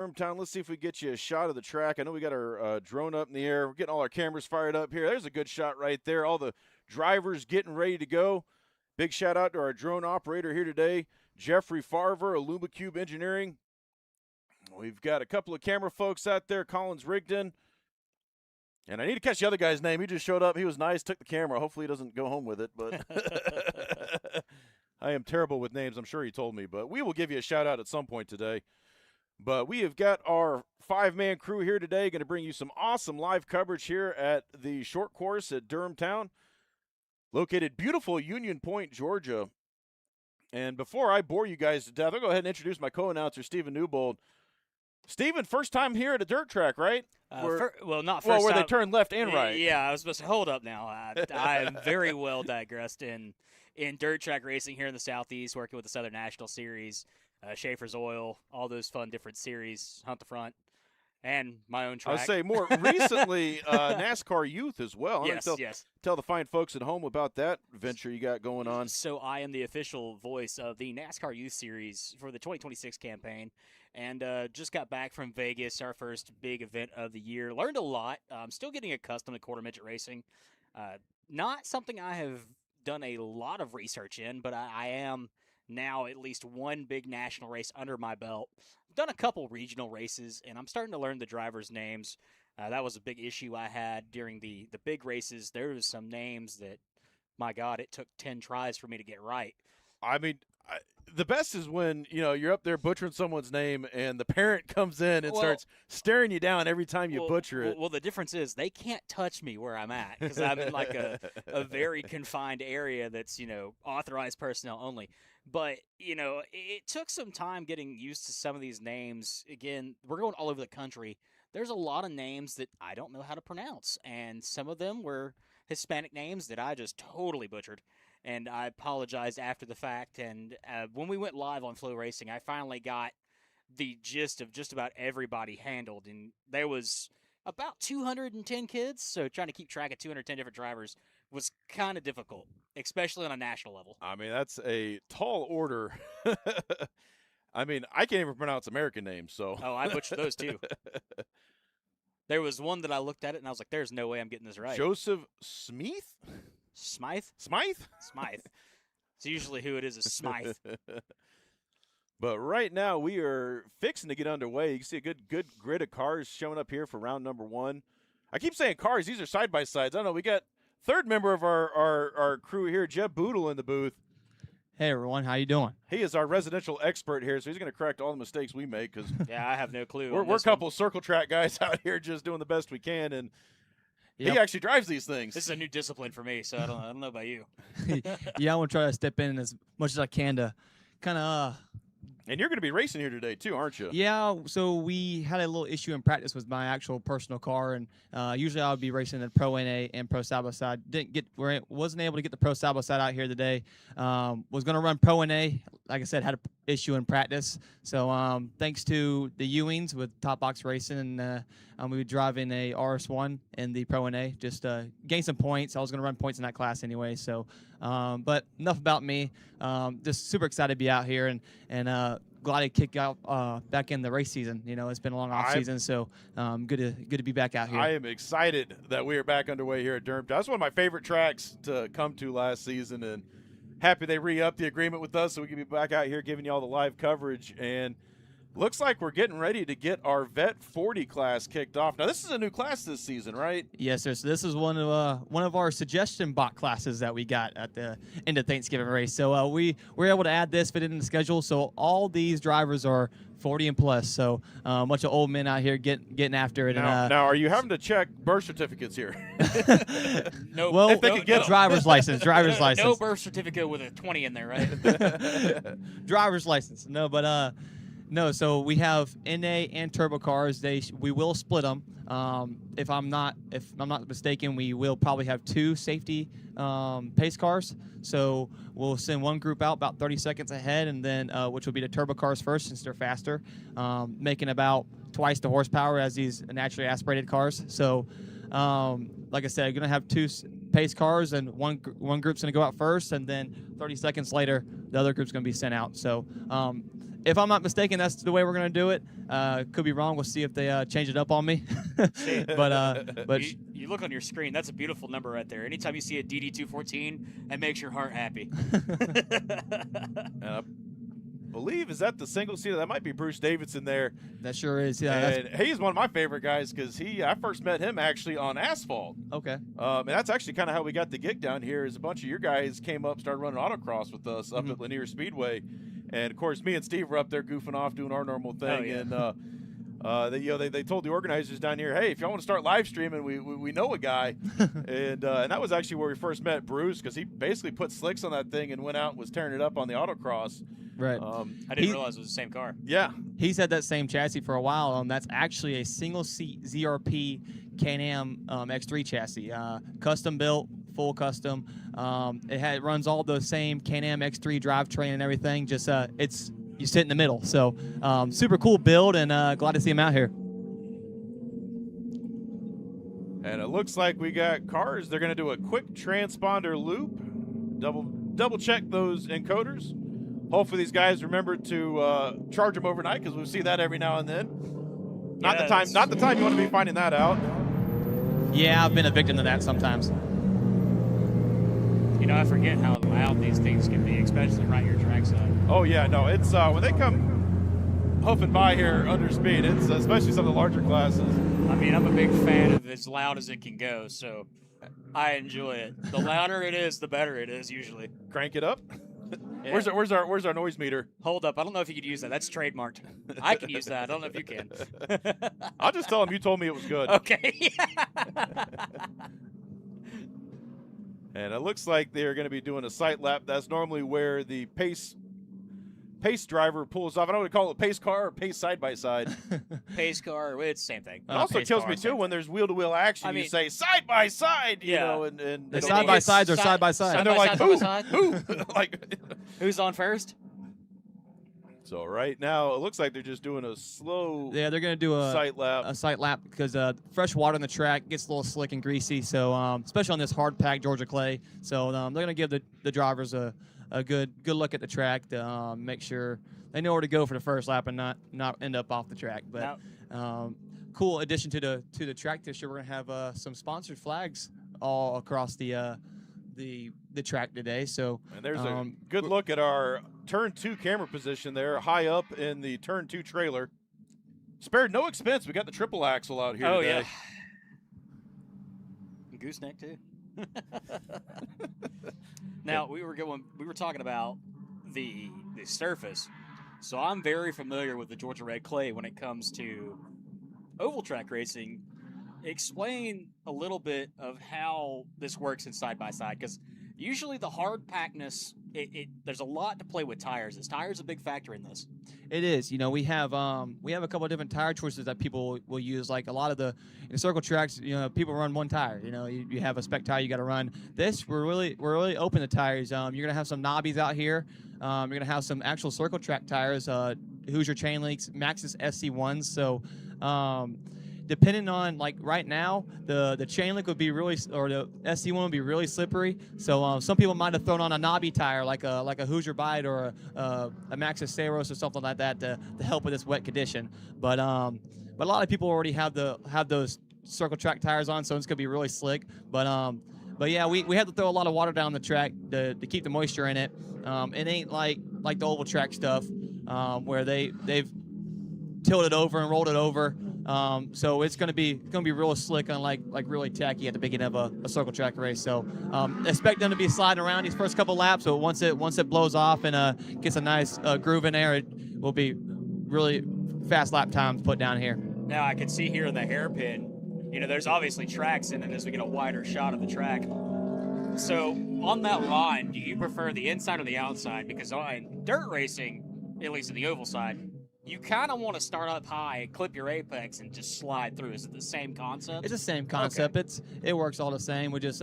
Durhamtown, let's see if we get you a shot of the track. I know we got our drone up in the air. We're getting all our cameras fired up here. There's a good shot right there. All the drivers getting ready to go. Big shout out to our drone operator here today, Jeffrey Farver, AlumaCube Engineering. We've got a couple of camera folks out there, Collins Rigdon. And I need to catch the other guy's name. He just showed up. He was nice, took the camera. Hopefully he doesn't go home with it. But I am terrible with names. I'm sure he told me. But we will give you a shout out at some point today. But we have got our 5-man crew here today, going to bring you some awesome live coverage here at the short course at Durhamtown, located beautiful Union Point, Georgia. And before I bore you guys to death, I'll go ahead and introduce my co-announcer, Stephen Newbold. Stephen, first time here at a dirt track, right? Not first where time. they turn left and right. Yeah, I was supposed to hold up now. I am very well digressed in dirt track racing here in the Southeast, working with the Southern National Series, Schaefer's Oil, all those fun different series, Hunt the Front, and my own track. I'll say more recently, NASCAR Youth as well. Yes. Tell the fine folks at home about that venture you got going on. So I am the official voice of the NASCAR Youth Series for the 2026 campaign, and just got back from Vegas, our first big event of the year. Learned a lot. I'm still getting accustomed to quarter midget racing. Not something I have done a lot of research in, but I am now at least one big national race under my belt. I've done a couple regional races, and I'm starting to learn the drivers' names. That was a big issue I had during the big races. There was some names that, my God, it took 10 tries for me to get right. I mean, the best is when, you're up there butchering someone's name and the parent comes in and starts staring you down every time you butcher it. Well, the difference is they can't touch me where I'm at because I'm in like a very confined area that's, authorized personnel only. But, it took some time getting used to some of these names. Again, we're going all over the country. There's a lot of names that I don't know how to pronounce, and some of them were Hispanic names that I just totally butchered. And I apologized after the fact. And when we went live on Flow Racing, I finally got the gist of just about everybody handled. And there was about 210 kids, so trying to keep track of 210 different drivers was kind of difficult, especially on a national level. I mean, that's a tall order. I mean, I can't even pronounce American names, so. Oh, I butchered those too. There was one that I looked at it, and I was like, there's no way I'm getting this right. Joseph Smith? Smythe? Smythe? Smythe. It's usually who it is Smythe. But right now we are fixing to get underway. You can see a good grid of cars showing up here for round number 1. I keep saying cars. These are side-by-sides. I don't know. We got third member of our crew here, Jeb Boodle, in the booth. Hey, everyone. How you doing? He is our residential expert here, so he's going to correct all the mistakes we make. Cause yeah, I have no clue. We're a couple circle track guys out here just doing the best we can, and he actually drives these things. This is a new discipline for me, so I don't know about you. Yeah, I want to try to step in as much as I can to kind of And you're going to be racing here today, too, aren't you? Yeah, so we had a little issue in practice with my actual personal car, and usually I would be racing the Pro NA and Pro Side-by-Side. Wasn't able to get the Pro Side-by-Side out here today. Was going to run Pro NA. Like I said, had an issue in practice. So thanks to the Ewings with Top Box Racing, we were driving a RS1 in the Pro NA, just gain some points. I was going to run points in that class anyway. So, but enough about me. Just super excited to be out here and glad to kick out back in the race season. It's been a long off season, so good to be back out here. I am excited that we are back underway here at Durhamtown. That's one of my favorite tracks to come to last season, and happy they re-upped the agreement with us so we can be back out here giving you all the live coverage. And looks like we're getting ready to get our Vet 40 class kicked off. Now, this is a new class this season, right? Yes, sir. So this is one of our suggestion bot classes that we got at the end of Thanksgiving race. So we were able to add this, fit it in the schedule. So all these drivers are 40 and plus. So a bunch of old men out here getting after it. Now, are you having to check birth certificates here? No. Well, if they can get driver's license. No birth certificate with a 20 in there, right? Driver's license. No, but no. So we have NA and turbo cars. We will split them. If I'm not mistaken, we will probably have 2 safety pace cars. So we'll send one group out about 30 seconds ahead, and then which will be the turbo cars first, since they're faster, making about twice the horsepower as these naturally aspirated cars. So like I said, you're gonna have 2 pace cars, and one group's gonna go out first, and then 30 seconds later, the other group's going to be sent out. So if I'm not mistaken, that's the way we're going to do it. Could be wrong. We'll see if they change it up on me. but you look on your screen. That's a beautiful number right there. Anytime you see a DD214, it makes your heart happy. And I believe, is that the single seater? That might be Bruce Davidson there. That sure is. Yeah. And he's one of my favorite guys because I first met him actually on asphalt. Okay. And that's actually kind of how we got the gig down here. Is a bunch of your guys came up, started running autocross with us up at Lanier Speedway, and of course me and Steve were up there goofing off, doing our normal thing. Oh, yeah. And they told the organizers down here, hey, if y'all want to start live streaming, we know a guy. and that was actually where we first met Bruce, because he basically put slicks on that thing and went out and was tearing it up on the autocross. Right. I didn't realize it was the same car. Yeah. He's had that same chassis for a while. That's actually a single seat ZRP Can-Am X3 chassis, custom built, full custom. It runs all the same Can-Am X3 drivetrain and everything. Just you sit in the middle. So super cool build, and glad to see him out here. And it looks like we got cars. They're going to do a quick transponder loop, double check those encoders. Hopefully these guys remember to charge them overnight, because we see that every now and then. Not the time you want to be finding that out. Yeah, I've been a victim to that sometimes. You know, I forget how loud these things can be, especially right your trackside. Oh yeah, no, it's when they come hoofing by here under speed, it's especially some of the larger classes. I mean, I'm a big fan of as loud as it can go, so I enjoy it. The louder it is, the better it is usually. Crank it up. Yeah. Where's our noise meter? Hold up, I don't know if you could use that. That's trademarked. I can use that. I don't know if you can. I'll just tell them you told me it was good. Okay. And it looks like they're going to be doing a sight lap. That's normally where the pace driver pulls off. I don't know what to call it, pace car or pace side-by-side. Pace car, it's the same thing. It also kills me, too, when there's wheel-to-wheel action. I mean, you say side-by-side, you yeah. know, and The side-by-sides are side-by-side. And they're like, who? Like, who's on first? So right now, it looks like they're just doing a slow Yeah, they're going to do a sight lap. because fresh water on the track gets a little slick and greasy, so especially on this hard-packed Georgia clay. So they're going to give the drivers a good look at the track to make sure they know where to go for the first lap and not end up off the track. But cool addition to the track this year. We're going to have some sponsored flags all across the track today. So and there's a good look at our turn 2 camera position there, high up in the turn 2 trailer. Spared no expense. We got the triple axle out here today. Yeah. Gooseneck too. Now we were talking about the surface, so I'm very familiar with the Georgia red clay when it comes to oval track racing. Explain a little bit of how this works in side by side, because usually the hard packness, there's a lot to play with tires. Is tires a big factor in this? It is. You know, we have a couple of different tire choices that people will use. Like a lot of the circle tracks, you know, people run one tire. You know, you have a spec tire you got to run. This we're really open to tires. You're gonna have some knobbies out here. You're gonna have some actual circle track tires. Hoosier Chain Links, Maxxis SC1s. So. Depending on, like right now, the chain link would be really, or the SC1 would be really slippery. So some people might have thrown on a knobby tire like a Hoosier Bite or a Maxxis Saros or something like that to help with this wet condition. But a lot of people already have those circle track tires on, so it's gonna be really slick. But yeah, we have to throw a lot of water down the track to keep the moisture in it. It ain't like the oval track stuff where they've tilted over and rolled it over. So it's gonna be real slick and like really tacky at the beginning of a circle track race. So expect them to be sliding around these first couple laps. So once it blows off and gets a nice groove in there, it will be really fast lap times put down here. Now I can see here in the hairpin, you know, there's obviously tracks in it as we get a wider shot of the track. So on that line, do you prefer the inside or the outside? Because on dirt racing, at least in the oval side, you kind of want to start up high, clip your apex, and just slide through. Is it the same concept? It's the same concept. Okay. It works all the same. We just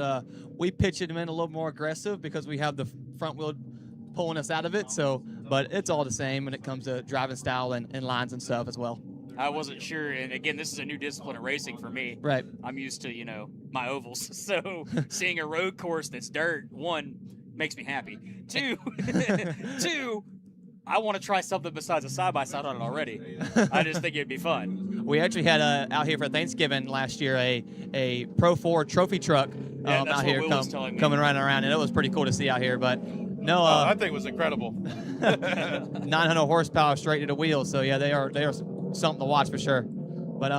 we pitch it in a little more aggressive because we have the front wheel pulling us out of it. So, but it's all the same when it comes to driving style and lines and stuff as well. I wasn't sure, and again, this is a new discipline of racing for me. Right. I'm used to, you know, my ovals. So seeing a road course that's dirt, one, makes me happy. Two, I want to try something besides a side-by-side on it already. I just think it'd be fun. We actually had out here for Thanksgiving last year a Pro 4 trophy truck out here coming running around, and it was pretty cool to see out here. But no, that thing was incredible. 900 horsepower straight to the wheels. So yeah, they are something to watch for sure. But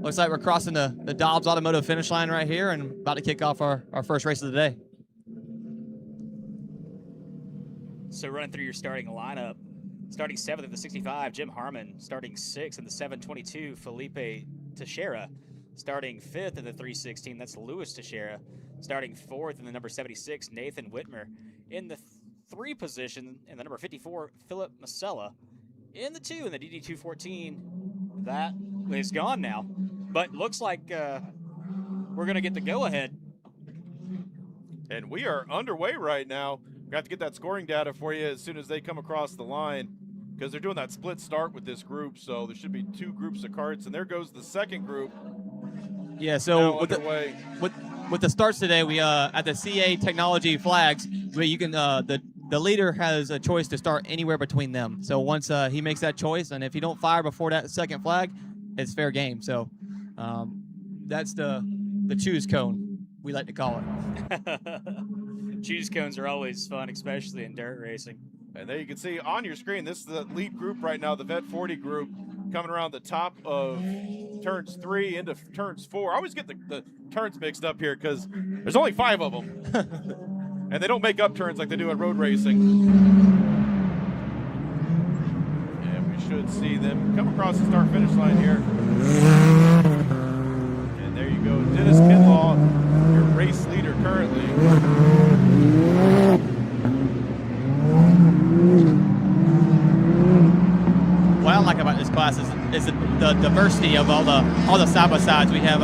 looks like we're crossing the Dobbs Automotive finish line right here, and about to kick off our first race of the day. So running through your starting lineup, starting 7th in the 65, Jim Harmon. Starting 6th in the 722, Felipe Teixeira. Starting 5th in the 316, that's Louis Teixeira. Starting 4th in the number 76, Nathan Whitmer. In the 3 position, in the number 54, Philip Masella. In the 2, in the DD214, that is gone now. But looks like we're going to get the go-ahead. And we are underway right now. We have to get that scoring data for you as soon as they come across the line, because they're doing that split start with this group. So there should be 2 groups of carts, and there goes the second group. Yeah. So with the starts today, we at the CA Technology flags, you can the leader has a choice to start anywhere between them. So once he makes that choice, and if you don't fire before that second flag, it's fair game. So that's the choose cone, we like to call it. Choose cones are always fun, especially in dirt racing. And there you can see on your screen, this is the lead group right now, the Vet 40 group, coming around the top of turns 3 into turns 4. I always get the turns mixed up here because there's only 5 of them. And they don't make up turns like they do in road racing. And we should see them come across the start-finish line here. And there you go, Dennis Kinlaw, your race leader currently. What I like about this class is the diversity of all the side-by-sides. We have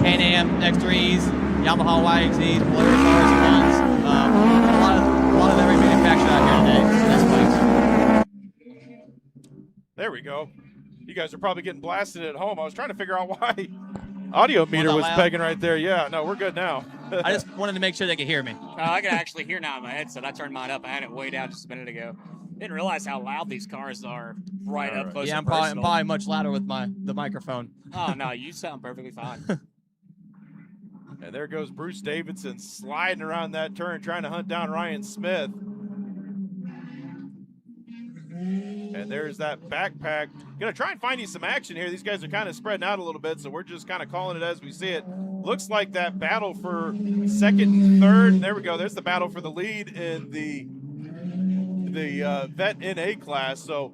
Can-Am X3s, Yamaha YXZs, Polaris RS1s, a lot of every manufacturer out here today in this place. There we go. You guys are probably getting blasted at home. I was trying to figure out why audio meter was pegging right there. Yeah, no, we're good now. I just wanted to make sure they could hear me. I can actually hear now in my headset. I turned mine up. I had it way down just a minute ago. Didn't realize how loud these cars are up close. Yeah, I'm probably much louder with the microphone. Oh, no, you sound perfectly fine. And there goes Bruce Davidson sliding around that turn, trying to hunt down Ryan Smith. And there's that backpack. Gonna try and find you some action here. These guys are kind of spreading out a little bit, so we're just kind of calling it as we see it. Looks like that battle for second and third. There we go. There's the battle for the lead in the Vet NA class. So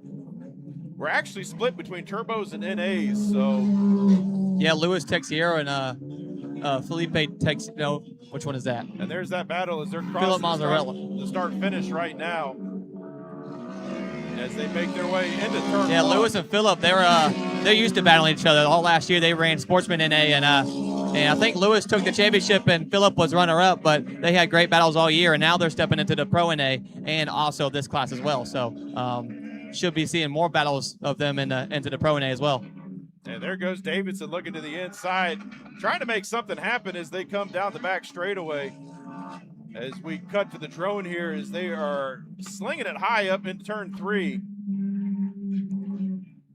we're actually split between turbos and NAs. So yeah, Louis Teixeira and Felipe Teixeira. No, which one is that? And there's that battle as they're crossing the start finish right now, as they make their way into turn 1. Louis and Philip, they're used to battling each other. All last year they ran Sportsman NA, and I think Louis took the championship and Philip was runner-up, but they had great battles all year, and now they're stepping into the Pro NA and also this class as well. So should be seeing more battles of them into the Pro NA as well. And there goes Davidson looking to the inside, trying to make something happen as they come down the back straightaway. As we cut to the drone here, as they are slinging it high up into turn 3.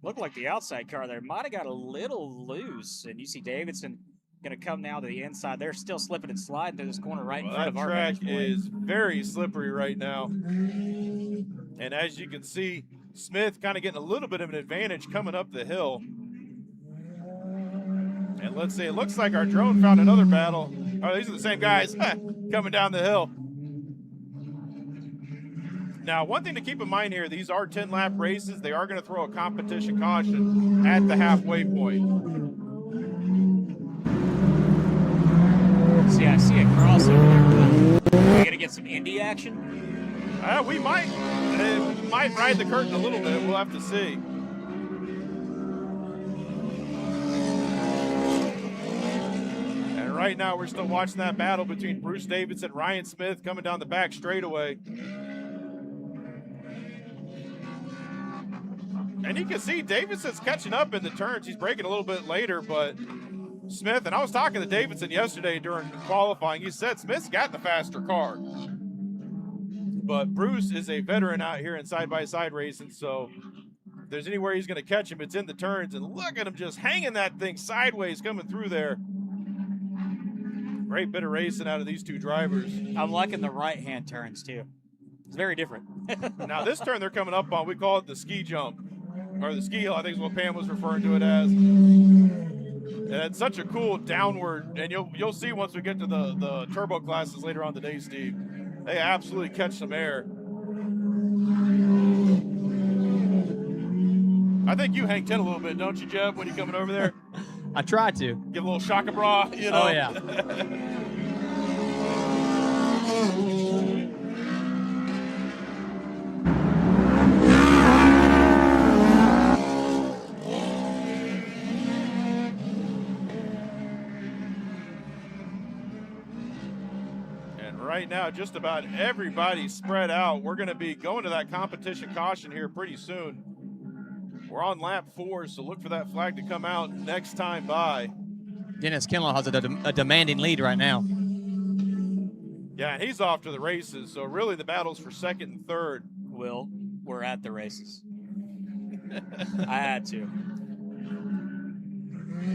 Looked like the outside car there might have got a little loose, and you see Davidson going to come now to the inside. They're still slipping and sliding through this corner right in front of our track is very slippery right now. And as you can see, Smith kind of getting a little bit of an advantage coming up the hill. And let's see, it looks like our drone found another battle. Oh, these are the same guys coming down the hill. Now, one thing to keep in mind here, these are 10-lap races. They are going to throw a competition caution at the halfway point. See, I see a crossover there. Are we going to get some Indy action? We might. It might ride the curtain a little bit. We'll have to see. Right now, we're still watching that battle between Bruce Davidson and Ryan Smith coming down the back straightaway. And you can see Davidson's catching up in the turns. He's braking a little bit later, but Smith, and I was talking to Davidson yesterday during qualifying, he said Smith's got the faster car. But Bruce is a veteran out here in side-by-side racing, so if there's anywhere he's going to catch him, it's in the turns. And look at him just hanging that thing sideways coming through there. Great bit of racing out of these two drivers. I'm liking the right-hand turns, too. It's very different. Now, this turn they're coming up on, we call it the ski jump, or the ski hill, I think is what Pam was referring to it as. And it's such a cool downward, and you'll see once we get to the turbo classes later on today, Steve. They absolutely catch some air. I think you hang 10 a little bit, don't you, Jeb, when you're coming over there? I try to. Give a little shaka bra, you know? Oh, yeah. And right now, just about everybody's spread out. We're going to be going to that competition caution here pretty soon. We're on lap 4, so look for that flag to come out next time by. Dennis Kinlaw has a demanding lead right now. Yeah, and he's off to the races, so really the battle's for second and third. Will, we're at the races. I had to.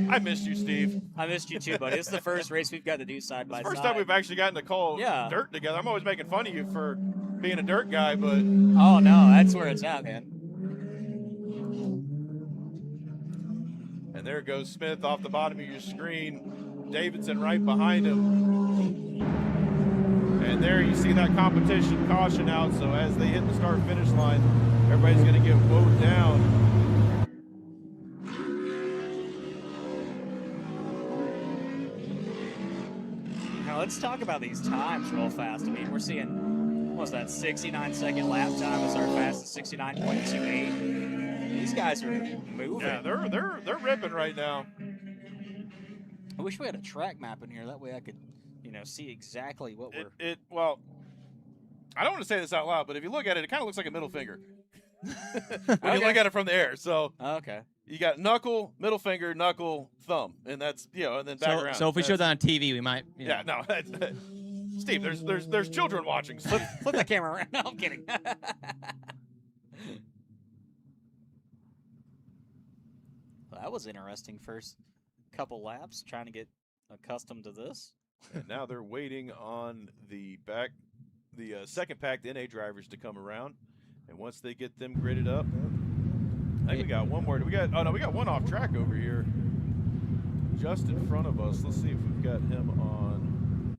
I missed you, Steve. I missed you too, buddy. This is the first race we've got to do side by side. First time we've actually gotten to call dirt together. I'm always making fun of you for being a dirt guy, but... Oh, no, that's where it's at, man. And there goes Smith off the bottom of your screen. Davidson right behind him. And there you see that competition caution out. So as they hit the start-finish line, everybody's going to get mowed down. Now let's talk about these times real fast. I mean, we're seeing, what's that, 69-second lap time is our fastest, 69.28. These guys are moving. Yeah, they're ripping right now. I wish we had a track map in here. That way I could, see exactly what we're... Well, I don't want to say this out loud, but if you look at it, it kind of looks like a middle finger. When you look at it from the air. So okay. You got knuckle, middle finger, knuckle, thumb. And that's, and then back around. So if we show that on TV, we might... Yeah, no. Steve, there's children watching. So. Flip the camera around. No, I'm kidding. That was interesting. First couple laps, trying to get accustomed to this. And now they're waiting on the second packed NA drivers to come around. And once they get them gridded up, I think we got one more. We got one off track over here, just in front of us. Let's see if we've got him on.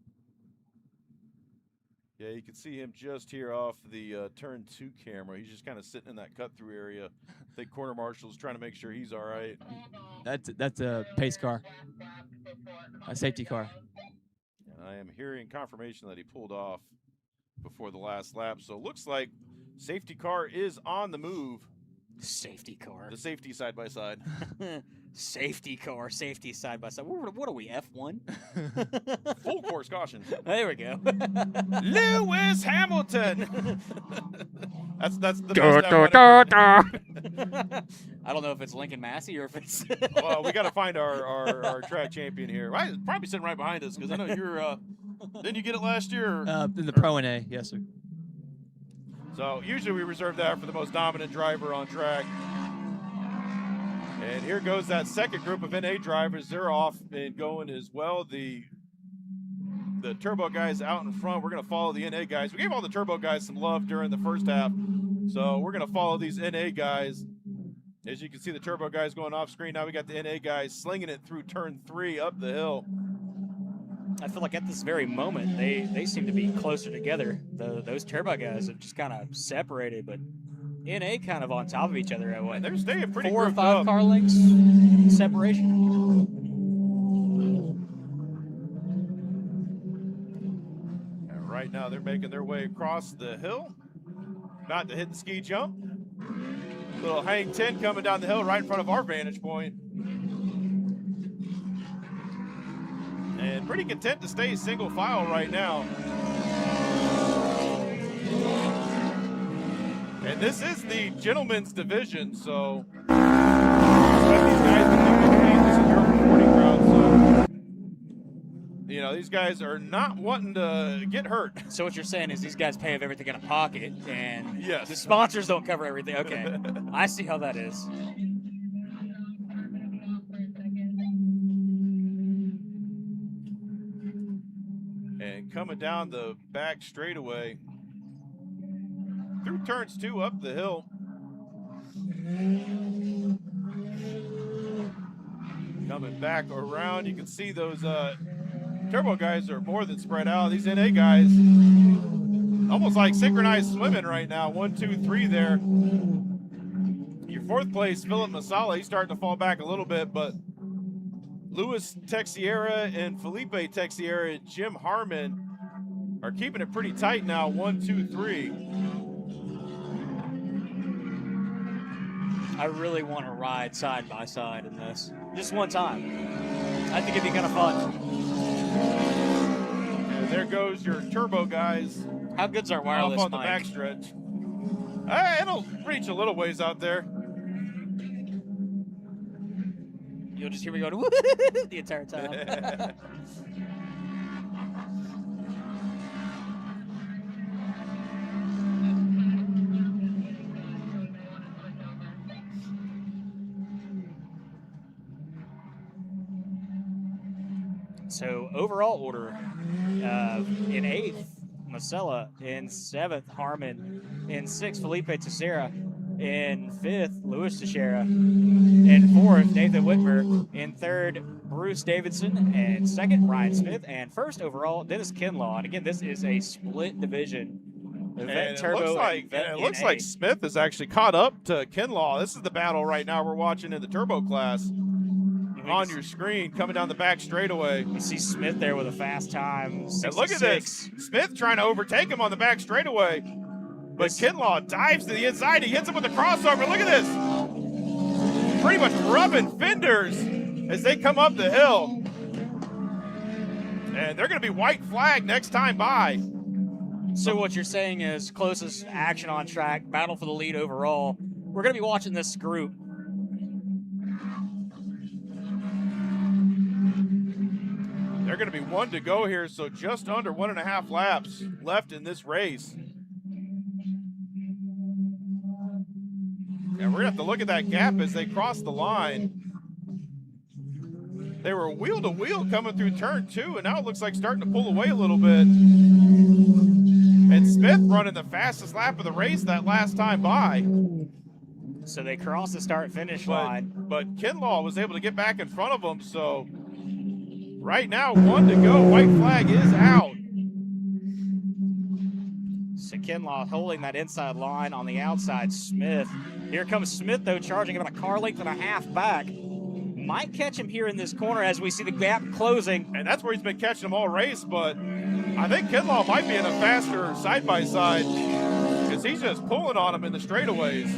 Yeah, you can see him just here off the turn 2 camera. He's just kind of sitting in that cut through area. I think corner marshal's trying to make sure he's all right. That's a pace car, a safety car. And I am hearing confirmation that he pulled off before the last lap. So it looks like safety car is on the move. Safety car. The safety side by side. Safety car, safety side by side. What are we, F1? Full course caution. There we go. Lewis Hamilton. that's the best. I don't know if it's Lincoln Massey or if it's. Well, we got to find our track champion here. Well, he's probably sitting right behind us because I know you're. Didn't you get it last year? In the Pro NA, yes, sir. So usually we reserve that for the most dominant driver on track. And here goes that second group of NA drivers. They're off and going as well. The turbo guys out in front. We're going to follow the NA guys. We gave all the turbo guys some love during the first half. So we're going to follow these NA guys. As you can see, the turbo guys going off screen. Now we got the NA guys slinging it through turn 3 up the hill. I feel like at this very moment, they seem to be closer together. Those turbo guys have just kind of separated, but NA kind of on top of each other at what? They're staying pretty 4 or grouped 5 up. car lengths separation. And right now they're making their way across the hill, about to hit the ski jump. Little hang 10 coming down the hill right in front of our vantage point. And pretty content to stay single file right now. And this is the gentleman's division, so these guys this is your reporting crowd, so these guys are not wanting to get hurt. So what you're saying is these guys pay of everything in a pocket, and Yes. the sponsors don't cover everything. Okay, I see how that is. And coming down the back straightaway through turns 2 up the hill. Coming back around, you can see those turbo guys are more than spread out. These NA guys, almost like synchronized swimming right now. 1, 2, 3 there. Your 4th place, Philip Masala, he's starting to fall back a little bit, but Luis Texiera and Felipe Texiera and Jim Harmon are keeping it pretty tight now. 1, 2, 3. I really want to ride side by side in this. Just one time. I think it'd be kind of fun. And there goes your turbo guys. How good's our Off wireless on the mic? backstretch. It'll reach a little ways out there. You'll just hear me going, woo the entire time. So overall order, in 8th, Masella. In 7th, Harmon. In 6th, Felipe Teixeira. In 5th, Luis Teixeira. In 4th, Nathan Whitmer. In 3rd, Bruce Davidson. And 2nd, Ryan Smith. And 1st overall, Dennis Kinlaw. And again, this is a split division. And it looks like Smith is actually caught up to Kinlaw. This is the battle right now we're watching in the turbo class. On your screen, coming down the back straightaway. You see Smith there with a fast time. And look at this. Smith trying to overtake him on the back straightaway. But Kinlaw dives to the inside. He hits him with a crossover. Look at this. Pretty much rubbing fenders as they come up the hill. And they're going to be white flag next time by. So what you're saying is closest action on track, battle for the lead overall. We're going to be watching this group. They're going to be 1 to go here, so just under 1.5 laps left in this race. And we're going to have to look at that gap as they cross the line. They were wheel to wheel coming through turn 2, and now it looks like starting to pull away a little bit. And Smith running the fastest lap of the race that last time by. So they crossed the start-finish line. But Kinlaw was able to get back in front of them, so right now, 1 to go. White flag is out. So Kinlaw holding that inside line on the outside. Smith. Here comes Smith, though, charging about a car length and a half back. Might catch him here in this corner as we see the gap closing. And that's where he's been catching them all race, but I think Kinlaw might be in a faster side-by-side because he's just pulling on him in the straightaways.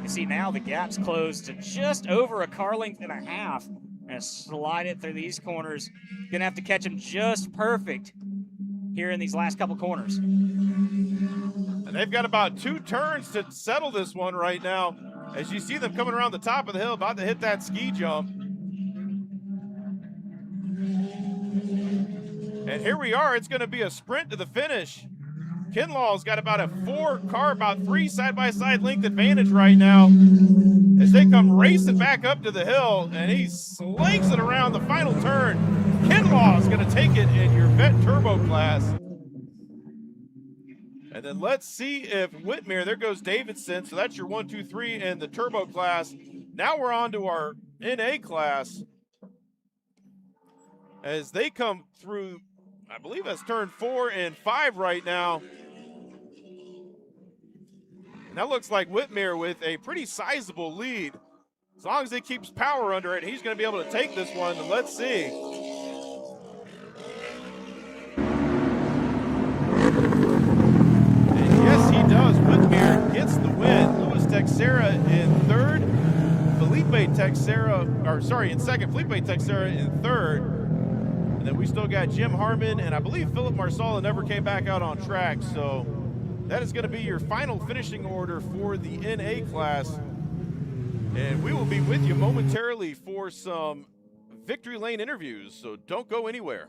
You see now the gap's closed to just over a car length and a half. And slide it through these corners. Gonna have to catch him just perfect here in these last couple corners. And they've got about 2 turns to settle this one right now. As you see them coming around the top of the hill, about to hit that ski jump. And here we are, it's gonna be a sprint to the finish. Kinlaw's got about a 3 side-by-side length advantage right now as they come racing back up to the hill, and he slings it around the final turn. Kinlaw is going to take it in your vet turbo class. And then let's see if Whitmer, there goes Davidson, so that's your 1, 2, 3 in the turbo class. Now we're on to our NA class as they come through, I believe that's turn 4 and 5 right now. And that looks like Whitmer with a pretty sizable lead. As long as he keeps power under it, he's going to be able to take this one. And let's see. And yes, he does. Whitmer gets the win. Luis Teixeira in 3rd. Felipe Teixeira, in 2nd. Felipe Teixeira in 3rd. And then we still got Jim Harmon, and I believe Philip Marsala never came back out on track. So that is going to be your final finishing order for the NA class. And we will be with you momentarily for some Victory Lane interviews, so don't go anywhere.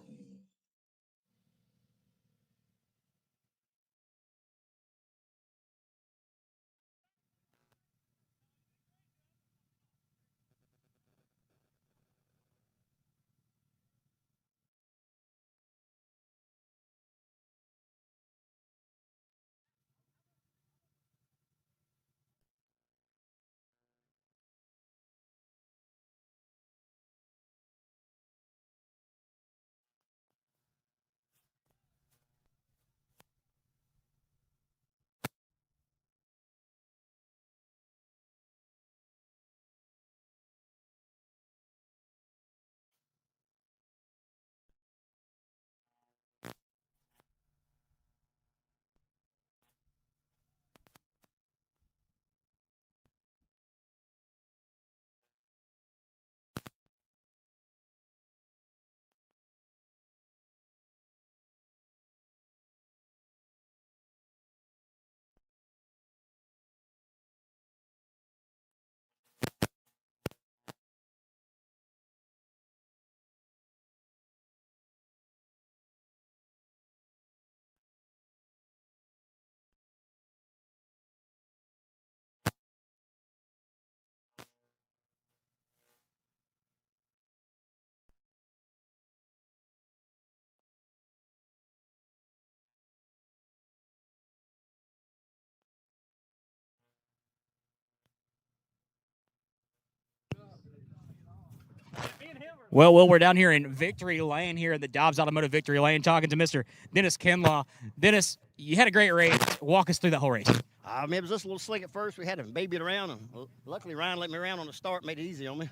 Well, we're down here in Victory Lane here in the Dobbs Automotive Victory Lane talking to Mr. Dennis Kinlaw. Dennis, you had a great race. Walk us through that whole race. It was just a little slick at first. We had to baby it around, and luckily Ryan let me around on the start, made it easy on me.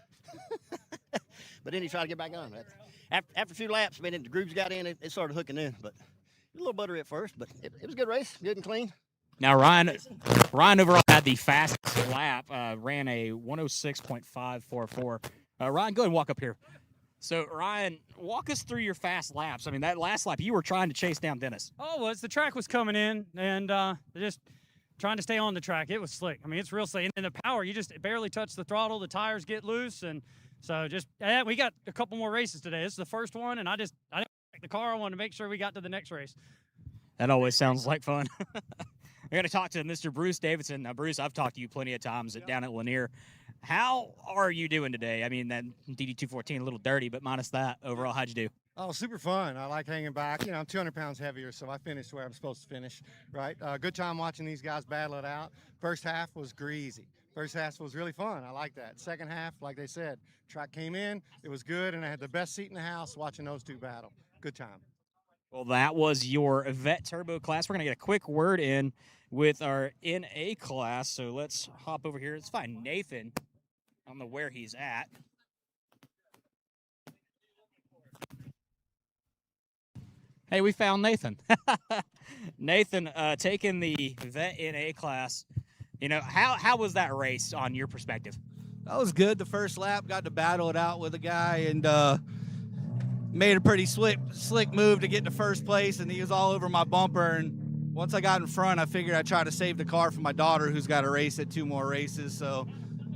But then he tried to get back on. After a few laps, man, the grooves got in, it started hooking in. But a little buttery at first, but it was a good race, good and clean. Now, Ryan overall had the fastest lap, ran a 106.544. Ryan, go ahead and walk up here. So, Ryan, walk us through your fast laps. I mean, that last lap, you were trying to chase down Dennis. Oh, well, the track was coming in, and just trying to stay on the track. It was slick. I mean, it's real slick. And the power, you just barely touch the throttle. The tires get loose, and so we got a couple more races today. This is the first one, and I didn't wreck the car. I wanted to make sure we got to the next race. That always sounds like fun. I got to talk to Mr. Bruce Davidson. Now, Bruce, I've talked to you plenty of times down at Lanier. How are you doing today? I mean, that DD214 a little dirty, but minus that, overall, how'd you do? Oh, super fun. I like hanging back. You know, I'm 200 pounds heavier, so I finished where I'm supposed to finish, right? Good time watching these guys battle it out. First half was greasy. First half was really fun. I like that. Second half, like they said, track came in, it was good, and I had the best seat in the house watching those two battle. Good time. Well, that was your Vet Turbo class. We're going to get a quick word in with our NA class, so let's hop over here. Let's find Nathan. I don't know where he's at. Hey, we found Nathan. Nathan, taking the Vet NA class. You know, how was that race on your perspective? That was good. The first lap, got to battle it out with a guy and made a pretty slick move to get to first place, and he was all over my bumper. And once I got in front, I figured I'd try to save the car for my daughter, who's got to race at 2 more races. So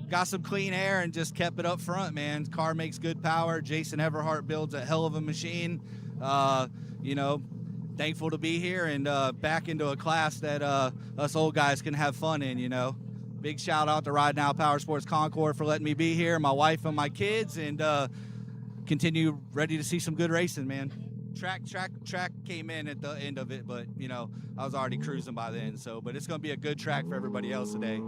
got some clean air and just kept it up front, man. Car makes good power. Jason Everhart builds a hell of a machine. You know, thankful to be here and back into a class that us old guys can have fun in, you know. Big shout out to Ride Now Power Sports Concord for letting me be here, my wife and my kids, and continue ready to see some good racing, man. Track came in at the end of it, but, you know, I was already cruising by then. So, but it's going to be a good track for everybody else today.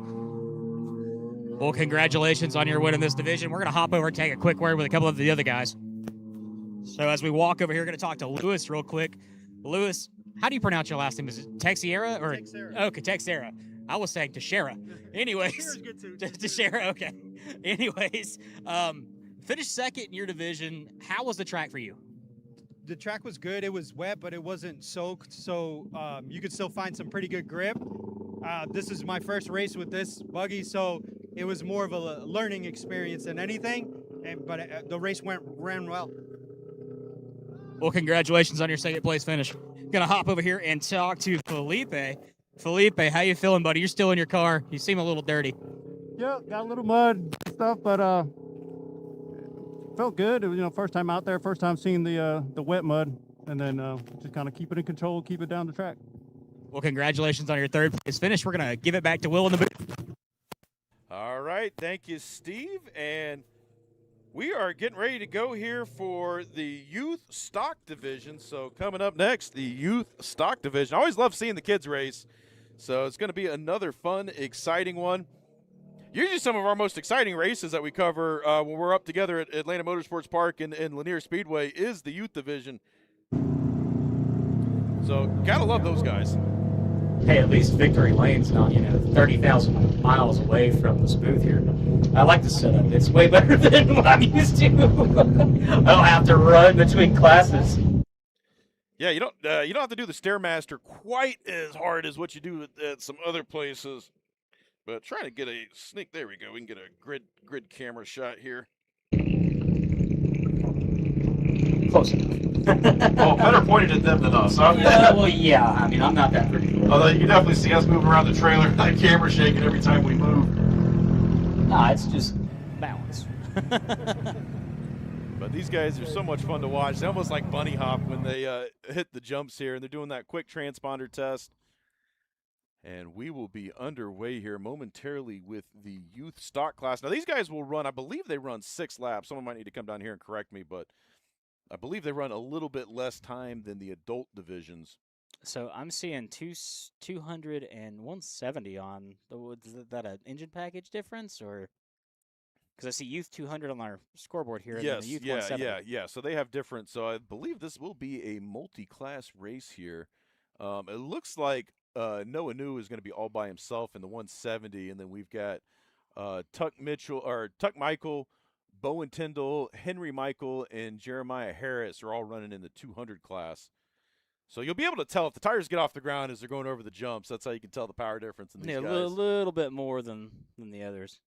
Well, congratulations on your win in this division. We're going to hop over and take a quick word with a couple of the other guys. So as we walk over here, we're going to talk to Lewis real quick. Lewis, how do you pronounce your last name? Is it Texiera or? Texera. Okay, Texera. I was saying Teixeira. Anyways, Teixeira. Okay. Anyways, finished second in your division. How was the track for you? The track was good. It was wet, but it wasn't soaked, so you could still find some pretty good grip. This is my first race with this buggy, so it was more of a learning experience than anything. But the race ran well. Well, congratulations on your second place finish. Gonna hop over here and talk to Felipe. Felipe, how you feeling, buddy? You're still in your car. You seem a little dirty. Yeah, got a little mud stuff, but felt good. It was, first time out there, first time seeing the wet mud, and then just kind of keep it in control, keep it down the track. Well, congratulations on your third place finish. We're going to give it back to Will in the booth. All right, thank you, Steve. And we are getting ready to go here for the youth stock division. So coming up next, the youth stock division. I always love seeing the kids race. So it's going to be another fun, exciting one. Usually some of our most exciting races that we cover when we're up together at Atlanta Motorsports Park and Lanier Speedway is the youth division. So gotta love those guys. Hey, at least Victory Lane's not, 30,000 miles away from this booth here. I like the setup. It's way better than what I'm used to. I don't have to run between classes. Yeah, you don't have to do the Stairmaster quite as hard as what you do at some other places. But trying to get a sneak. There we go. We can get a grid camera shot here. Close enough. Well, better pointed at them than us, huh? Yeah. I mean, I'm not that pretty. Although you definitely see us moving around the trailer, that camera shaking every time we move. Nah, it's just balance. But these guys are so much fun to watch. They almost like bunny hop when they hit the jumps here, and they're doing that quick transponder test. And we will be underway here momentarily with the youth stock class. Now, these guys will run, I believe they run 6 laps. Someone might need to come down here and correct me, but I believe they run a little bit less time than the adult divisions. So I'm seeing 200 and 170 on. Is that an engine package difference, or because I see youth 200 on our scoreboard here? And Yes, then the youth 170. yeah. So they have different. So I believe this will be a multi-class race here. It looks like Noah New is going to be all by himself in the 170, and then we've got Tuck Michael, Bowen Tyndall, Henry Michael, and Jeremiah Harris are all running in the 200 class. So you'll be able to tell if the tires get off the ground as they're going over the jumps. That's how you can tell the power difference in these guys. A little bit more than the others.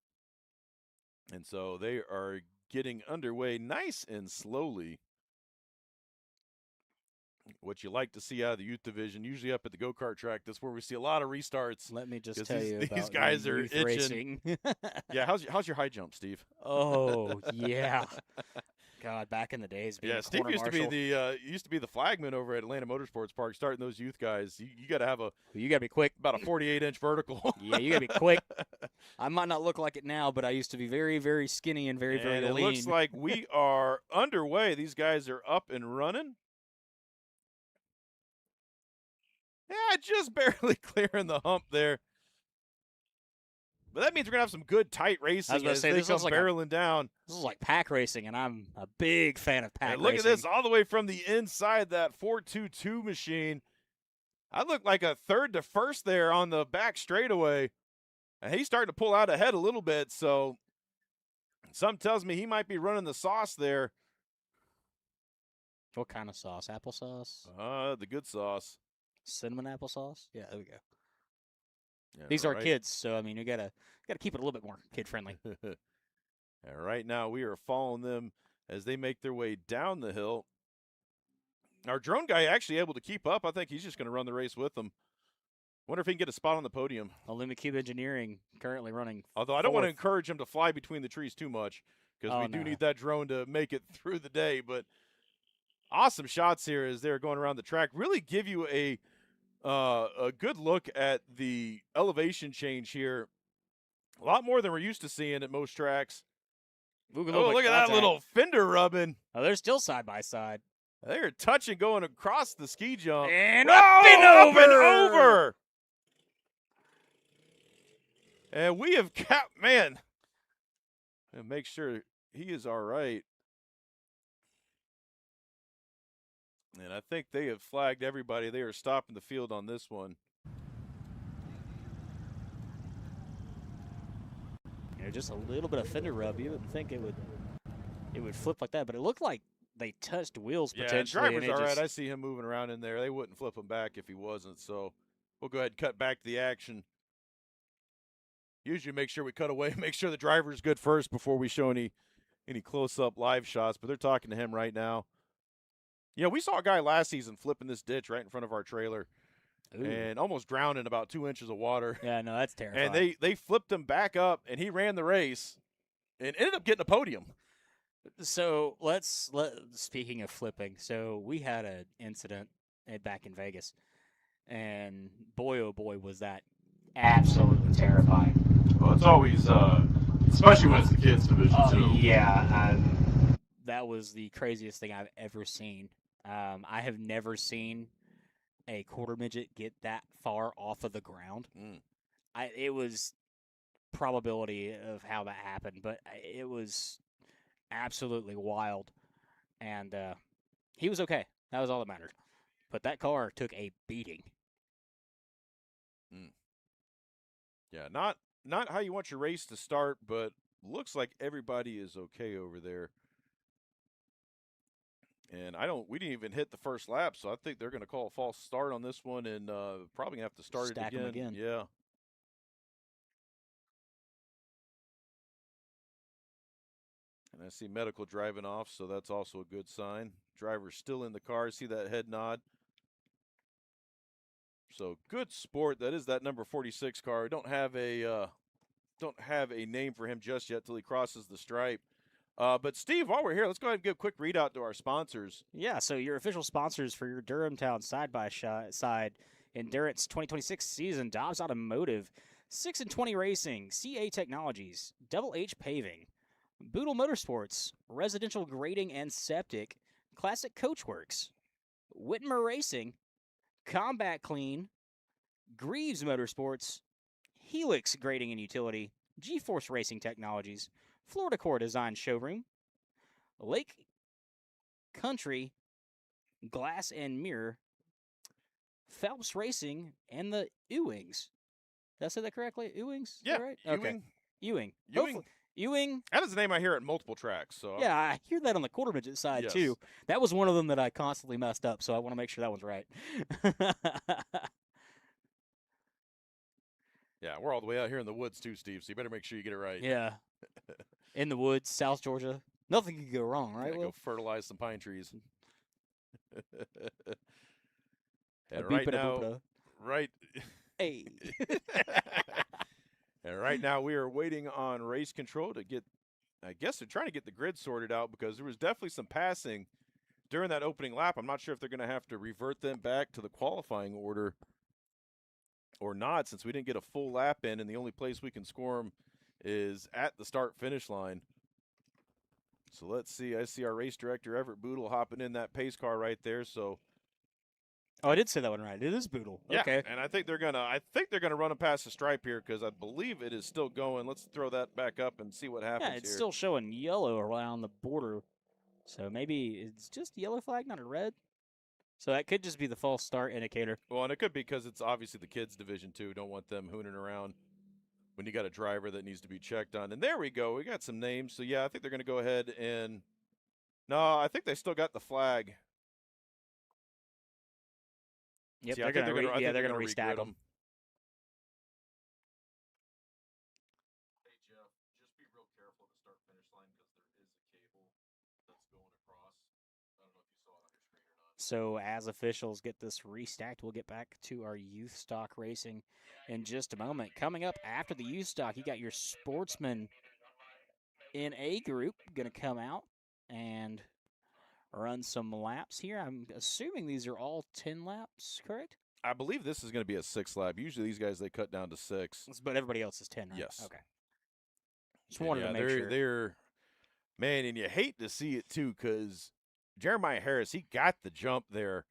And so they are getting underway nice and slowly. What you like to see out of the youth division, usually up at the go-kart track, that's where we see a lot of restarts. Let me just tell you about these guys are youth itching. racing. Yeah, how's your high jump, Steve? Oh, yeah. God, back in the days, being yeah, a Steve corner used to be the flagman over at Atlanta Motorsports Park, starting those youth guys. You got to have you got to be quick, about a 48-inch vertical. Yeah, you got to be quick. I might not look like it now, but I used to be very, very skinny and very, very lean. lean. It looks like we are underway. These guys are up and running. Yeah, just barely clearing the hump there. But that means we're going to have some good, tight racing. I was going to say, this is like barreling down. This is like pack racing, and I'm a big fan of pack and look racing. at this, all the way from the inside that 422 machine. I look like a third to first there on the back straightaway. And he's starting to pull out ahead a little bit, so something tells me he might be running the sauce there. What kind of sauce? Applesauce? The good sauce. Cinnamon applesauce? Yeah, there we go. Yeah, These are kids, so I mean, you gotta keep it a little bit more kid friendly. And right now we are following them as they make their way down the hill. Our drone guy actually able to keep up. I think he's just going to run the race with them. Wonder if he can get a spot on the podium. Illumicube Engineering currently running. Although I don't want to encourage him to fly between the trees too much because we do need that drone to make it through the day. But awesome shots here as they're going around the track. Really give you a good look at the elevation change here. A lot more than we're used to seeing at most tracks. Look at that little fender rubbing. Oh, they're still side by side. They're touching going across the ski jump. And up and over. And we have capped, man. And make sure he is all right. And I think they have flagged everybody. They are stopping the field on this one. Yeah, just a little bit of fender rub. You wouldn't think it would flip like that, but it looked like they touched wheels potentially. Yeah, driver's all right. I see him moving around in there. They wouldn't flip him back if he wasn't. So we'll go ahead and cut back to the action. Usually make sure we cut away, make sure the driver's good first before we show any close-up live shots, but they're talking to him right now. Yeah, we saw a guy last season flipping this ditch right in front of our trailer. Ooh. And almost drowned in about 2 inches of water. Yeah, no, that's terrifying. And they flipped him back up, and he ran the race and ended up getting a podium. So speaking of flipping, so we had an incident back in Vegas, and boy, oh boy, was that absolutely terrifying. Well, it's always, especially when it's the kids division too. Yeah, that was the craziest thing I've ever seen. I have never seen a quarter midget get that far off of the ground. It was probability of how that happened, but it was absolutely wild. And he was okay. That was all that mattered. But that car took a beating. Yeah, not how you want your race to start, but looks like everybody is okay over there. And we didn't even hit the first lap, so I think they're going to call a false start on this one and probably going to have to start Stack it 'em again. Yeah. And I see medical driving off, so that's also a good sign. Driver's still in the car. See that head nod? So good sport. That is that number 46 car. We don't have a name for him just yet till he crosses the stripe. But Steve, while we're here, let's go ahead and give a quick readout to our sponsors. Yeah, so your official sponsors for your Durhamtown side-by-side Endurance 2026 season: Dobbs Automotive, 6 and 20 Racing, CA Technologies, Double H Paving, Boodle Motorsports, Residential Grading and Septic, Classic Coachworks, Whitmer Racing, Combat Clean, Greaves Motorsports, Helix Grading and Utility, G-Force Racing Technologies, Florida Core Design Showroom, Lake Country Glass and Mirror, Phelps Racing, and the Ewings. Did I say that correctly? Ewings? Yeah, right? Ewing. Okay. Ewing. Ewing. Ewing. That is a name I hear at multiple tracks. So Yeah, I hear that on the quarter midget side, Yes. too. That was one of them that I constantly messed up, so I want to make sure that one's right. Yeah, we're all the way out here in the woods too, Steve, so you better make sure you get it right. Yeah. In the woods, South Georgia. Nothing could go wrong, right, Yeah, Will? go fertilize some pine trees. A And right beep and a now, boop-a. right. Hey. And right now we are waiting on race control to get, I guess they're trying to get the grid sorted out because there was definitely some passing during that opening lap. I'm not sure if they're going to have to revert them back to the qualifying order or not, since we didn't get a full lap in, and the only place we can score them is at the start-finish line. So let's see. I see our race director, Everett Boodle, hopping in that pace car right there. So Oh, I did say that one right. It is Boodle. yeah, Okay. and I think they're gonna run them past the stripe here because I believe it is still going. Let's throw that back up and see what happens. Yeah, it's here. still showing yellow around the border. So maybe it's just a yellow flag, not a red. So that could just be the false start indicator. Well, and it could be because it's obviously the kids' division too. Don't want them hooning around when you got a driver that needs to be checked on. And there we go. We got some names. So yeah, I think they're gonna go ahead and no, I think they still got the flag. Yep, See, I they're think gonna they're gonna gonna restack regrid them. Hey Jeff, just be real careful at the start-finish line because there is a cable that's going across. I don't know if you saw it on your screen or not. So as officials get this restacked, we'll get back to our youth stock racing in just a moment. Coming up after the youth stock, you got your Sportsman NA group going to come out and run some laps here. I'm assuming these are all 10 laps, correct? I believe this is going to be a 6 lap. Usually these guys, they cut down to 6. But everybody else is 10, right? Yes. Okay. Just wanted to make sure. They're, man, and you hate to see it too because Jeremiah Harris, he got the jump there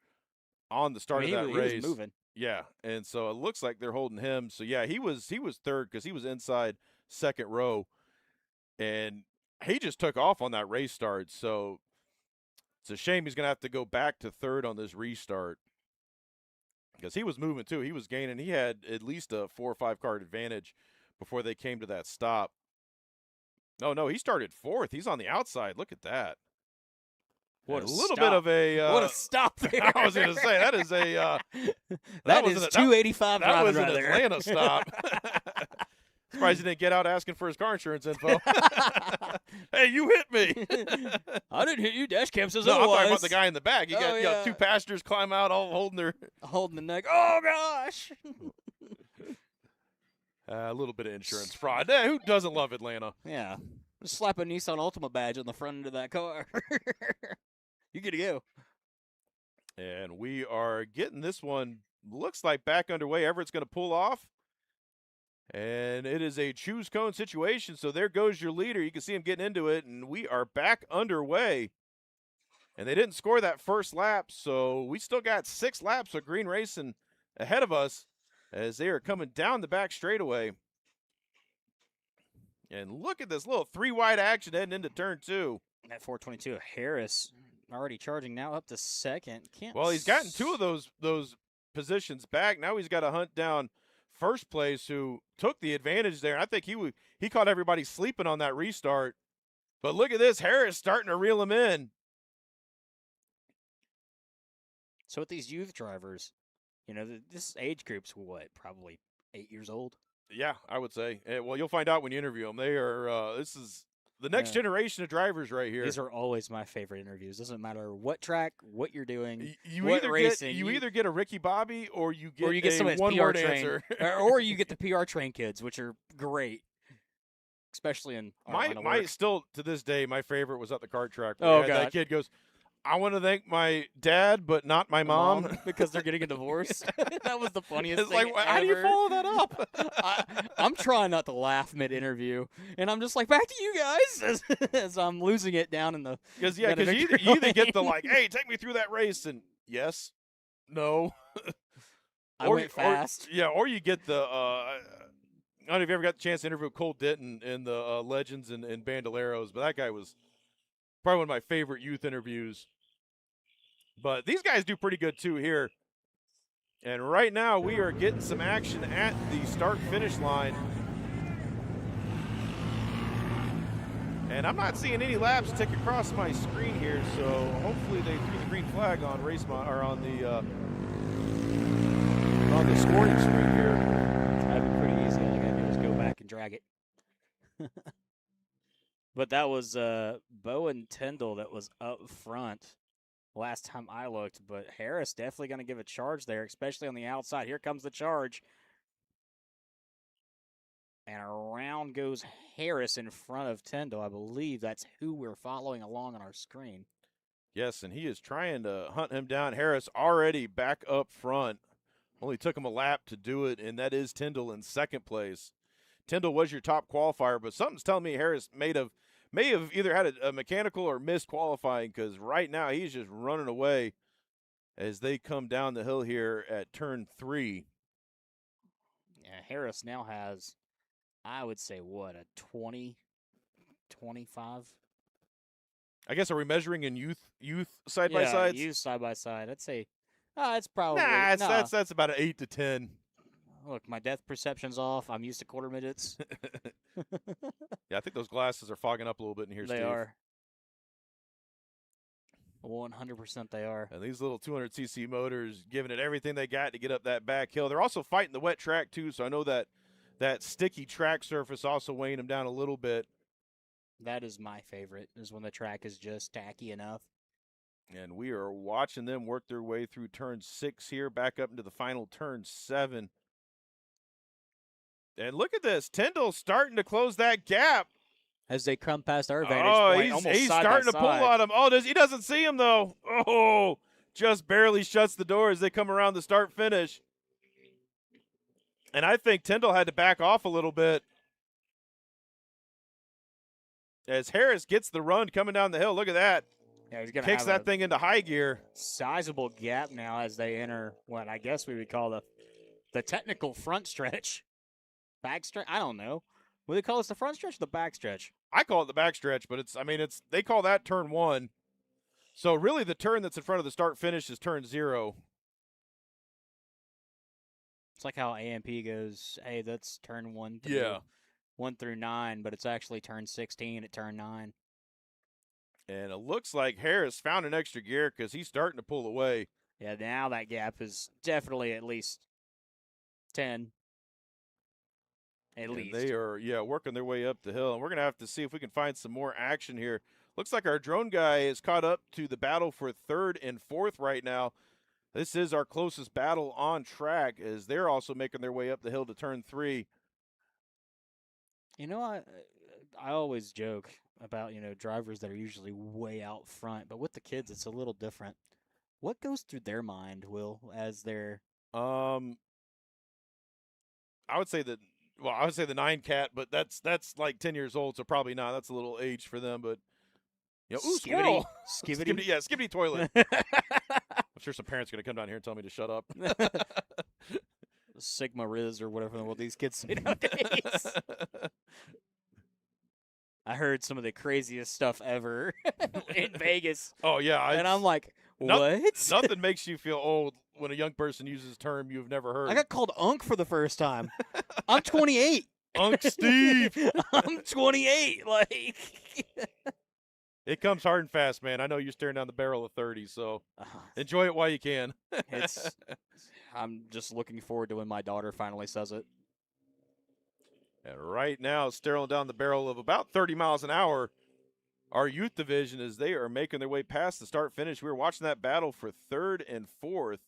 on the start of that race. He was moving. Yeah, and so it looks like they're holding him. So yeah, he was third because he was inside second row, and he just took off on that race start. So it's a shame he's going to have to go back to third on this restart because he was moving too. He was gaining. He had at least a 4 or 5 car advantage before they came to that stop. No, he started fourth. He's on the outside. Look at that. What a a little stop. bit of a What a stop there. I was going to say that is a that is 285 that was right an there. Atlanta stop. Surprised he didn't get out asking for his car insurance info. Hey, you hit me. I didn't hit you. Dash cam says No, I'm otherwise. talking about the guy in the back. You got, Oh, you got yeah. 2 passengers climb out all holding the neck. Oh gosh. a little bit of insurance fraud. Who doesn't love Atlanta? Yeah. Just slap a Nissan Altima badge on the front end of that car. You're good to go. And we are getting this one, looks like back underway. Everett's going to pull off. And it is a choose cone situation. So there goes your leader. You can see him getting into it. And we are back underway. And they didn't score that first lap. So we still got 6 laps of Green Racing ahead of us as they are coming down the back straightaway. And look at this little 3-wide action heading into turn 2. At 422, Harris already charging now up to second. Well, he's gotten 2 of those positions back. Now he's got to hunt down first place, who took the advantage there. I think he caught everybody sleeping on that restart. But look at this, Harris starting to reel him in. So with these youth drivers, this age group's what, probably 8 years old? Yeah, I would say. Well, you'll find out when you interview them. They are. This is the next generation of drivers right here. These are always my favorite interviews. Doesn't matter what track, what you're doing, you what either racing. You either get a Ricky Bobby or you get some of one this PR word train, answer. or you get the PR train kids, which are great, especially in my still to this day, my favorite was at the kart track. Oh, God. God. That kid goes, I want to thank my dad, but not my mom. because they're getting a divorce. That was the funniest It's thing like, how do you ever. follow that up? I'm trying not to laugh mid-interview, and I'm just like, back to you guys, as I'm losing it down in the. Because you either get the like, hey, take me through that race, and yes, no. I went fast. Or you get the. I don't know if you ever got the chance to interview Cole Denton in the Legends and Bandoleros, but that guy was probably one of my favorite youth interviews. But these guys do pretty good too here. And right now we are getting some action at the start-finish line. And I'm not seeing any laps tick across my screen here, so hopefully they threw the green flag on on the scoring screen here. That'd be pretty easy. All I gotta do is go back and drag it. But that was Bowen Tyndall that was up front last time I looked. But Harris definitely going to give a charge there, especially on the outside. Here comes the charge. And around goes Harris in front of Tyndall. I believe that's who we're following along on our screen. Yes, and he is trying to hunt him down. Harris already back up front. Only took him a lap to do it, and that is Tyndall in second place. Tyndall was your top qualifier, but something's telling me Harris may have either had a mechanical or missed qualifying, because right now he's just running away as they come down the hill here at turn 3. Yeah, Harris now has, I would say, what, a 20, 25? I guess, are we measuring in youth side by sides? Youth side by side. I'd say, it's probably that's about an 8 to 10. Look, my depth perception's off. I'm used to quarter midgets. Yeah, I think those glasses are fogging up a little bit in here, They Steve. are. 100% they are. And these little 200cc motors giving it everything they got to get up that back hill. They're also fighting the wet track, too, so I know that sticky track surface also weighing them down a little bit. That is my favorite, is when the track is just tacky enough. And we are watching them work their way through turn 6 here, back up into the final turn 7. And look at this. Tyndall starting to close that gap. As they come past our vantage point, almost he's side starting by to pull side. on him. Oh, he doesn't see him, though. Oh, just barely shuts the door as they come around the start-finish. And I think Tyndall had to back off a little bit as Harris gets the run coming down the hill. Look at that. Yeah, he's gonna Kicks have that thing into high gear. sizable gap now as they enter what I guess we would call the technical front stretch. Back stretch? I don't know. What do they call this, the front stretch or the back stretch? I call it the back stretch, but they call that turn 1. So really the turn that's in front of the start finish is turn 0. It's like how AMP goes, hey, that's turn 1 through, Yeah. 1 through 9, but it's actually turn 16 at turn 9. And it looks like Harris found an extra gear because he's starting to pull away. Yeah, now that gap is definitely at least 10. At And least. they are, working their way up the hill. And we're going to have to see if we can find some more action here. Looks like our drone guy is caught up to the battle for 3rd and 4th right now. This is our closest battle on track as they're also making their way up the hill to turn 3. You know, I always joke about, drivers that are usually way out front, but with the kids, it's a little different. What goes through their mind, Will, as they're I would say that. Well, I would say the 9 cat, but that's like 10 years old, so probably not. That's a little age for them, but ooh, squirrel. Skibbity? Yeah, skibbity toilet. I'm sure some parents are going to come down here and tell me to shut up. Sigma Riz or whatever what these kids say nowadays. I heard some of the craziest stuff ever in Vegas. Oh, yeah. And I'm like, what? Nothing makes you feel old when a young person uses a term you've never heard. I got called Unk for the first time. I'm 28. Unk Steve. I'm 28. Like, it comes hard and fast, man. I know you're staring down the barrel of 30, so enjoy it while you can. I'm just looking forward to when my daughter finally says it. And right now, staring down the barrel of about 30 miles an hour, our youth division, as they are making their way past the start-finish. We were watching that battle for 3rd and 4th.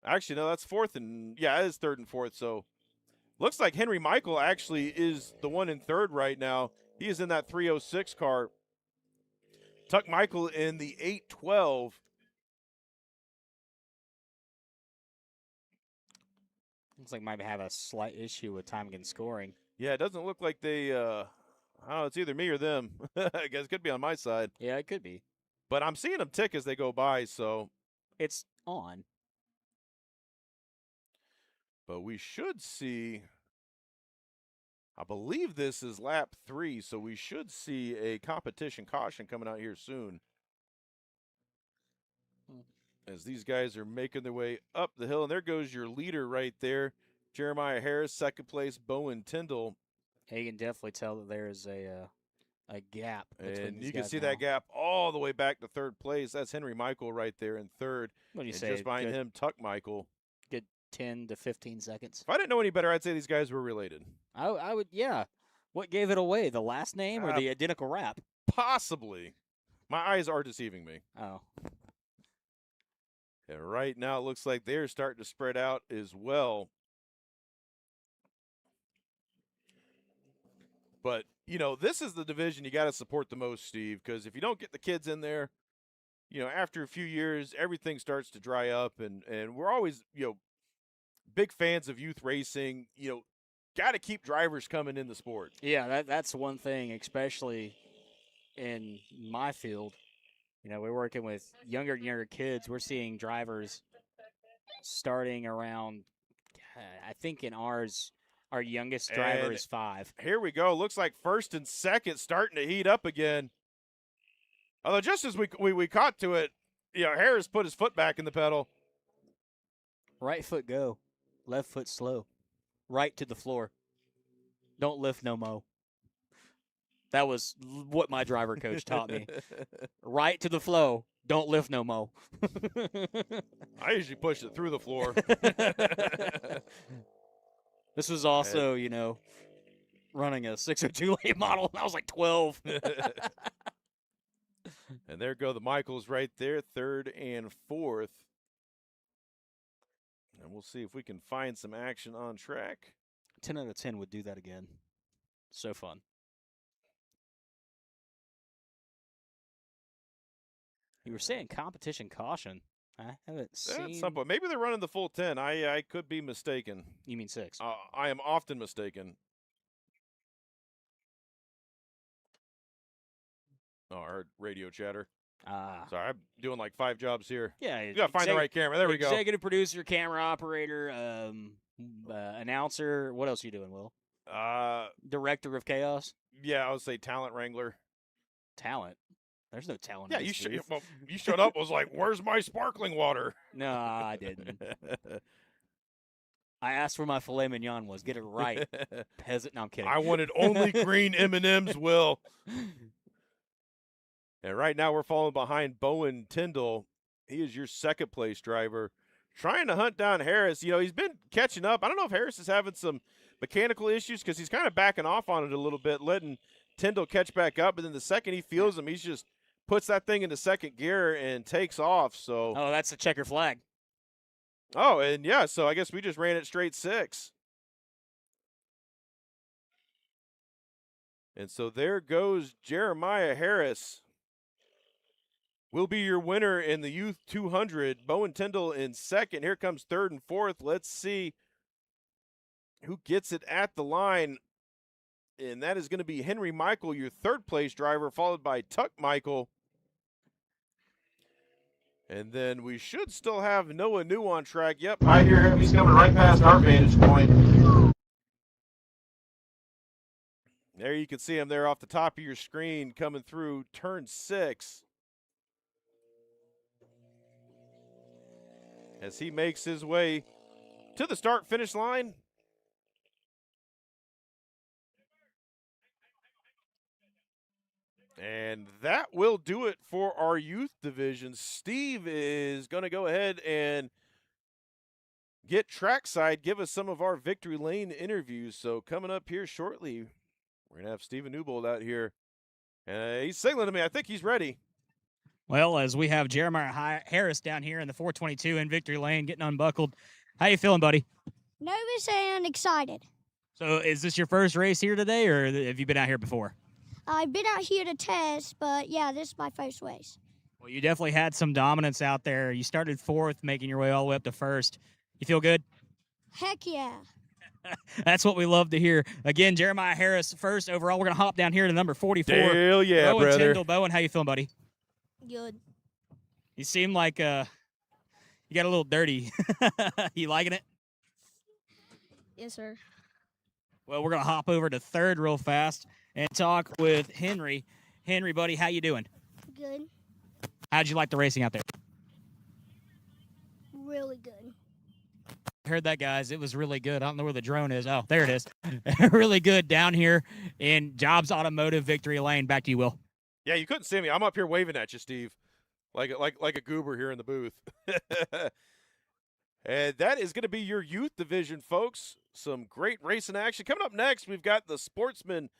Actually, no, that's 4th and, yeah, it is 3rd and 4th. So looks like Henry Michael actually is the one in 3rd right now. He is in that 306 car. Tuck Michael in the 812. Looks like might have a slight issue with timing and scoring. Yeah, it doesn't look like they, I don't know, it's either me or them. I guess it could be on my side. Yeah, it could be. But I'm seeing them tick as they go by, so. It's on. But we should see, I believe this is lap 3, so we should see a competition caution coming out here soon. As these guys are making their way up the hill. And there goes your leader right there, Jeremiah Harris, 2nd place, Bowen Tyndall. Yeah, you can definitely tell that there is a gap between And these you can guys see now. that gap all the way back to 3rd place. That's Henry Michael right there in 3rd. What do you and say? just behind him, Tuck Michael. Good 10 to 15 seconds. If I didn't know any better, I'd say these guys were related. I would, yeah. What gave it away? The last name or the identical rap? Possibly. My eyes are deceiving me. Oh. And right now, it looks like they're starting to spread out as well. But, this is the division you got to support the most, Steve, because if you don't get the kids in there, after a few years, everything starts to dry up. And we're always, big fans of youth racing. Got to keep drivers coming in the sport. Yeah, that's one thing, especially in my field. We're working with younger and younger kids. We're seeing drivers starting around, I think in ours, our youngest driver is 5. Here we go. Looks like 1st and 2nd starting to heat up again. Although just as we caught to it, Harris put his foot back in the pedal. Right foot go, left foot slow, right to the floor. Don't lift no mo. That was what my driver coach taught me. Right to the flow. Don't lift no mo. I usually push it through the floor. This was also, running a 602 late model, and I was like 12. And there go the Michaels right there, 3rd and 4th. And we'll see if we can find some action on track. 10 out of 10 would do that again. So fun. You were saying competition caution. I haven't seen. At some point, maybe they're running the full 10. I could be mistaken. You mean 6? I am often mistaken. Oh, I heard radio chatter. Sorry, I'm doing like 5 jobs here. Yeah, you gotta find the right camera. There we go. Executive producer, camera operator, announcer. What else are you doing, Will? Director of chaos. Yeah, I would say talent wrangler. Talent. There's no talent. Yeah, in this booth. well, you showed up. Was like, "Where's my sparkling water?" No, I didn't. I asked where my filet mignon was. Get it right, peasant. No, I'm kidding. I wanted only green M&Ms, Will. And right now we're falling behind Bowen Tyndall. He is your 2nd place driver, trying to hunt down Harris. He's been catching up. I don't know if Harris is having some mechanical issues because he's kind of backing off on it a little bit, letting Tyndall catch back up. But then the second he feels him, he's just puts that thing into 2nd gear and takes off. So. Oh, that's the checker flag. Oh, and yeah, so I guess we just ran it straight 6. And so there goes Jeremiah Harris. Will be your winner in the Youth 200. Bowen Tyndall in second. Here comes third and fourth. Let's see who gets it at the line. And that is going to be Henry Michael, your third place driver, followed by Tuck Michael. And then we should still have Noah New on track. Yep, I hear him. He's coming right past our vantage point. There you can see him there off the top of your screen coming through turn 6. As he makes his way to the start-finish line. And that will do it for our youth division. Steve is going to go ahead and get trackside, give us some of our Victory Lane interviews. So coming up here shortly, we're going to have Steven Newbold out here. He's signaling to me. I think he's ready. Well, as we have Jeremiah Harris down here in the 422 in Victory Lane getting unbuckled. How you feeling, buddy? Nervous and excited. So is this your first race here today, or have you been out here before? I've been out here to test, but yeah, this is my first race. Well, you definitely had some dominance out there. You started fourth, making your way all the way up to first. You feel good? Heck yeah. That's what we love to hear. Again, Jeremiah Harris first overall. We're going to hop down here to number 44. Hell yeah, Bowen brother. Tyndall. Bowen, how you feeling, buddy? Good. You seem like you got a little dirty. You liking it? Yes, sir. Well, we're going to hop over to third real fast and talk with Henry. Henry, buddy, how you doing? Good. How'd you like the racing out there? Really good. Heard that, guys. It was really good. I don't know where the drone is. Oh, there it is. Really good down here in Jobs Automotive Victory Lane. Back to you, Will. Yeah, you couldn't see me. I'm up here waving at you, Steve, like a goober here in the booth. And that is going to be your youth division, folks. Some great racing action. Coming up next, we've got the Sportsman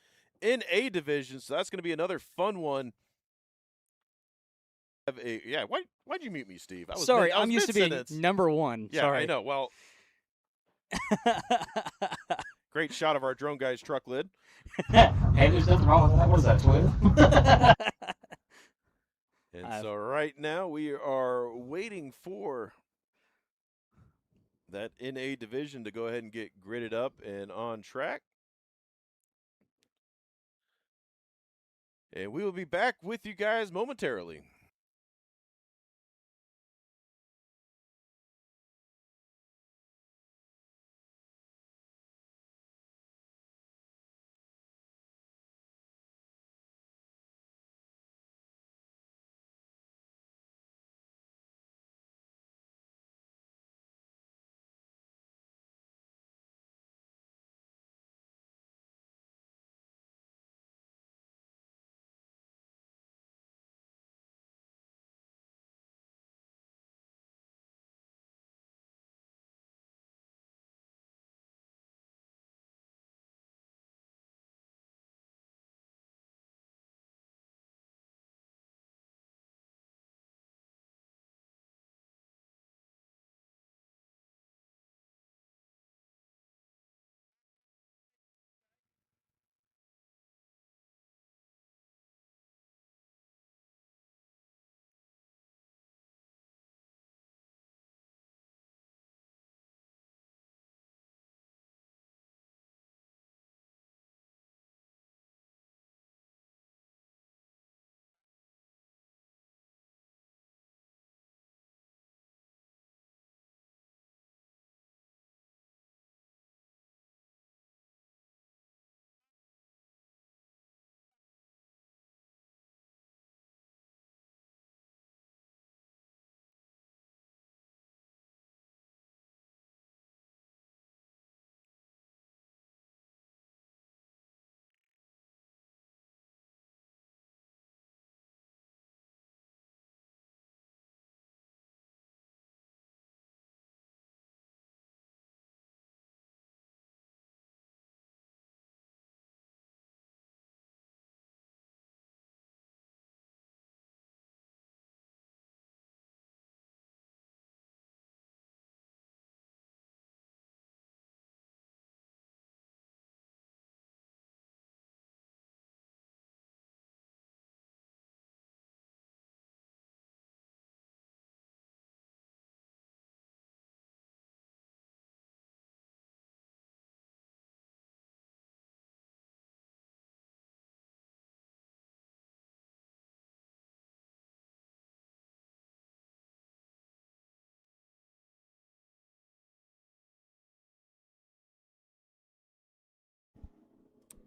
NA division, so that's going to be another fun one. Why'd you mute me, Steve? Sorry, I'm used to being number one. Yeah, Sorry. I know. Well, great shot of our drone guy's truck lid. Hey, there's nothing wrong with that. What is that, twin? And so right now we are waiting for that NA division to go ahead and get gridded up and on track. And we will be back with you guys momentarily.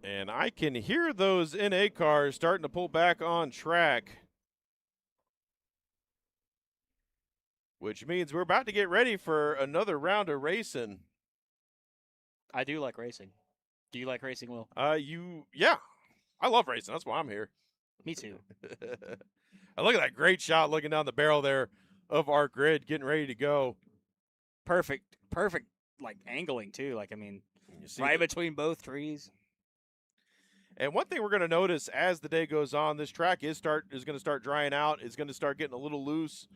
And I can hear those NA cars starting to pull back on track, which means we're about to get ready for another round of racing. I do like racing. Do you like racing, Will? Yeah, I love racing. That's why I'm here. Me too. I look at that great shot looking down the barrel there of our grid, getting ready to go. Perfect, like angling too. Like, I mean, See right between both trees. And one thing we're going to notice as the day goes on, this track is going to start drying out. It's going to start getting a little loose.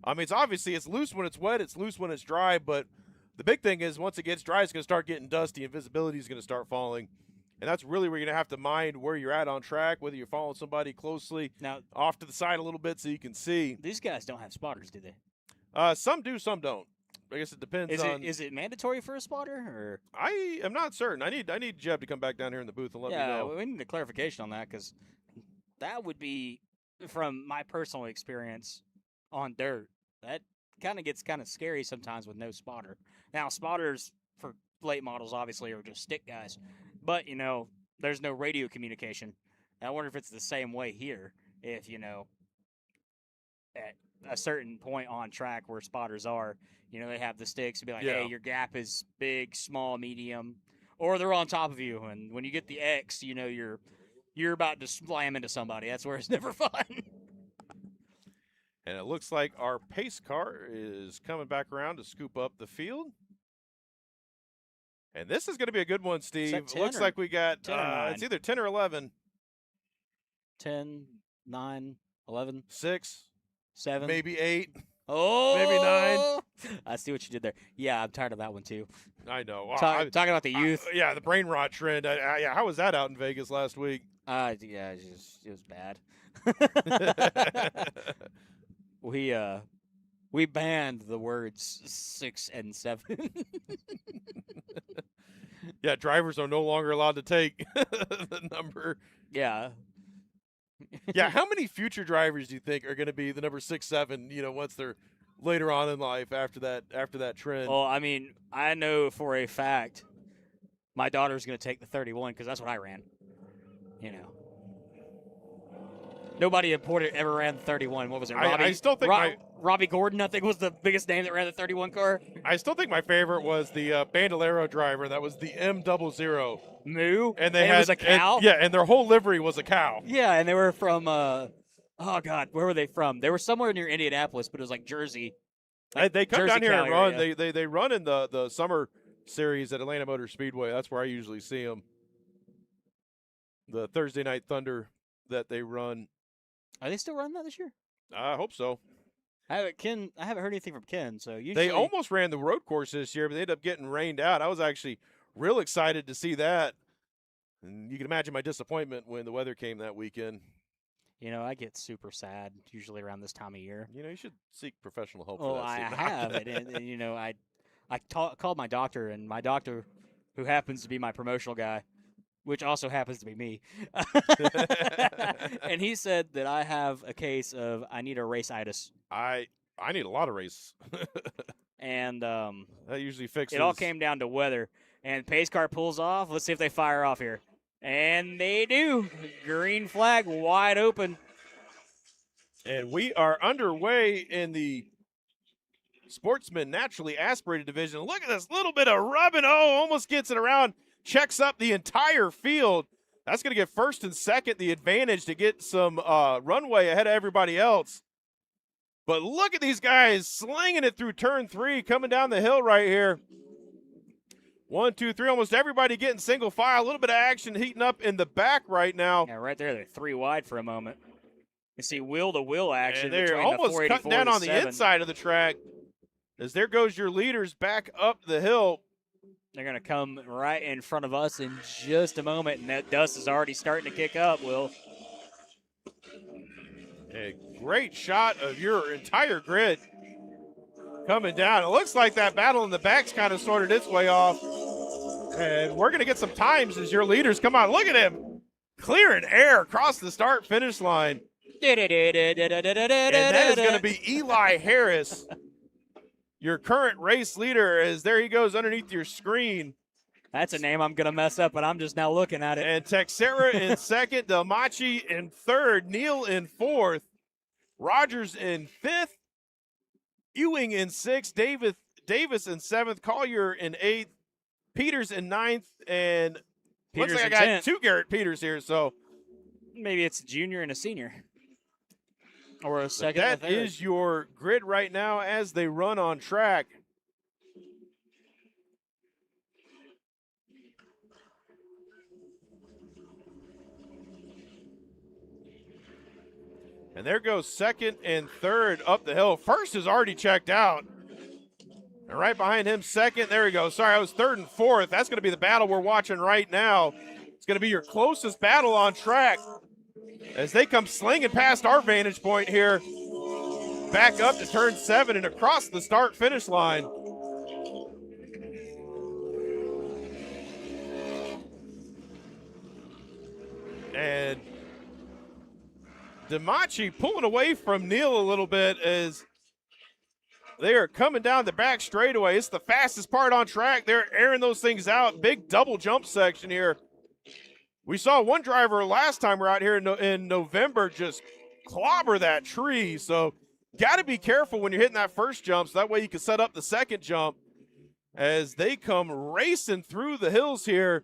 I mean, it's loose when it's wet. It's loose when it's dry. But the big thing is once it gets dry, it's going to start getting dusty and visibility is going to start falling. And that's really where you're going to have to mind where you're at on track, whether you're following somebody closely, Now, off to the side a little bit so you can see. these guys don't have spotters, do they? Some do, some don't. I guess it depends on. Is it mandatory for a spotter, or? I am not certain. I need Jeb to come back down here in the booth and let me know. We need a clarification on that, because that would be, from my personal experience on dirt, that kind of gets kind of scary sometimes with no spotter. Now, spotters for late models obviously are just stick guys, but there's no radio communication. And I wonder if it's the same way here. If at a certain point on track where spotters are, they have the sticks to be like, hey, your gap is big, small, medium, or they're on top of you. And when you get the X, you're about to slam into somebody. That's where it's never fun. And it looks like our pace car is coming back around to scoop up the field. And this is going to be a good one, Steve. Looks like we got, it's either 10 or 11. 10, 9, 11. 6. 7. Maybe 8. Oh! Maybe 9. I see what you did there. Yeah, I'm tired of that one, too. I know. Talking about the youth. The brain rot trend. Yeah, how was that out in Vegas last week? Yeah, it was bad. We banned the words 6 and 7. Yeah, drivers are no longer allowed to take the number. Yeah. Yeah, how many future drivers do you think are going to be the number 6, 7? Once they're later on in life after that trend. Well, I mean, I know for a fact my daughter's going to take the 31 because that's what I ran. Nobody important ever ran the 31. What was it? Robbie? I still think Robbie Gordon, I think, was the biggest name that ran the 31 car. I still think my favorite was the Bandolero driver. That was the M00. Moo. And it was a cow. And their whole livery was a cow. Yeah, and they were from oh God, where were they from? They were somewhere near Indianapolis, but it was like Jersey. They come Jersey down here and cow run. area. They run in the summer series at Atlanta Motor Speedway. That's where I usually see them. The Thursday Night Thunder that they run. Are they still running that this year? I hope so. I haven't heard anything from Ken. So usually they almost ran the road course this year, but they ended up getting rained out. I was actually real excited to see that. And you can imagine my disappointment when the weather came that weekend. I get super sad usually around this time of year. You should seek professional help for that. I have. And I called my doctor, and my doctor, who happens to be my promotional guy, which also happens to be me, and he said that I have a case of I need a race-itis. I need a lot of race. And that usually fixes. It all came down to weather. And pace car pulls off. Let's see if they fire off here. And they do. Green flag wide open. And we are underway in the Sportsman Naturally Aspirated division. Look at this little bit of rubbing. Oh, almost gets it around. Checks up the entire field. That's going to give first and second the advantage to get some runway ahead of everybody else. But look at these guys slinging it through turn 3, coming down the hill right here. 1, 2, 3, almost everybody getting single file. A little bit of action heating up in the back right now. Yeah, right there. They're 3 wide for a moment. You see wheel-to-wheel action. And they're almost cutting down on the inside of the track. As there goes your leaders back up the hill. They're going to come right in front of us in just a moment, and that dust is already starting to kick up, Will. A great shot of your entire grid coming down. It looks like that battle in the back's kind of sorted its way off. And we're going to get some times as your leaders come on. Look at him clearing air across the start-finish line. And that is going to be Eli Harris, your current race leader, as there he goes underneath your screen. That's a name I'm going to mess up, but I'm just now looking at it. And Texera in second, Delmachi in third, Neal in fourth, Rogers in fifth, Ewing in sixth, Davis in seventh, Collier in eighth, Peters in ninth, and Peters looks like in I got 10th. two Garrett Peters here. So Maybe it's a junior and a senior. Or a second that and a third. is your grid right now as they run on track. And there goes second and third up the hill. First is already checked out. And right behind him, second. There we go. Sorry, I was third and fourth. That's going to be the battle we're watching right now. It's going to be your closest battle on track as they come slinging past our vantage point here. Back up to turn 7 and across the start-finish line. And Demachi pulling away from Neal a little bit as they are coming down the back straightaway. It's the fastest part on track. They're airing those things out. Big double jump section here. We saw one driver last time we were out here in November just clobber that tree. So got to be careful when you're hitting that first jump so that way you can set up the second jump as they come racing through the hills here.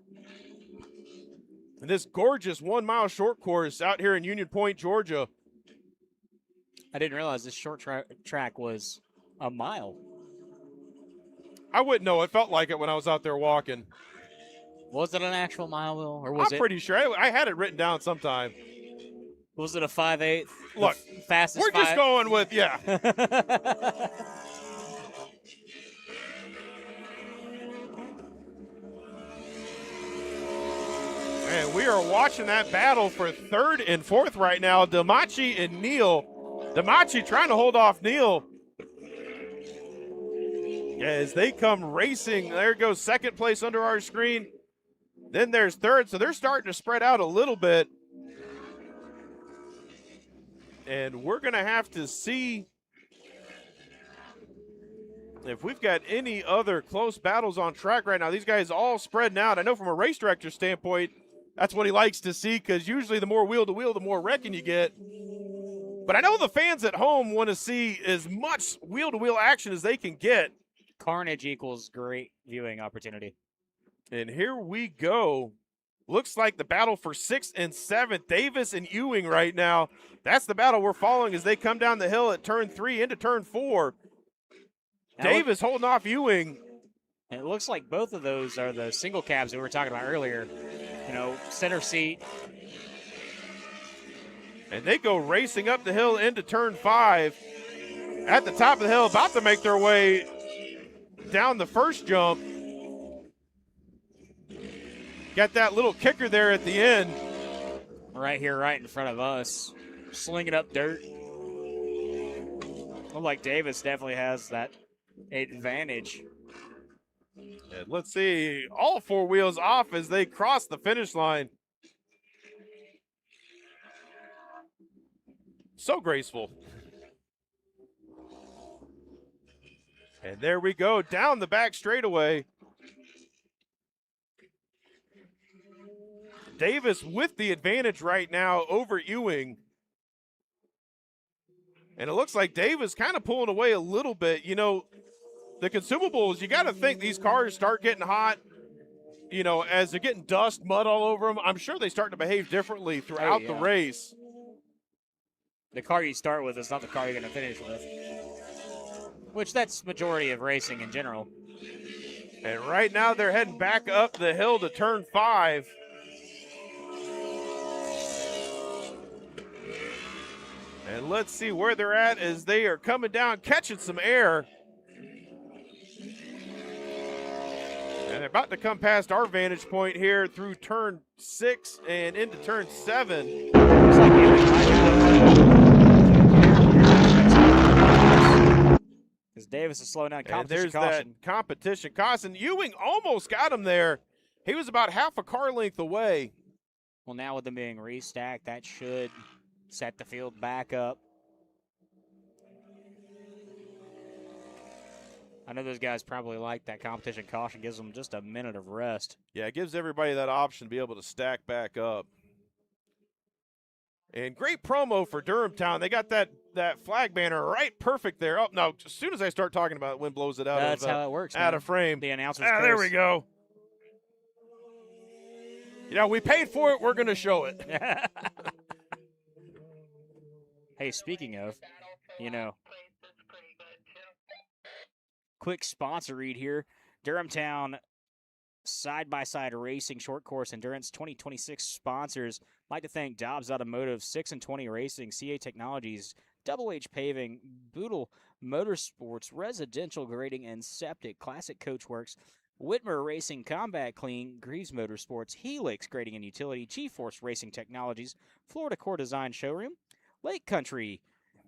In this gorgeous 1 mile short course out here in Union Point, Georgia. I didn't realize this short track was a mile. I wouldn't know. It felt like it when I was out there walking. Was it an actual mile, Will? Or was I'm pretty sure. I had it written down sometime. Was it a 5/8? Look, fastest we're just going with, yeah. And we are watching that battle for third and fourth right now. Demachi and Neal. Demachi trying to hold off Neal as they come racing. There goes second place under our screen. Then there's third, so they're starting to spread out a little bit. And we're going to have to see if we've got any other close battles on track right now. These guys all spreading out. I know from a race director standpoint, that's what he likes to see because usually the more wheel-to-wheel, the more wrecking you get. But I know the fans at home want to see as much wheel-to-wheel action as they can get. Carnage equals great viewing opportunity. And here we go. Looks like the battle for 6th and 7th. Davis and Ewing right now. That's the battle we're following as they come down the hill at turn 3 into turn 4. Davis holding off Ewing. It looks like both of those are the single cabs that we were talking about earlier. You know, center seat. And they go racing up the hill into turn 5. At the top of the hill, about to make their way down the first jump. Got that little kicker there at the end. Right here, right in front of us. Slinging up dirt. Look like Davis definitely has that advantage. And let's see, all 4 wheels off as they cross the finish line. So graceful. And there we go, down the back straightaway. Davis with the advantage right now over Ewing. And it looks like Davis kind of pulling away a little bit. You know, the consumables, you got to think these cars start getting hot, you know, as they're getting dust, mud all over them. I'm sure they start to behave differently throughout the race. The car you start with is not the car you're going to finish with. Which that's majority of racing in general. And right now they're heading back up the hill to turn 5. And let's see where they're at as they are coming down, catching some air. And they're about to come past our vantage point here through turn 6 and into turn 7. Because Davis is slowing down competition. And there's caution. that competition caution. Ewing almost got him there. He was about half a car length away. Well, now with them being restacked, that should set the field back up. I know those guys probably like that competition caution. Gives them just a minute of rest. Yeah, it gives everybody that option to be able to stack back up. And great promo for Durhamtown. They got that flag banner right perfect there. Oh, no, as soon as I start talking about it, wind blows it out. That's how it works, Out man. of frame. The announcer's there curse. we go. We paid for it. We're going to show it. Hey, speaking of, quick sponsor read here. Durhamtown Side-by-Side Racing Short Course Endurance 2026 sponsors. Like to thank Dobbs Automotive, 6 and 20 Racing, CA Technologies, Double H Paving, Boodle Motorsports, Residential Grading and Septic, Classic Coachworks, Whitmer Racing Combat Clean, Greaves Motorsports, Helix Grading and Utility, G-Force Racing Technologies, Florida Core Design Showroom, Lake Country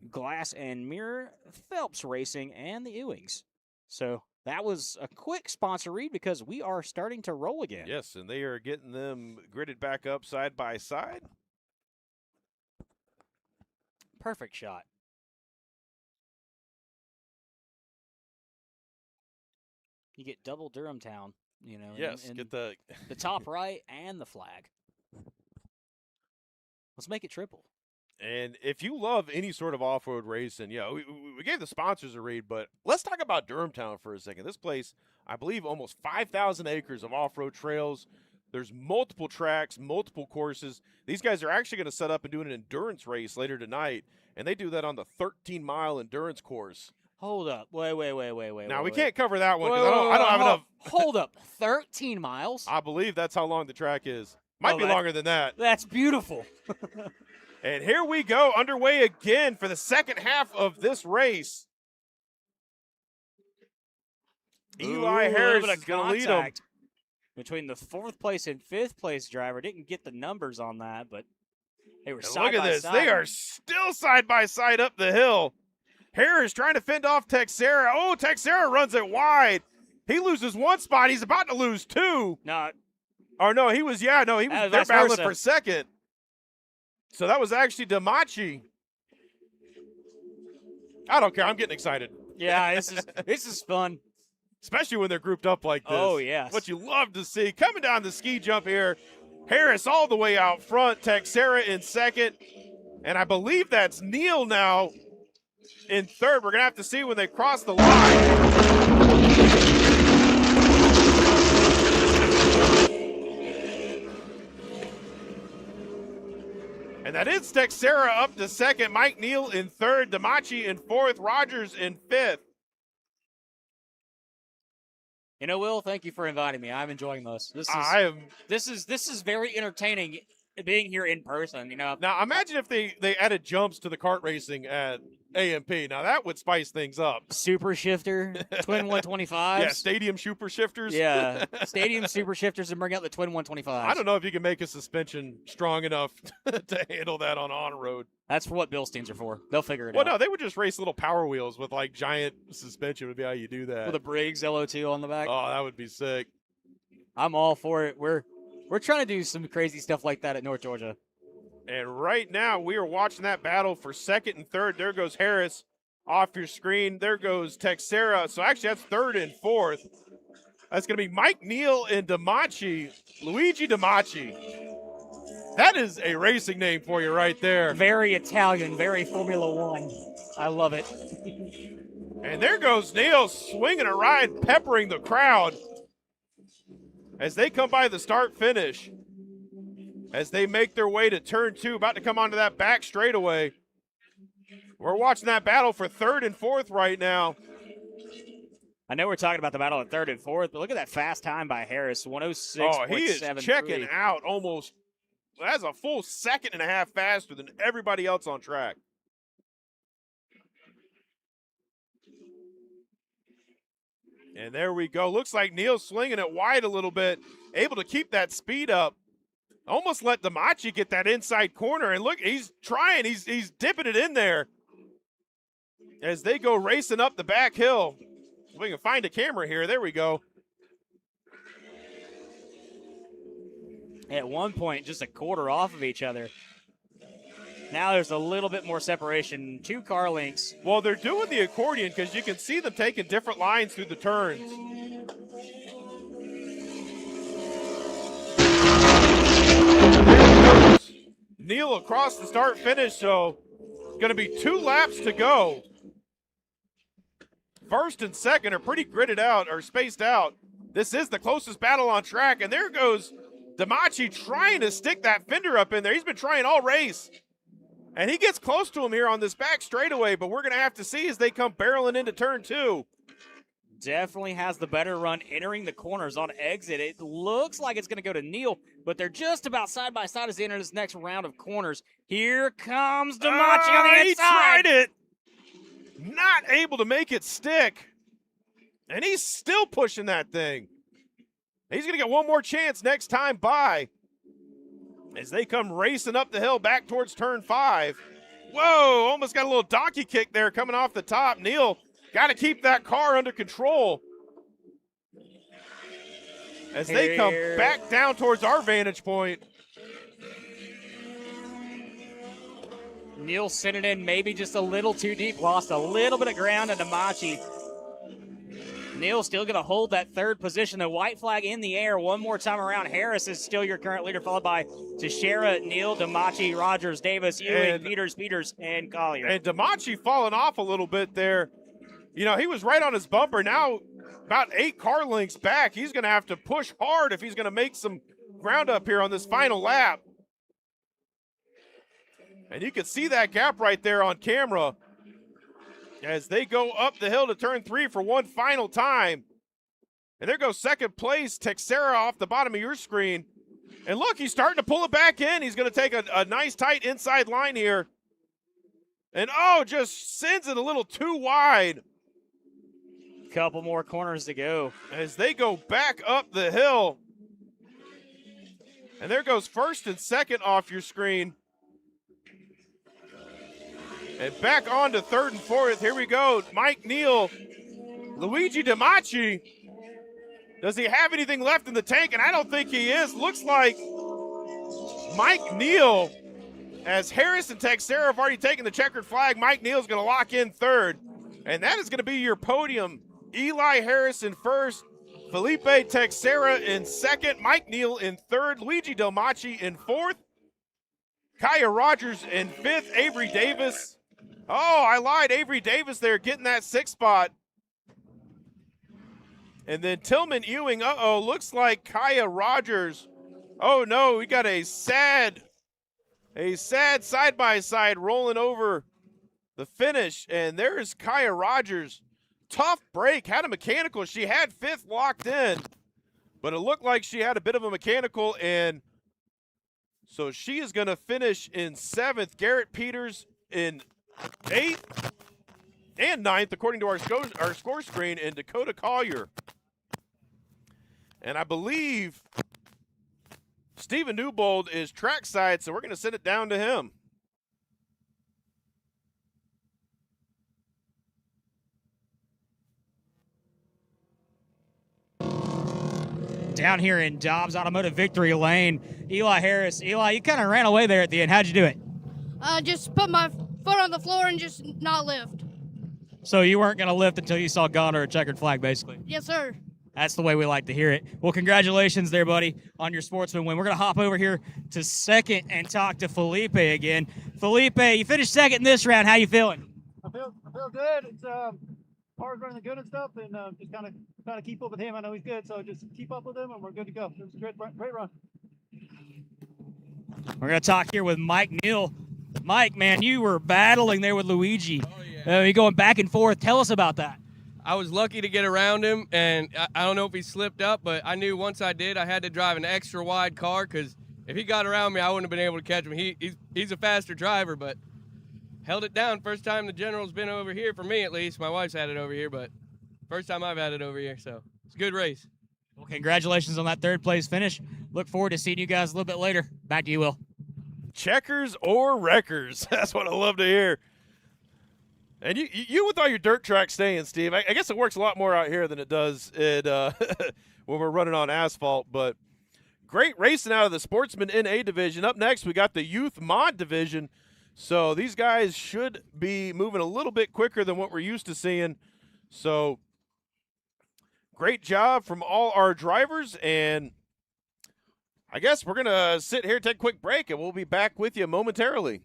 Glass and Mirror, Phelps Racing, and the Ewings. So that was a quick sponsor read because we are starting to roll again. Yes, and they are getting them gridded back up side by side. Perfect shot. You get double Durhamtown, Yes, and get the the top right and the flag. Let's make it triple. And if you love any sort of off-road racing, we gave the sponsors a read, but let's talk about Durhamtown for a second. This place, I believe, almost 5,000 acres of off-road trails. There's multiple tracks, multiple courses. These guys are actually going to set up and do an endurance race later tonight, and they do that on the 13-mile endurance course. Hold up. Wait. Now, we can't cover that one Wait, because I don't have enough. Hold up. 13 miles? I believe that's how long the track is. Might be longer than that. That's beautiful. And here we go, underway again for the second half of this race. Eli Harris is going to lead them. Between the 4th place and 5th place driver. Didn't get the numbers on that, but they were side Look at by this. side. They are still side by side up the hill. Harris trying to fend off Texera. Oh, Texera runs it wide. He loses one spot. He's about to lose two. No. Or no, he was they're battling for second. So that was actually Damachi. I don't care. I'm getting excited. Yeah, this is fun. Especially when they're grouped up like this. Oh, yes. What you love to see. Coming down the ski jump here. Harris all the way out front. Texera in second. And I believe that's Neal now in third. We're going to have to see when they cross the line. And that is Texera up to second. Mike Neal in third. Damachi in fourth. Rogers in fifth. Will, thank you for inviting me. I'm enjoying this. This is very entertaining being here in person, Now imagine if they added jumps to the kart racing at AMP. Now that would spice things up. Super shifter, twin 125s. Yeah, stadium super shifters. Yeah, stadium super shifters and bring out the twin 125s. I don't know if you can make a suspension strong enough to handle that on road. That's what Bilsteins are for. They'll figure it out. Well, no, they would just race little power wheels with like giant suspension would be how you do that. With a Briggs LO2 on the back. Oh, that would be sick. I'm all for it. We're trying to do some crazy stuff like that at North Georgia. And right now, we are watching that battle for second and third. There goes Harris off your screen. There goes Texera. So actually, that's third and fourth. That's going to be Mike Neal and Damachi. Luigi Damachi. That is a racing name for you right there. Very Italian, very Formula One. I love it. And there goes Neal swinging a ride, peppering the crowd as they come by the start finish. As they make their way to turn two, about to come onto that back straightaway. We're watching that battle for third and fourth right now. I know we're talking about the battle at third and fourth, but look at that fast time by Harris, 106.73. Oh, he is checking out almost. That's a full second and a half faster than everybody else on track. And there we go. Looks like Neal's swinging it wide a little bit, able to keep that speed up. Almost let Damachi get that inside corner. And look, he's trying. He's dipping it in there as they go racing up the back hill. If we can find a camera here. There we go. At one point, just a quarter off of each other. Now there's a little bit more separation, 2 car lengths. Well, they're doing the accordion because you can see them taking different lines through the turns. Neil across the start finish, so going to be 2 laps to go. First and second are pretty gridded out or spaced out. This is the closest battle on track, and there goes Damachi trying to stick that fender up in there. He's been trying all race, and he gets close to him here on this back straightaway, but we're going to have to see as they come barreling into turn 2. Definitely has the better run entering the corners on exit. It looks like it's going to go to Neil, but they're just about side by side as they enter this next round of corners. Here comes Damachi on the inside. He tried it. Not able to make it stick. And he's still pushing that thing. He's going to get one more chance next time by as they come racing up the hill back towards turn 5. Whoa, almost got a little donkey kick there coming off the top. Neil got to keep that car under control as they come back down towards our vantage point. Neil sent it in maybe just a little too deep, lost a little bit of ground to Damachi. Neil still going to hold that 3rd position. The white flag in the air one more time around. Harris is still your current leader, followed by Teixeira, Neil, Damachi, Rogers, Davis, Ewing, Peters, and Collier. And Damachi falling off a little bit there. You know, he was right on his bumper. Now about 8 car lengths back. He's going to have to push hard if he's going to make some ground up here on this final lap. And you can see that gap right there on camera as they go up the hill to turn 3 for one final time. And there goes second place, Teixeira, off the bottom of your screen. And look, he's starting to pull it back in. He's going to take a nice tight inside line here. And just sends it a little too wide. Couple more corners to go as they go back up the hill. And there goes first and second off your screen. And back on to 3rd and 4th. Here we go. Mike Neal, Luigi Damachi. Does he have anything left in the tank? And I don't think he is. Looks like Mike Neal, as Harris and Teixeira have already taken the checkered flag, Mike Neal's going to lock in 3rd. And that is going to be your podium. Eli Harris in 1st, Felipe Teixeira in 2nd, Mike Neal in 3rd, Luigi Damachi in 4th, Kaya Rogers in 5th, Avery Davis. Oh, I lied. Avery Davis there getting that 6th spot. And then Tillman Ewing, looks like Kaya Rogers. Oh, no, we got a sad side-by-side rolling over the finish. And there's Kaya Rogers. Tough break, had a mechanical. She had 5th locked in, but it looked like she had a bit of a mechanical, and so she is going to finish in 7th. Garrett Peters in 8th and 9th, according to our score screen, and Dakota Collier. And I believe Stephen Newbold is trackside, so we're going to send it down to him. Down here in Dobbs Automotive Victory Lane, Eli Harris. Eli, you kind of ran away there at the end. How'd you do it? Just put my foot on the floor and just not lift. So you weren't going to lift until you saw gone or a checkered flag, basically? Yes, sir. That's the way we like to hear it. Well, congratulations there, buddy, on your sportsman win. We're going to hop over here to 2nd and talk to Felipe again. Felipe, you finished 2nd in this round. How you feeling? I feel good. It's car's running good and stuff, and just kind of keep up with him. I know he's good, so just keep up with him, and we're good to go. It was a great run. We're going to talk here with Mike Neal. Mike, man, you were battling there with Luigi. Oh, yeah. You're going back and forth. Tell us about that. I was lucky to get around him, and I don't know if he slipped up, but I knew once I did, I had to drive an extra wide car, because if he got around me, I wouldn't have been able to catch him. He's a faster driver, but held it down. First time the General's been over here, for me at least. My wife's had it over here, but first time I've had it over here, so it's a good race. Well, congratulations on that 3rd place finish. Look forward to seeing you guys a little bit later. Back to you, Will. Checkers or wreckers. That's what I love to hear. And you with all your dirt track staying, Steve, I guess it works a lot more out here than it does when we're running on asphalt. But great racing out of the Sportsman NA division. Up next, we got the Youth Mod division. So these guys should be moving a little bit quicker than what we're used to seeing. So great job from all our drivers, and I guess we're going to sit here, take a quick break, and we'll be back with you momentarily.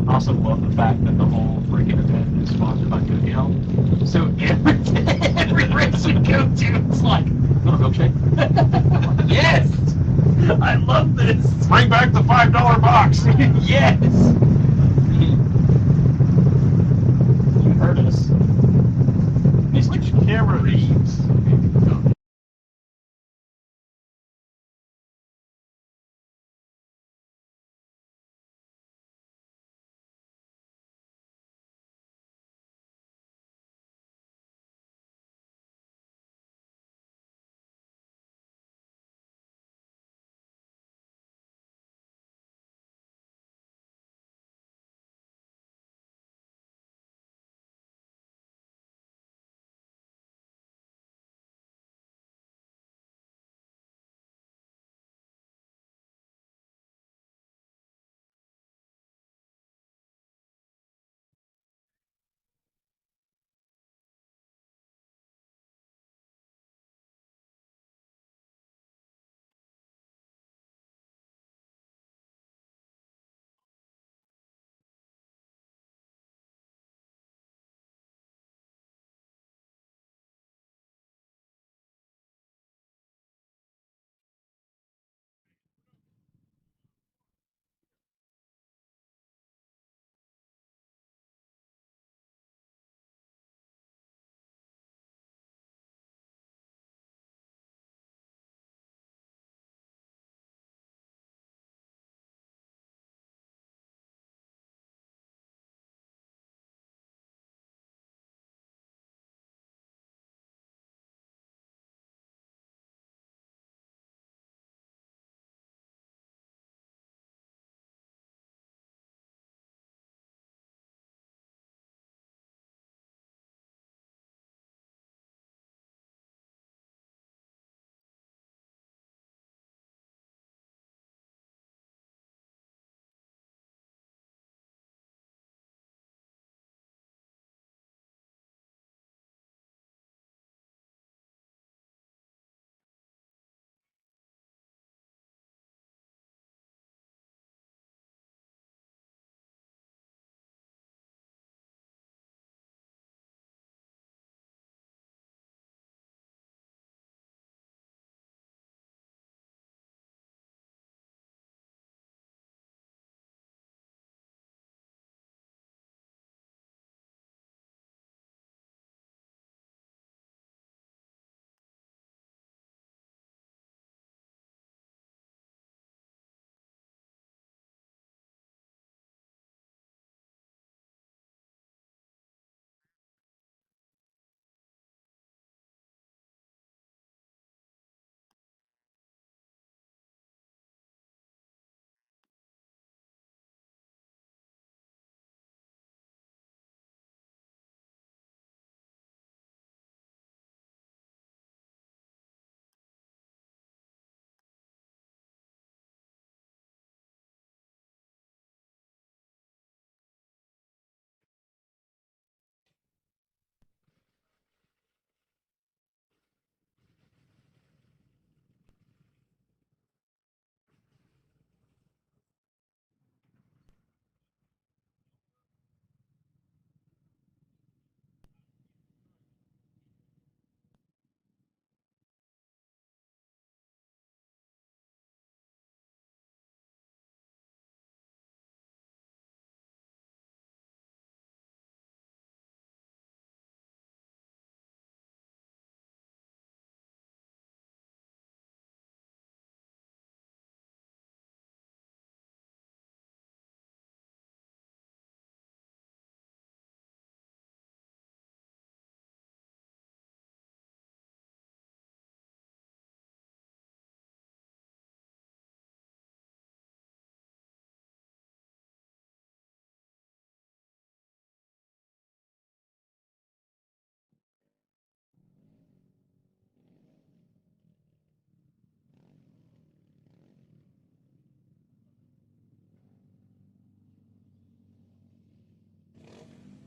Also love the fact that the whole freaking event is sponsored by Good Deal. So every race we go to, it's like, want a milkshake? Yes! I love this! Bring back the $5 box! Yes! You heard us. Mr. Camera Reeves.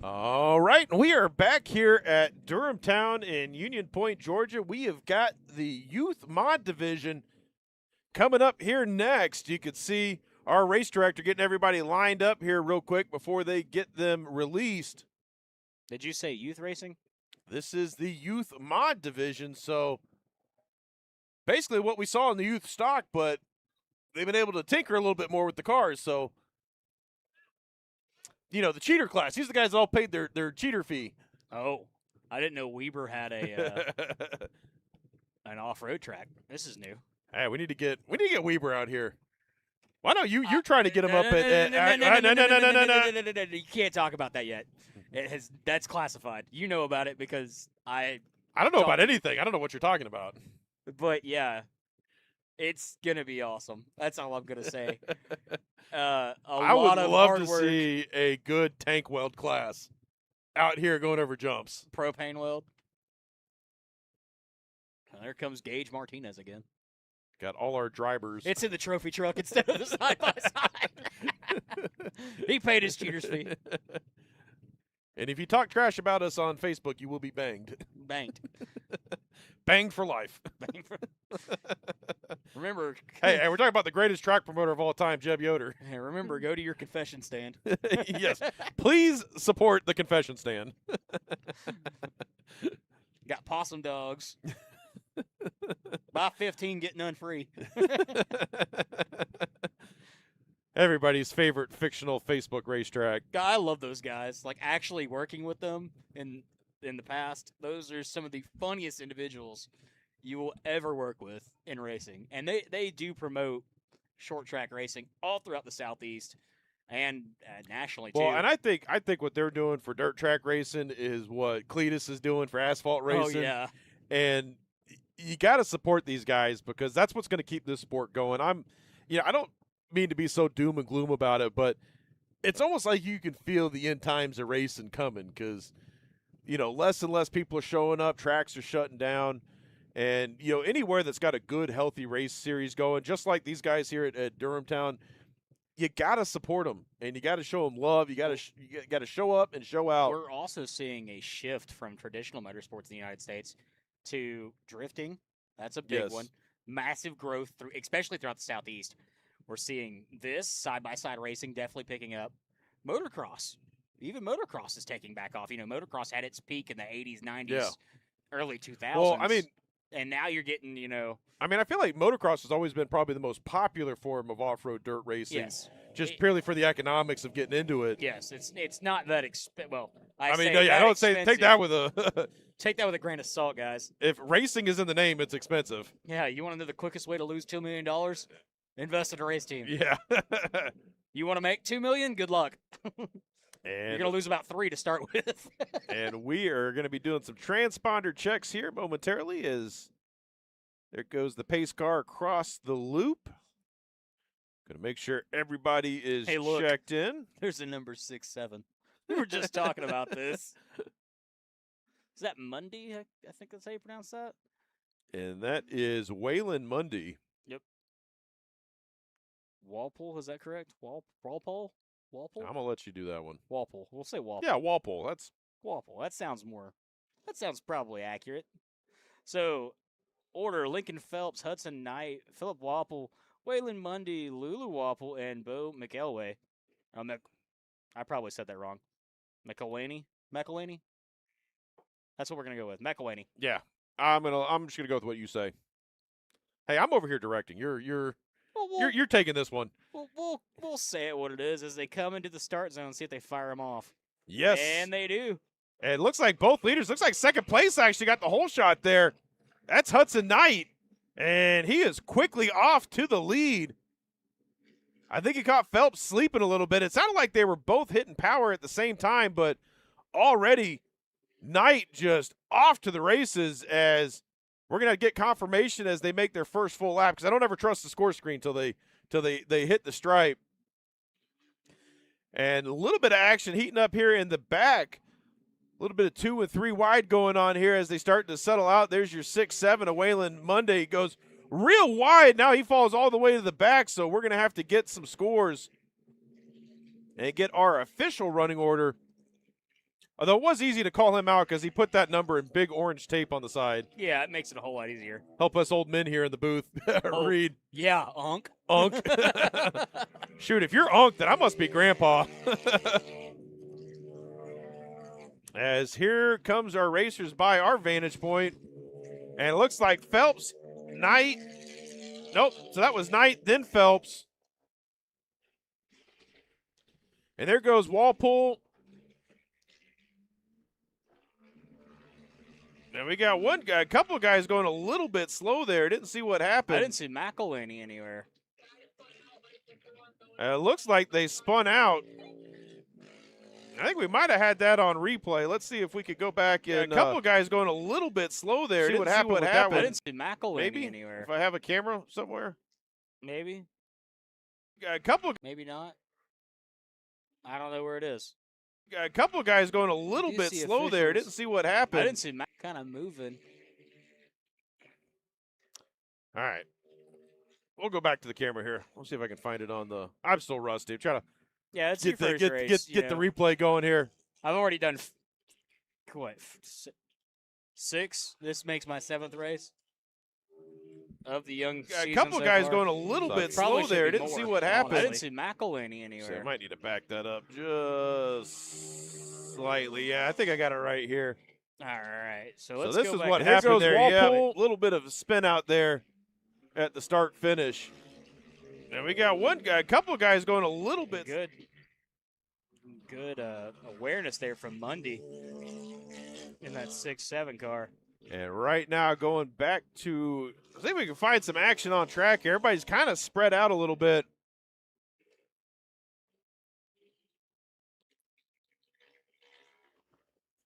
All right, we are back here at Durhamtown in Union Point, Georgia. We have got the youth mod division coming up here next. You can see our race director getting everybody lined up here real quick before they get them released. Did you say youth racing? This is the youth mod division, so basically what we saw in the youth stock, but they've been able to tinker a little bit more with the cars, so you know, the cheater class. These are the guys that all paid their cheater fee. Oh, I didn't know Weber had a an off-road track. This is new. Hey, we need to get Weber out here. Why don't you're trying to get him up at no. You can't talk about that yet. That's classified. You know about it because I don't know about anything. I don't know what you're talking about. But yeah, it's gonna be awesome. That's all I'm gonna say. I would love to see a good tank weld class out here going over jumps. Propane weld. There comes Gage Martinez again. Got all our drivers. It's in the trophy truck instead of the side-by-side. He paid his cheater's fee. And if you talk trash about us on Facebook, you will be banged. Banged. Banged for life. Remember. Hey, we're talking about the greatest track promoter of all time, Jeb Yoder. Hey, remember, go to your confession stand. Yes. Please support the confession stand. Got possum dogs. Buy 15, get none free. Everybody's favorite fictional Facebook racetrack. I love those guys. Like, actually working with them in the past, those are some of the funniest individuals you will ever work with in racing. And they do promote short track racing all throughout the Southeast and nationally, too. Well, and I think what they're doing for dirt track racing is what Cletus is doing for asphalt racing. Oh, yeah. And you got to support these guys because that's what's going to keep this sport going. I don't mean to be so doom and gloom about it, but it's almost like you can feel the end times of racing coming because, you know, less and less people are showing up, tracks are shutting down, and, you know, anywhere that's got a good, healthy race series going, just like these guys here at Durhamtown, you got to support them, and you got to show them love. You got to show up and show out. We're also seeing a shift from traditional motorsports in the United States to drifting. That's a big one. Massive growth, especially throughout the Southeast. We're seeing this side-by-side racing definitely picking up. Motocross. Even motocross is taking back off. You know, motocross had its peak in the 80s, 90s, early 2000s. Well, I mean, and now you're getting, you know. I mean, I feel like motocross has always been probably the most popular form of off-road dirt racing. Yes. Just purely for the economics of getting into it. Yes, it's not that expensive. Well, I don't say take that with a take that with a grain of salt, guys. If racing is in the name, it's expensive. Yeah, you want to know the quickest way to lose $2 million? Invest in a race team. Yeah. You want to make $2 million? Good luck. And you're going to lose about 3 to start with. And we are going to be doing some transponder checks here momentarily as there goes the pace car across the loop. Going to make sure everybody is checked in. There's a number 67. We were just talking about this. Is that Mundy? I think that's how you pronounce that. And that is Waylon Mundy. Yep. Walpole, is that correct? Walpole? I'm going to let you do that one. Walpole. We'll say Walpole. Yeah, Walpole. That's Walpole. That sounds probably accurate. So, order Lincoln Phelps, Hudson Knight, Philip Walpole, Waylon Mundy, Lulu Walpole, and Bo McElway. I probably said that wrong. McElwaney? That's what we're gonna go with. McElwaney. Yeah. I'm just gonna go with what you say. Hey, I'm over here directing. You're taking this one. We'll say it what it is as they come into the start zone and see if they fire them off. Yes. And they do. And it looks like both leaders. Looks like second place actually got the whole shot there. That's Hudson Knight. And he is quickly off to the lead. I think he caught Phelps sleeping a little bit. It sounded like they were both hitting power at the same time, but already Knight just off to the races as we're going to get confirmation as they make their first full lap because I don't ever trust the score screen till they hit the stripe. And a little bit of action heating up here in the back. A little bit of 2 and 3 wide going on here as they start to settle out. There's your 6-7 of Waylon Mundy. Goes real wide. Now he falls all the way to the back, so we're going to have to get some scores and get our official running order Although it was easy to call him out because he put that number in big orange tape on the side. Yeah, it makes it a whole lot easier. Help us old men here in the booth read. Yeah, Unk. Unk. Shoot, if you're Unk, then I must be Grandpa. As here comes our racers by our vantage point, and it looks like Phelps, Knight. Nope, so that was Knight, then Phelps. And there goes Walpole. And we got one guy, a couple of guys going a little bit slow there. Didn't see what happened. I didn't see McElhaney anywhere. It looks like they spun out. I think we might have had that on replay. Let's see if we could go back and a couple of guys going a little bit slow there. See What happened with that one. I didn't see McElhaney Maybe anywhere. if I have a camera somewhere. Maybe. A couple of, Maybe not. I don't know where it is. a couple of guys going a little You bit see slow there. officials. Didn't see what happened. I didn't see Mac kind of moving. All right. We'll go back to the camera here. We'll see if I can find it on the. I'm still rusty. I'm trying to Yeah, it's get your the first race. get the replay going here. I've already done six. This makes my 7th race of the young season. A couple so guys far. going a little So bit probably slow should there. be Didn't more, see what honestly. happened. I didn't see McElhaney So anywhere. I might need to back that up just slightly. Yeah, I think I got it right here. All right, so So let's this go is back. what to- happened there. Walpole. Yeah, a little bit of a spin out there at the start finish. And we got one guy, a couple of guys going a little bit. Good awareness there from Mundy in that 6-7 car. And right now going back to, I think we can find some action on track here. Everybody's kind of spread out a little bit.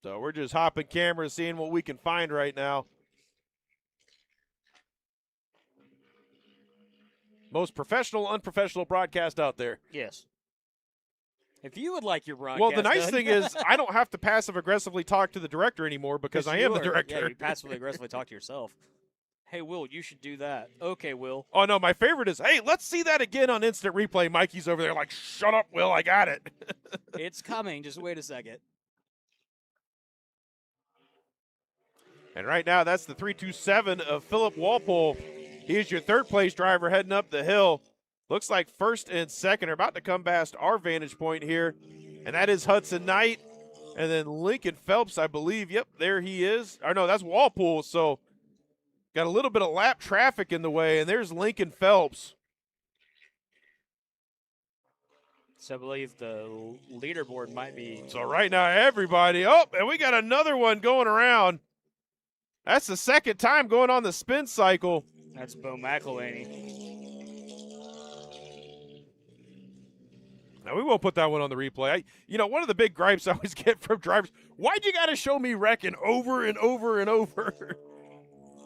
So we're just hopping cameras, seeing what we can find right now. Most professional, unprofessional broadcast out there. Yes. If you would like your broadcast Well, the nice done- thing is I don't have to passive-aggressively talk to the director anymore because Yes, I you am the are. director. Yeah, you passively aggressively talk to yourself. Hey, Will, you should do that. Okay, Will. Oh, no, my favorite is, hey, let's see that again on instant replay. Mikey's over there like, shut up, Will, I got it. It's coming. Just wait a second. And right now, that's the 327 of Philip Walpole. He is your third-place driver heading up the hill. Looks like first and second are about to come past our vantage point here, and that is Hudson Knight. And then Lincoln Phelps, I believe. Yep, there he is. Or no, that's Walpole, so got a little bit of lap traffic in the way, and there's Lincoln Phelps. So I believe the leaderboard might be. So right now, everybody, oh, and we got another one going around. That's the second time going on the spin cycle. That's Bo McElhaney. Now, we won't put that one on the replay. One of the big gripes I always get from drivers, why'd you got to show me wrecking over and over and over?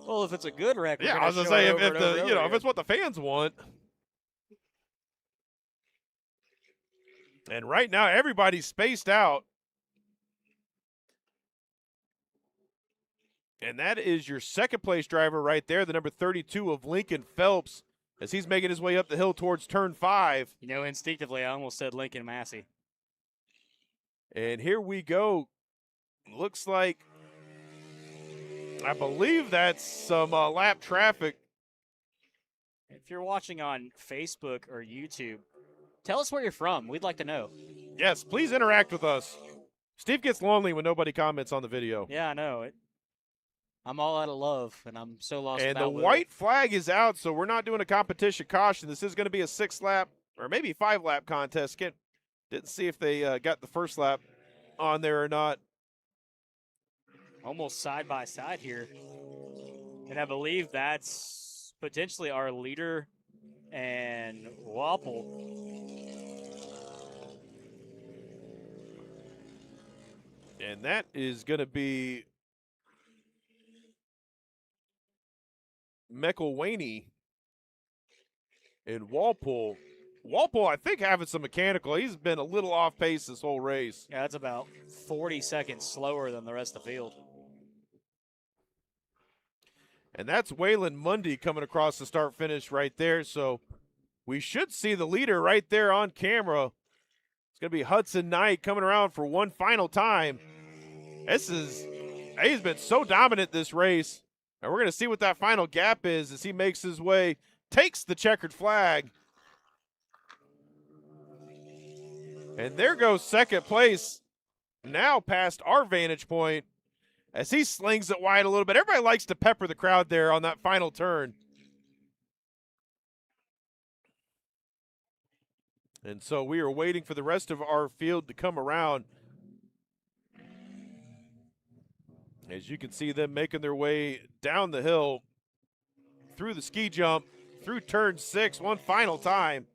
Well, if it's a good record, Yeah, I was going to say, if it's what the fans want. And right now, everybody's spaced out. And that is your second-place driver right there, the number 32 of Lincoln Phelps, as he's making his way up the hill towards turn 5. Instinctively, I almost said Lincoln Massey. And here we go. Looks like, I believe that's some lap traffic. If you're watching on Facebook or YouTube, tell us where you're from. We'd like to know. Yes, please interact with us. Steve gets lonely when nobody comments on the video. Yeah, I know it. I'm all out of love, and I'm so lost. And the without Will. white flag is out, so we're not doing a competition caution. This is going to be a 6-lap or maybe 5-lap contest. Didn't see if they got the first lap on there or not. Almost side by side here. And I believe that's potentially our leader and Walpole. And that is going to be McElhaney and Walpole. Walpole, I think, having some mechanical. He's been a little off pace this whole race. Yeah, that's about 40 seconds slower than the rest of the field. And that's Waylon Mundy coming across the start finish right there. So we should see the leader right there on camera. It's going to be Hudson Knight coming around for one final time. He's been so dominant this race. And we're going to see what that final gap is as he makes his way, takes the checkered flag. And there goes second place, now past our vantage point, as he slings it wide a little bit. Everybody likes to pepper the crowd there on that final turn. And so we are waiting for the rest of our field to come around. As you can see them making their way down the hill, through the ski jump, through turn 6, one final time.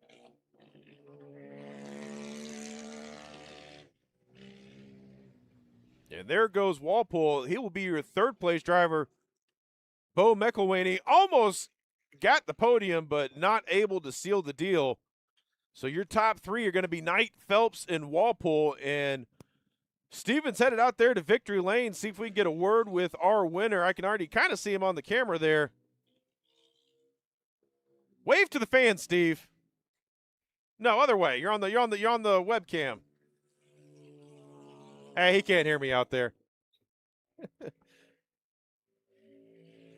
And there goes Walpole. He will be your third place driver. Bo McElwaney almost got the podium, but not able to seal the deal. So your top 3 are going to be Knight, Phelps, and Walpole. And Steven's headed out there to victory lane, see if we can get a word with our winner. I can already kind of see him on the camera there. Wave to the fans, Steve. No, other way. You're on the webcam. Hey, he can't hear me out there.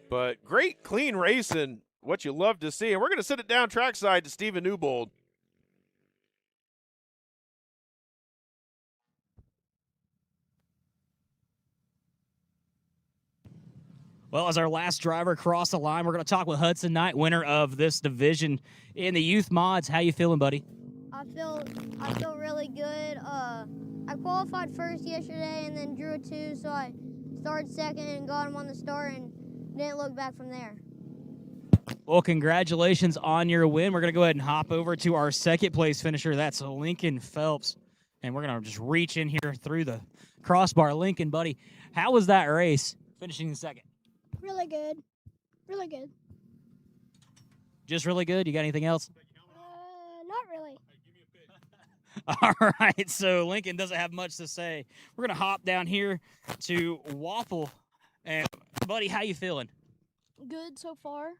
But great, clean racing, what you love to see. And we're going to send it down trackside to Steven Newbold. Well, as our last driver crossed the line, we're going to talk with Hudson Knight, winner of this division in the youth mods. How you feeling, buddy? I feel really good. I qualified first yesterday and then drew a 2, so I started second and got him on the start and didn't look back from there. Well, congratulations on your win. We're going to go ahead and hop over to our second place finisher. That's Lincoln Phelps. And we're going to just reach in here through the crossbar. Lincoln, buddy, how was that race finishing second? Really good. Really good. Just really good? You got anything else? Not really. All right, so Lincoln doesn't have much to say. We're going to hop down here to Waffle. And, buddy, how you feeling? Good so far.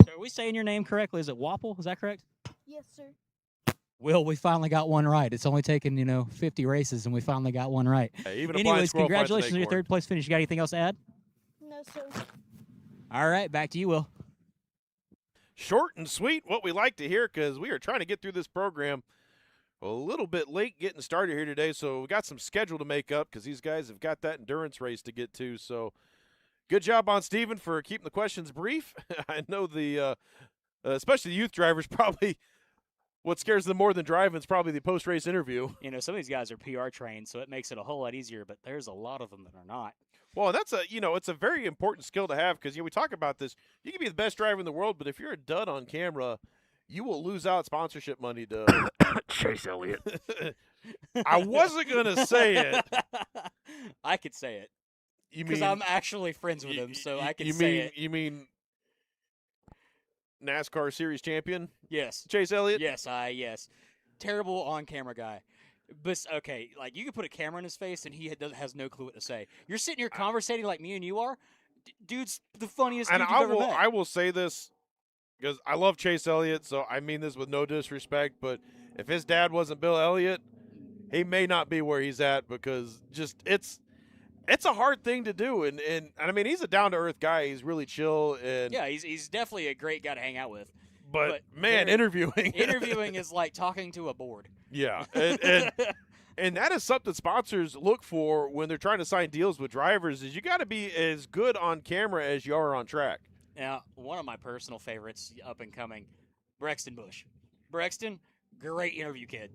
So are we saying your name correctly? Is it Waffle? Is that correct? Yes, sir. Will, we finally got one right. It's only taken, 50 races, and we finally got one right. Hey, even a blind Anyways, squirrel finds an congratulations on your acorn. third place finish. You got anything else to add? No, sir. All right, back to you, Will. Short and sweet, what we like to hear, because we are trying to get through this program a little bit late getting started here today, so we got some schedule to make up because these guys have got that endurance race to get to. So good job on Steven for keeping the questions brief. I know the especially the youth drivers, probably what scares them more than driving is probably the post-race interview. Some of these guys are PR trained, so it makes it a whole lot easier, but there's a lot of them that are not. Well, that's it's a very important skill to have because we talk about this. You can be the best driver in the world, but if you're a dud on camera, you will lose out sponsorship money to Chase Elliott. I wasn't gonna say it. I could say it You because mean I'm actually friends with him, so I can you say mean it. you mean NASCAR Series champion Yes. Chase Elliott? Yes. Terrible on-camera guy. But, okay, like, you can put a camera in his face, and he has no clue what to say. You're sitting here conversating like me and you are. Dude's the funniest dude And you've ever met. I will say this because I love Chase Elliott, so I mean this with no disrespect, but if his dad wasn't Bill Elliott, he may not be where he's at because just it's a hard thing to do. And I mean, he's a down-to-earth guy. He's really chill. And Yeah, he's definitely a great guy to hang out with. But man, interviewing. Interviewing is like talking to a board. Yeah, and that is something sponsors look for when they're trying to sign deals with drivers is you got to be as good on camera as you are on track. Now, one of my personal favorites up and coming, Brexton Bush. Brexton, great interview kid.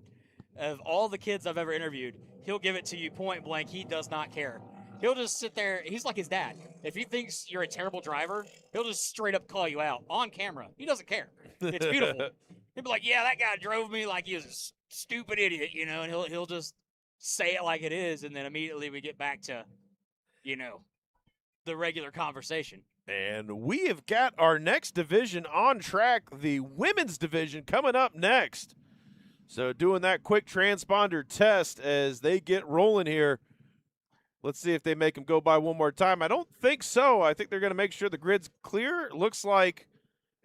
Of all the kids I've ever interviewed, he'll give it to you point blank. He does not care. He'll just sit there. He's like his dad. If he thinks you're a terrible driver, he'll just straight up call you out on camera. He doesn't care. It's beautiful. He'll be like, yeah, that guy drove me like he was a stupid idiot, and he'll just say it like it is, and then immediately we get back to, the regular conversation. And we have got our next division on track, the women's division, coming up next. So doing that quick transponder test as they get rolling here. Let's see if they make them go by one more time. I don't think so. I think they're going to make sure the grid's clear. It looks like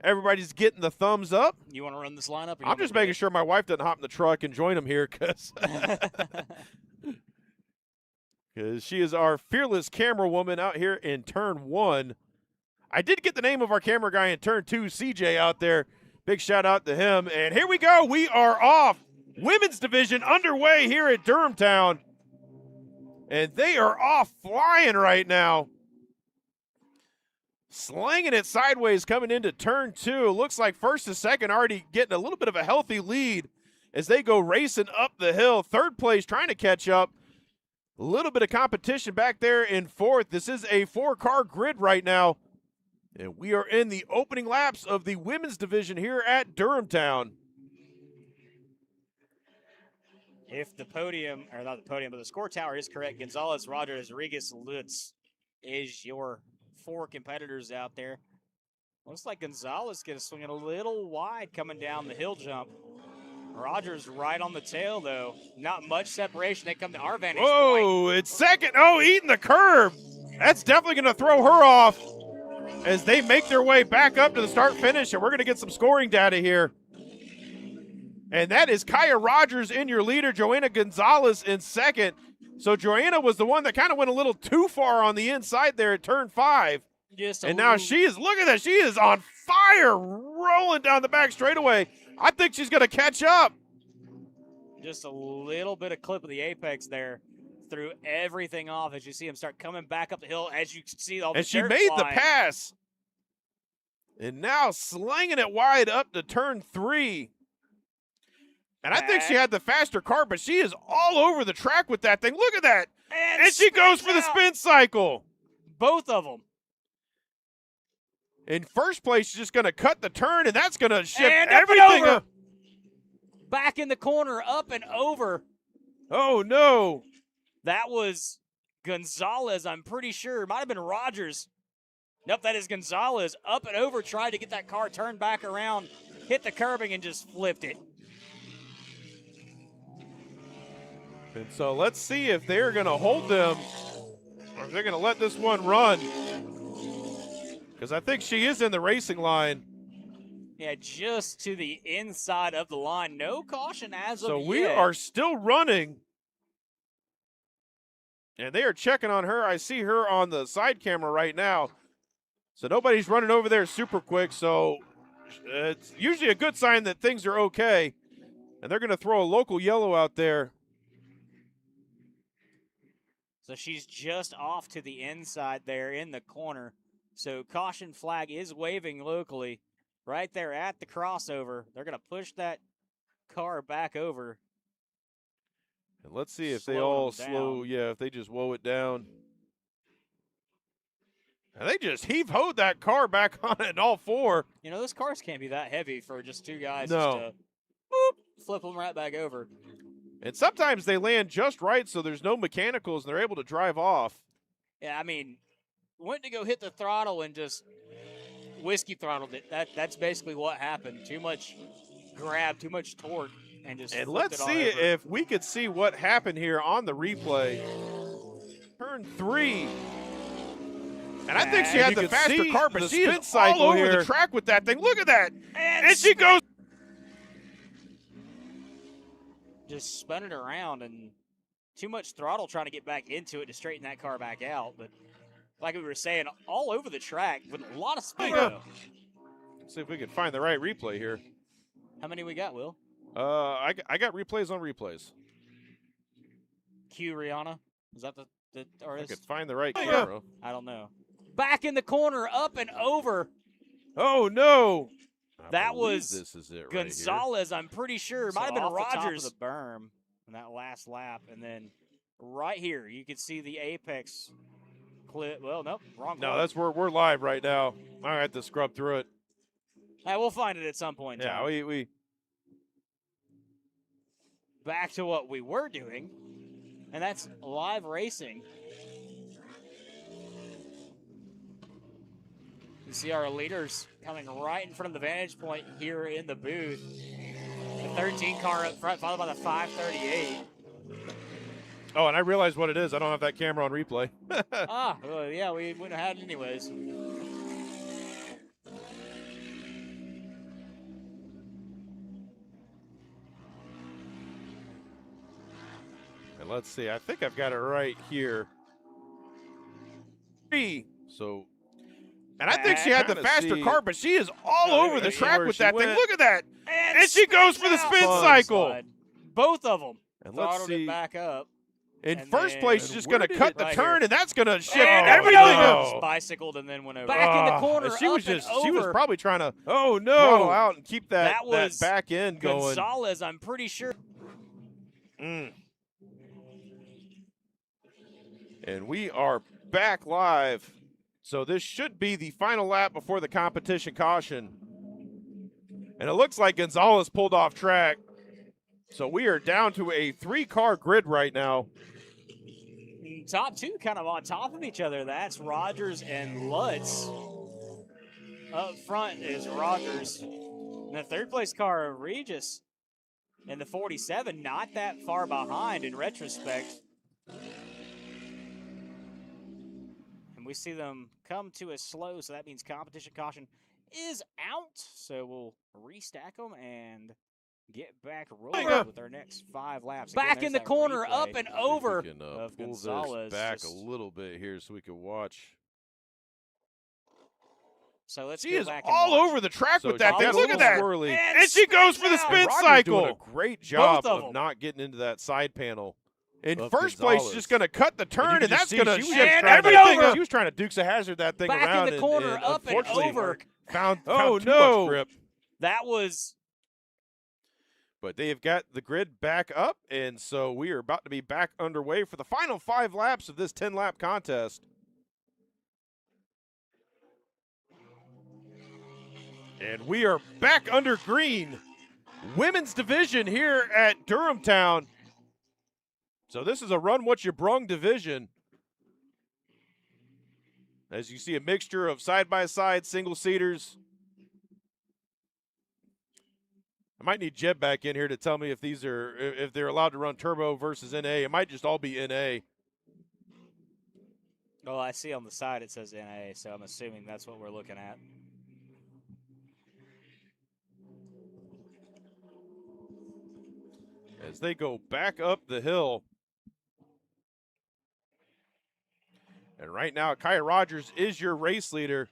everybody's getting the thumbs up. You want to run this lineup? I'm just making sure my wife doesn't hop in the truck and join them here because because she is our fearless camera woman out here in turn 1. I did get the name of our camera guy in turn 2, CJ, out there. Big shout out to him. And here we go. We are off. Women's division underway here at Durhamtown. And they are off flying right now. Slanging it sideways coming into turn 2. Looks like first to second already getting a little bit of a healthy lead as they go racing up the hill. Third place trying to catch up. A little bit of competition back there in fourth. This is a 4-car grid right now. And we are in the opening laps of the women's division here at Durhamtown. If the podium, or not the podium, but the score tower is correct, Gonzalez, Rogers, Rodriguez, Lutz is your 4 competitors out there. Looks like Gonzalez going to swing it a little wide coming down the hill jump. Rogers right on the tail, though. Not much separation. They come to our vantage point. Oh, it's second. Oh, eating the curb. That's definitely going to throw her off as they make their way back up to the start finish, and we're going to get some scoring data here. And that is Kaya Rogers in your leader, Joanna Gonzalez in second. So Joanna was the one that kind of went a little too far on the inside there at turn 5. And now she is, look at that, she is on fire, rolling down the back straightaway. I think she's going to catch up. Just a little bit of clip of the apex there. Threw everything off as you see him start coming back up the hill. As you see all the And she dirt made flying. the pass. And now slinging it wide up to turn 3. And I think she had the faster car, but she is all over the track with that thing. Look at that. And she goes for the spin cycle. Both of them. In first place, she's just going to cut the turn, and that's going to shift And up and everything over. up. Back in the corner, up and over. Oh, no. That was Gonzalez, I'm pretty sure. Might have been Rogers. Nope, that is Gonzalez. Up and over, tried to get that car turned back around, hit the curbing, and just flipped it. And so let's see if they're going to hold them or if they're going to let this one run. Because I think she is in the racing line. Yeah, just to the inside of the line. No caution as of So yet. we are still running. And they are checking on her. I see her on the side camera right now. So nobody's running over there super quick. So it's usually a good sign that things are okay. And they're going to throw a local yellow out there. So she's just off to the inside there in the corner. So caution flag is waving locally right there at the crossover. They're going to push that car back over. And let's see if they Slow all them slow, down. yeah, if they just woe it down. And they just heave-hoed that car back on it in all 4. You know, those cars can't be that heavy for just 2 guys No. just to boop, flip them right back over. And sometimes they land just right so there's no mechanicals and they're able to drive off. Yeah, I mean, went to go hit the throttle and just whiskey throttled it. That's basically what happened. Too much grab, too much torque, and just And flipped let's it all see over. if we could see what happened here on the replay. Turn 3. And I think she And had you the could faster see car, but the she spin is cycle all over here. the track with that thing. Look at that. And she goes. Just spun it around and too much throttle trying to get back into it to straighten that car back out. But like we were saying, all over the track with a lot of speed. though. Let's see if we can find the right replay here. How many we got, Will? I got replays on replays. Q Rihanna? Is that the I artist? could find the right camera. I don't know. Back in the corner, up and over. Oh, no. That believe was this is it right here. Gonzalez, I'm pretty sure. So Might have been off the top of Rogers. the berm in that last lap. And then right here, you can see the apex clip. Well, nope, wrong No, clip. that's where we're live right now. I have to scrub through it. Hey, we'll find it at some point. Yeah, Tom. we Back to what we were doing, and that's live racing. You see our leaders coming right in front of the vantage point here in the booth. The 13 car up front, followed by the 538. Oh, and I realized what it is. I don't have that camera on replay. Well, yeah, we wouldn't have had it anyways. And let's see. I think I've got it right here. 3. So, and I think she had the faster car, but she is all over the track with that thing. Went. Look at that. And she goes for the spin cycle. Both of them. And let's Throttled see. it back up. In And first then- place, she's just going to Where did cut it- the right turn, here. and that's going to shift And everything no! up. Bicycled and then went over. Back in the corner, She was up and she was over. probably trying to Oh, throttle no. out and keep that was back end going. Gonzalez, I'm pretty sure. And we are back live. So this should be the final lap before the competition caution. And it looks like Gonzalez pulled off track. So we are down to a 3-car grid right now. Top two kind of on top of each other. That's Rogers and Lutz. Up front is Rogers. And the third place car, Regis. And the 47, not that far behind in retrospect. And we see them come to a slow, so that means competition caution is out. So we'll restack them and get back rolling with our next 5 laps. Back Again, in the there's that corner, replay. up and over We can, of pull Gonzalez. this back a Just- little bit here so we can watch. So let's She go is back and all watch. over the track So with that she thing. got a Look at little that. swirly. And she goes for the down. spin Rogers cycle. doing a great job of of them. not getting into that side panel. In of first place, Gonzalez. just going to cut the turn, and that's going to she was shift and trying to- everything. over. She was trying to Dukes of Hazzard that thing Back in around the corner, and up and unfortunately over. Found Oh, too no. much grip. That was But they have got the grid back up, and so we are about to be back underway for the final 5 laps of this 10-lap contest. And we are back under green. Women's division here at Durhamtown. So this is a run what you brung division. As you see, a mixture of side-by-side single-seaters. I might need Jeb back in here to tell me if they're allowed to run turbo versus NA. It might just all be NA. well, I see on the side it says NA, so I'm assuming that's what we're looking at. As they go back up the hill. And right now, Kaya Rogers is your race leader.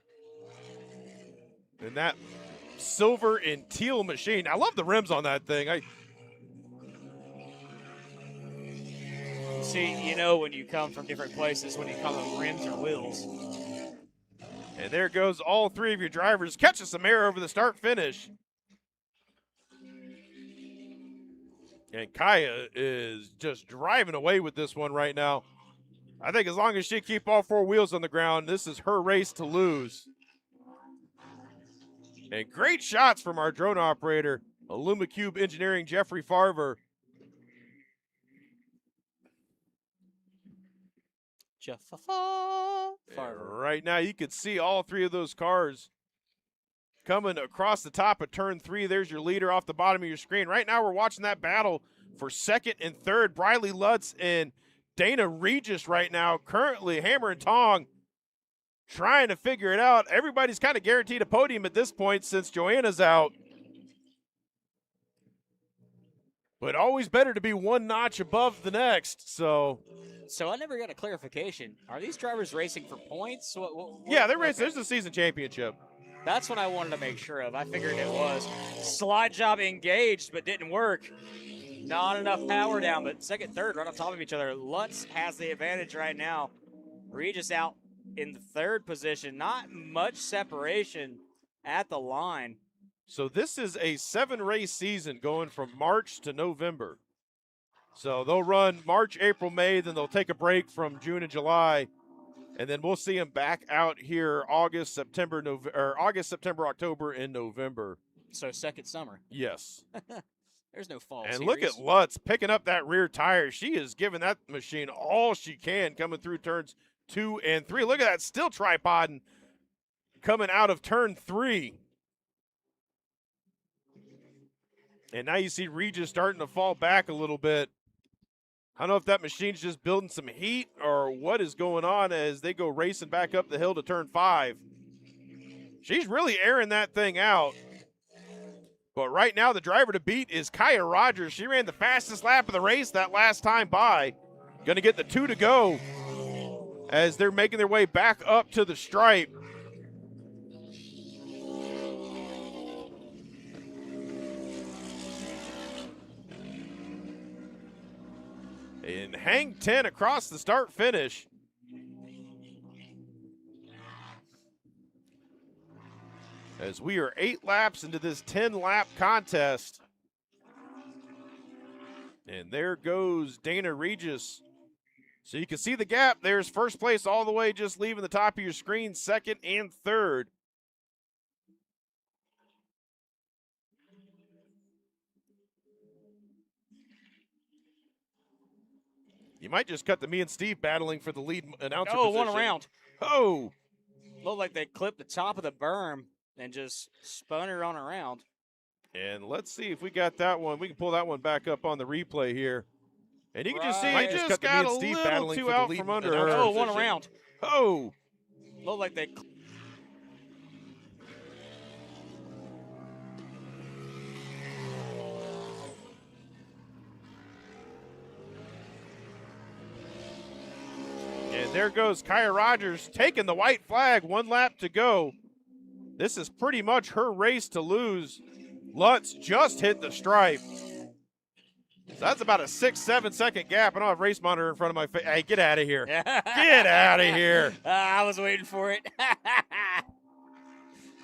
And that silver and teal machine. I love the rims on that thing. See, you know when you come from different places when you call them rims or wheels. And there goes all 3 of your drivers. Catching some air over the start-finish. And Kaya is just driving away with this one right now. I think as long as she keep all 4 wheels on the ground, this is her race to lose. And great shots from our drone operator, IllumiCube Engineering, Jeffrey Farver. Right now, you can see all 3 of those cars coming across the top of turn 3. There's your leader off the bottom of your screen. Right now, we're watching that battle for 2nd and 3rd. Briley Lutz and Dana Regis right now, currently hammer and tong, trying to figure it out. Everybody's kind of guaranteed a podium at this point since Joanna's out. But always better to be one notch above the next, so. So I never got a clarification. Are these drivers racing for points? Yeah, they're racing. There's a season championship. That's what I wanted to make sure of. I figured it was. Slide job engaged, but didn't work. Not enough power down, but 2nd, 3rd right on top of each other. Lutz has the advantage right now. Regis out in the 3rd position. Not much separation at the line. So this is a 7-race season going from March to November. So they'll run March, April, May, then they'll take a break from June and July. And then we'll see them back out here August, September, October, and November. So 2nd summer. Yes. There's no fall And series. look at Lutz picking up that rear tire. She is giving that machine all she can coming through turns 2 and 3. Look at that, still tripoding coming out of turn 3. And now you see Regis starting to fall back a little bit. I don't know if that machine's just building some heat or what is going on as they go racing back up the hill to turn 5. She's really airing that thing out. But right now, the driver to beat is Kaya Rogers. She ran the fastest lap of the race that last time by. Going to get the 2 to go as they're making their way back up to the stripe. And hang 10 across the start finish. As we are 8 laps into this 10-lap contest. And there goes Dana Regis. So you can see the gap. There's first place all the way, just leaving the top of your screen, second and third. You might just cut to me and Steve battling for the lead announcer Oh, position. one around. Oh. Looked like they clipped the top of the berm and just spun her on around. And let's see if we got that one. We can pull that one back up on the replay here. And you can just see Right. it just cut to me and Steve battling for the lead from under announcer her. Oh, position. one around. Oh. Looked like they. And there goes Kaya Rogers taking the white flag. 1 lap to go. This is pretty much her race to lose. Lutz just hit the stripe. So that's about a 6-7 second gap. I don't have race monitor in front of my face. Hey, get out of here. Get out of here. I was waiting for it. All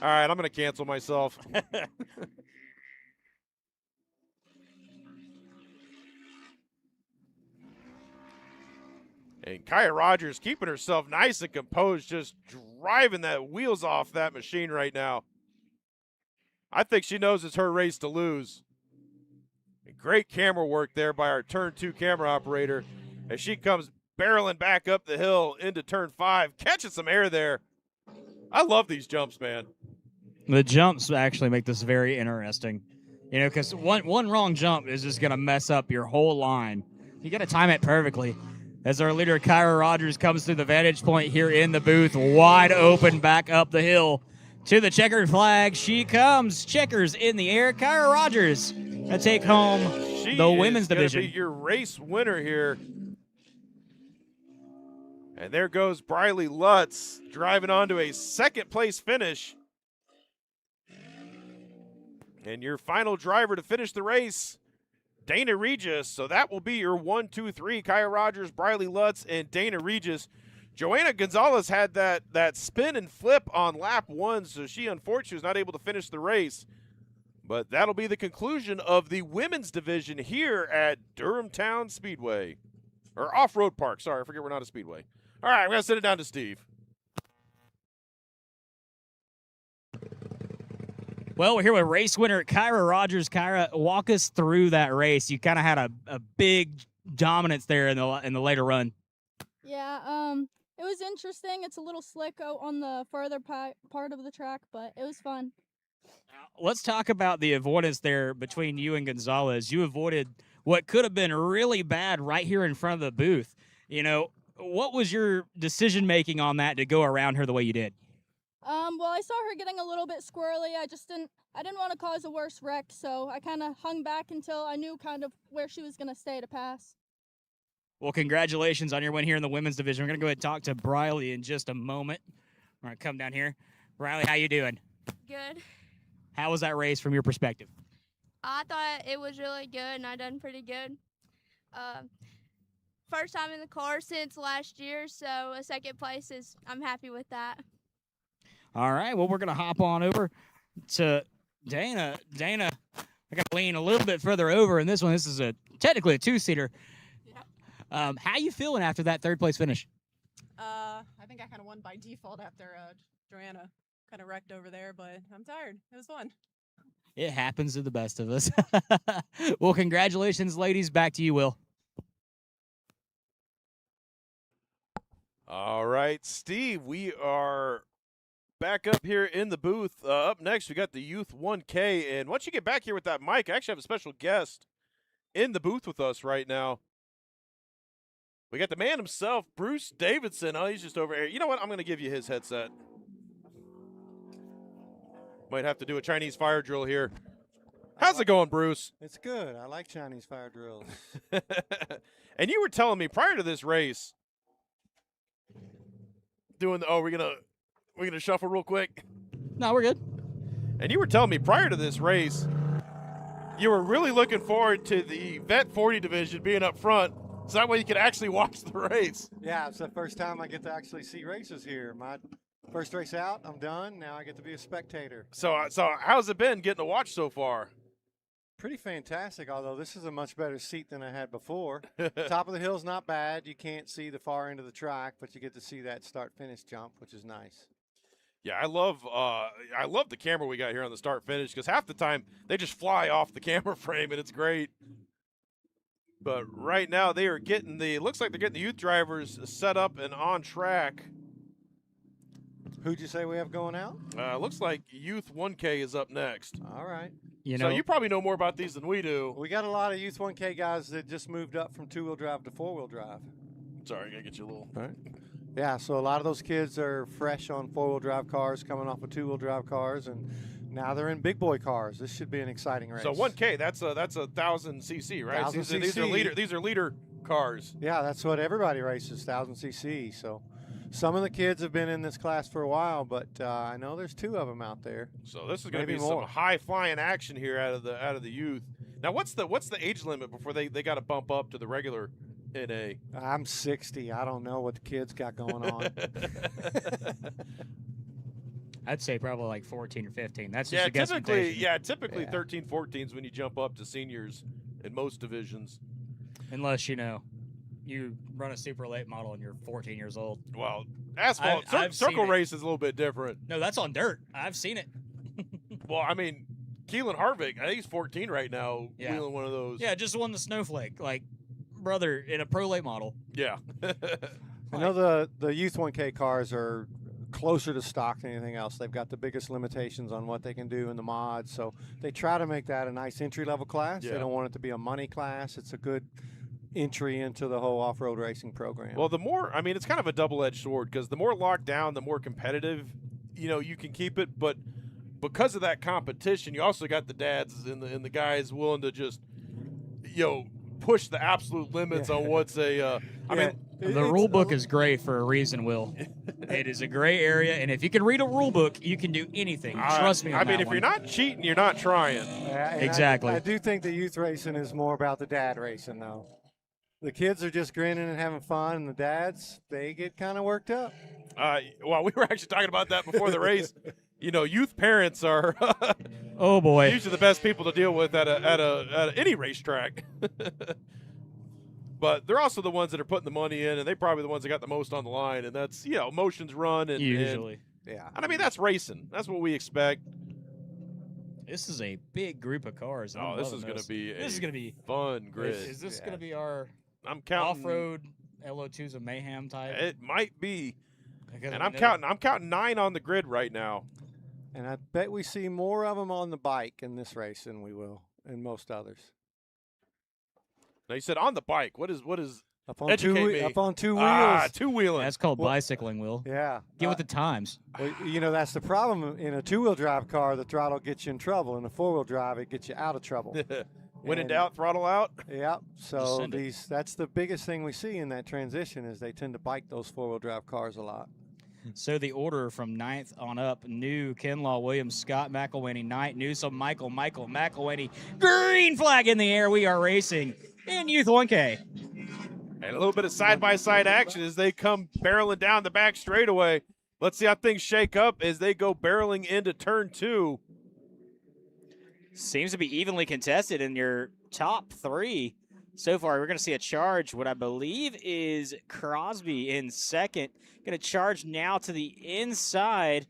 right, I'm going to cancel myself. And Kaya Rogers keeping herself nice and composed, just driving that wheels off that machine right now. I think she knows it's her race to lose. And great camera work there by our turn 2 camera operator as she comes barreling back up the hill into turn 5, catching some air there. I love these jumps, man. The jumps actually make this very interesting. You know, because one wrong jump is just going to mess up your whole line. You got to time it perfectly. As our leader, Kyra Rogers, comes through the vantage point here in the booth, wide open back up the hill to the checkered flag. She comes. Checkers in the air. Kyra Rogers to take home the women's division. Be your race winner here. And there goes Briley Lutz driving on to a second-place finish. And your final driver to finish the race, Dana Regis. So that will be your 1, 2, 3. Kaya Rogers, Briley Lutz, and Dana Regis. Joanna Gonzalez had that spin and flip on lap 1, so she unfortunately was not able to finish the race. But that'll be the conclusion of the women's division here at Durhamtown Speedway. Or Off-Road Park. Sorry, I forget we're not a speedway. All right, I'm going to send it down to Steve. Well, we're here with race winner Kyra Rogers. Kyra, walk us through that race. You kind of had a big dominance there in the later run. Yeah, it was interesting. It's a little slick on the further part of the track, but it was fun. Let's talk about the avoidance there between you and Gonzalez. You avoided what could have been really bad right here in front of the booth. You know, what was your decision-making on that to go around her the way you did? Well, I saw her getting a little bit squirrely. I didn't want to cause a worse wreck, so I kind of hung back until I knew kind of where she was going to stay to pass. Well, congratulations on your win here in the women's division. We're going to go ahead and talk to Briley in just a moment. All right, come down here. Briley, how you doing? Good. How was that race from your perspective? I thought it was really good, and I done pretty good. First time in the car since last year, so a second place I'm happy with that. All right, well, we're going to hop on over to Dana. Dana, I got to lean a little bit further over in this one. This is technically a two-seater. Yeah. How you feeling after that third-place finish? I think I kind of won by default after Joanna kind of wrecked over there, but I'm tired. It was fun. It happens to the best of us. Well, congratulations, ladies. Back to you, Will. All right, Steve, we are back up here in the booth. Up next, we got the Youth 1K. And once you get back here with that mic, I actually have a special guest in the booth with us right now. We got the man himself, Bruce Davidson. Oh, he's just over here. You know what? I'm going to give you his headset. Might have to do a Chinese fire drill here. How's it going, Bruce? It's good. I like Chinese fire drills. And you were telling me prior to this race, we're gonna shuffle real quick. No, we're good. And you were telling me prior to this race, you were really looking forward to the Vet 40 division being up front, so that way you could actually watch the race. Yeah, it's the first time I get to actually see races here. My first race out, I'm done. Now I get to be a spectator. So how's it been getting to watch so far? Pretty fantastic, although this is a much better seat than I had before. Top of the hill's not bad. You can't see the far end of the track, but you get to see that start-finish jump, which is nice. Yeah, I love the camera we got here on the start finish, because half the time they just fly off the camera frame and it's great. But right now they are getting it looks like they're getting the youth drivers set up and on track. Who'd you say we have going out? Looks like Youth 1K is up next. All right. So you probably know more about these than we do. We got a lot of Youth 1K guys that just moved up from two-wheel drive to four-wheel drive. Sorry, I gotta get you a little. All right. Yeah, so a lot of those kids are fresh on four-wheel drive cars, coming off of two-wheel drive cars, and now they're in big boy cars. This should be an exciting race. So 1K, that's a 1,000 cc, right? 1,000 These are leader cars. Yeah, that's what everybody races, 1,000 cc. So some of the kids have been in this class for a while, but I know there's two of them out there. So this is going to be more. some high flying action here out of the youth. Now, what's the age limit before they got to bump up to the regular NA? I'm 60. I don't know what the kids got going on. I'd say probably like 14 or 15. That's just typically 13, 14s when you jump up to seniors in most divisions. Unless, you run a super late model and you're 14 years old. Well, asphalt, circle race is a little bit different. No, that's on dirt. I've seen it. Well, I mean, Keelan Harvick, I think he's 14 right now, wheeling one of those. Yeah, just won the Snowflake. Like, brother, in a pro late model. Yeah. I know the Youth 1K cars are closer to stock than anything else. They've got the biggest limitations on what they can do in the mods, so they try to make that a nice entry-level class. Yeah. They don't want it to be a money class. It's a good entry into the whole off-road racing program. Well, it's kind of a double-edged sword, because the more locked down, the more competitive, you can keep it. But because of that competition, you also got the dads and the guys willing to just, push the absolute limits on what's a. The rule book is great for a reason, Will. It is a gray area, and if you can read a rule book, you can do anything. Trust me. If you're not cheating, you're not trying. Exactly. I do think the youth racing is more about the dad racing, though. The kids are just grinning and having fun, and the dads, they get kind of worked up. Well, we were actually talking about that before the race. Youth parents are oh boy, usually the best people to deal with at any racetrack. But they're also the ones that are putting the money in, and they're probably the ones that got the most on the line, and that's emotions run and usually. Yeah. And I mean, that's racing. That's what we expect. This is a big group of cars. This is going to be fun grid. Is this going to be our I'm counting off-road LO2s of mayhem type? It might be. And I'm counting 9 on the grid right now. And I bet we see more of them on the bike in this race than we will in most others. Now you said on the bike. What is up on educate two me. up on two wheels? Two-wheeling. That's called bicycling, Will. Yeah. Get with the times. Well, that's the problem. In a two-wheel drive car, the throttle gets you in trouble. In a four-wheel drive, it gets you out of trouble. When in doubt, throttle out. Yeah. So that's the biggest thing we see in that transition is they tend to bike those four-wheel drive cars a lot. So the order from 9th on up: New, Kinlaw, Williams, Scott, McElwainey, Knight, Newsom, Michael, McElwainey. Green flag in the air. We are racing in Youth 1K. And a little bit of side-by-side action as they come barreling down the back straightaway. Let's see how things shake up as they go barreling into turn 2. Seems to be evenly contested in your top 3 so far. We're going to see a charge, what I believe is Crosby in second. Going to charge now to the inside.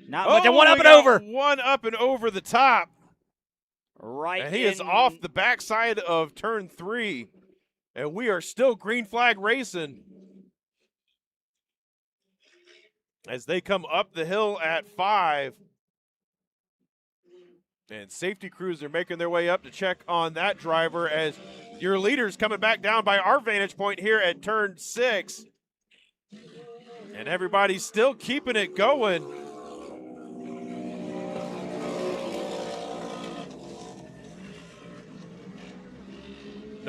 Not much. And one up and over. One up and over the top. Right. And he is off the backside of turn 3. And we are still green flag racing as they come up the hill at 5. And safety crews are making their way up to check on that driver as your leader's coming back down by our vantage point here at turn 6. And everybody's still keeping it going.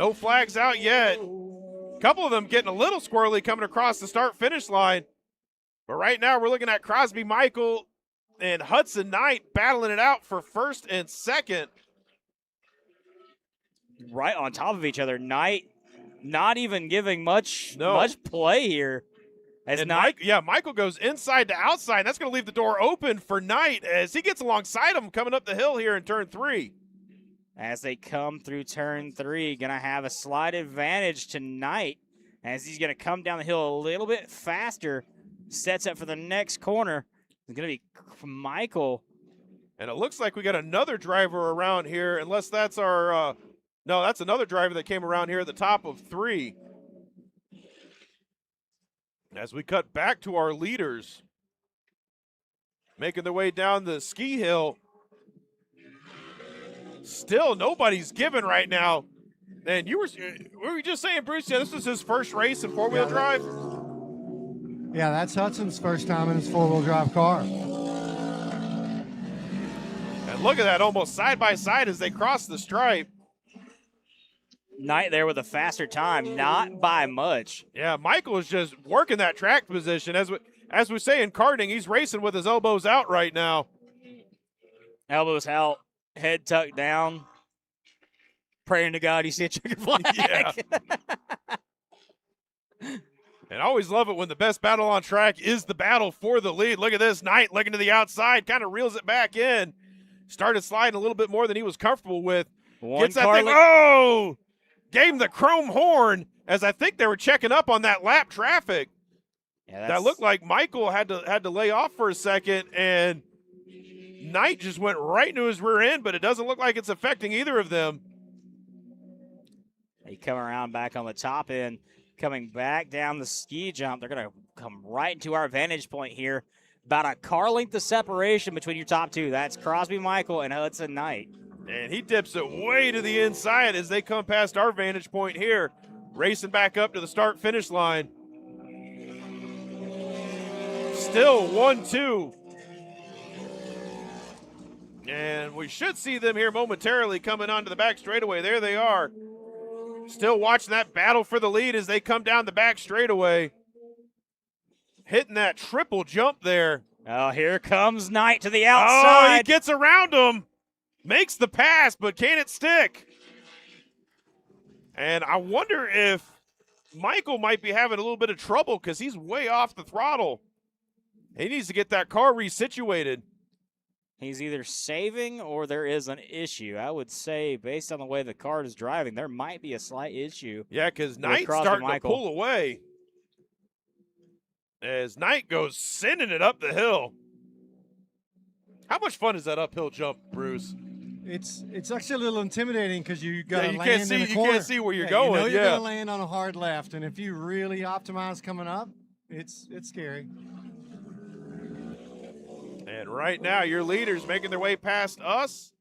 No flags out yet. A couple of them getting a little squirrely coming across the start-finish line. But right now we're looking at Crosby Michael and Hudson Knight battling it out for first and second. Right on top of each other. Knight not even giving much play here. As Michael goes inside to outside. That's going to leave the door open for Knight as he gets alongside him coming up the hill here in turn 3. As they come through turn 3, going to have a slight advantage to Knight as he's going to come down the hill a little bit faster. Sets up for the next corner. It's going to be Michael. And it looks like we got another driver around here, unless that's our no, that's another driver that came around here at the top of 3. As we cut back to our leaders, making their way down the ski hill. Still, nobody's given right now. And were you just saying, Bruce, this is his first race in four-wheel drive? Yeah, that's Hudson's first time in his four-wheel drive car. And look at that, almost side by side as they cross the stripe. Knight there with a faster time, not by much. Yeah, Michael is just working that track position. As we say in karting, he's racing with his elbows out right now. Elbows out, head tucked down. Praying to God you see a checkered flag. Yeah. And I always love it when the best battle on track is the battle for the lead. Look at this, Knight looking to the outside, kind of reels it back in. Started sliding a little bit more than he was comfortable with. Gets that thing, gave him the chrome horn, as I think they were checking up on that lap traffic. Yeah, that looked like Michael had to lay off for a second, and Knight just went right into his rear end, but it doesn't look like it's affecting either of them. They come around back on the top end, coming back down the ski jump. They're going to come right into our vantage point here. About a car length of separation between your top two. That's Crosby Michael and Hudson Knight. And he dips it way to the inside as they come past our vantage point here, racing back up to the start-finish line. Still 1-2. And we should see them here momentarily coming onto the back straightaway. There they are. Still watching that battle for the lead as they come down the back straightaway. Hitting that triple jump there. Oh, here comes Knight to the outside. Oh, he gets around him. Makes the pass, but can it stick? And I wonder if Michael might be having a little bit of trouble because he's way off the throttle. He needs to get that car resituated. He's either saving or there is an issue. I would say, based on the way the car is driving, there might be a slight issue. Yeah, because Knight's starting to pull away. As Knight goes sending it up the hill. How much fun is that uphill jump, Bruce? It's actually a little intimidating because you got to you land can't in see, a corner. You can't see where you're going. You know you're going to land on a hard left, and if you really optimize coming up, it's scary. And right now, your leaders making their way past us.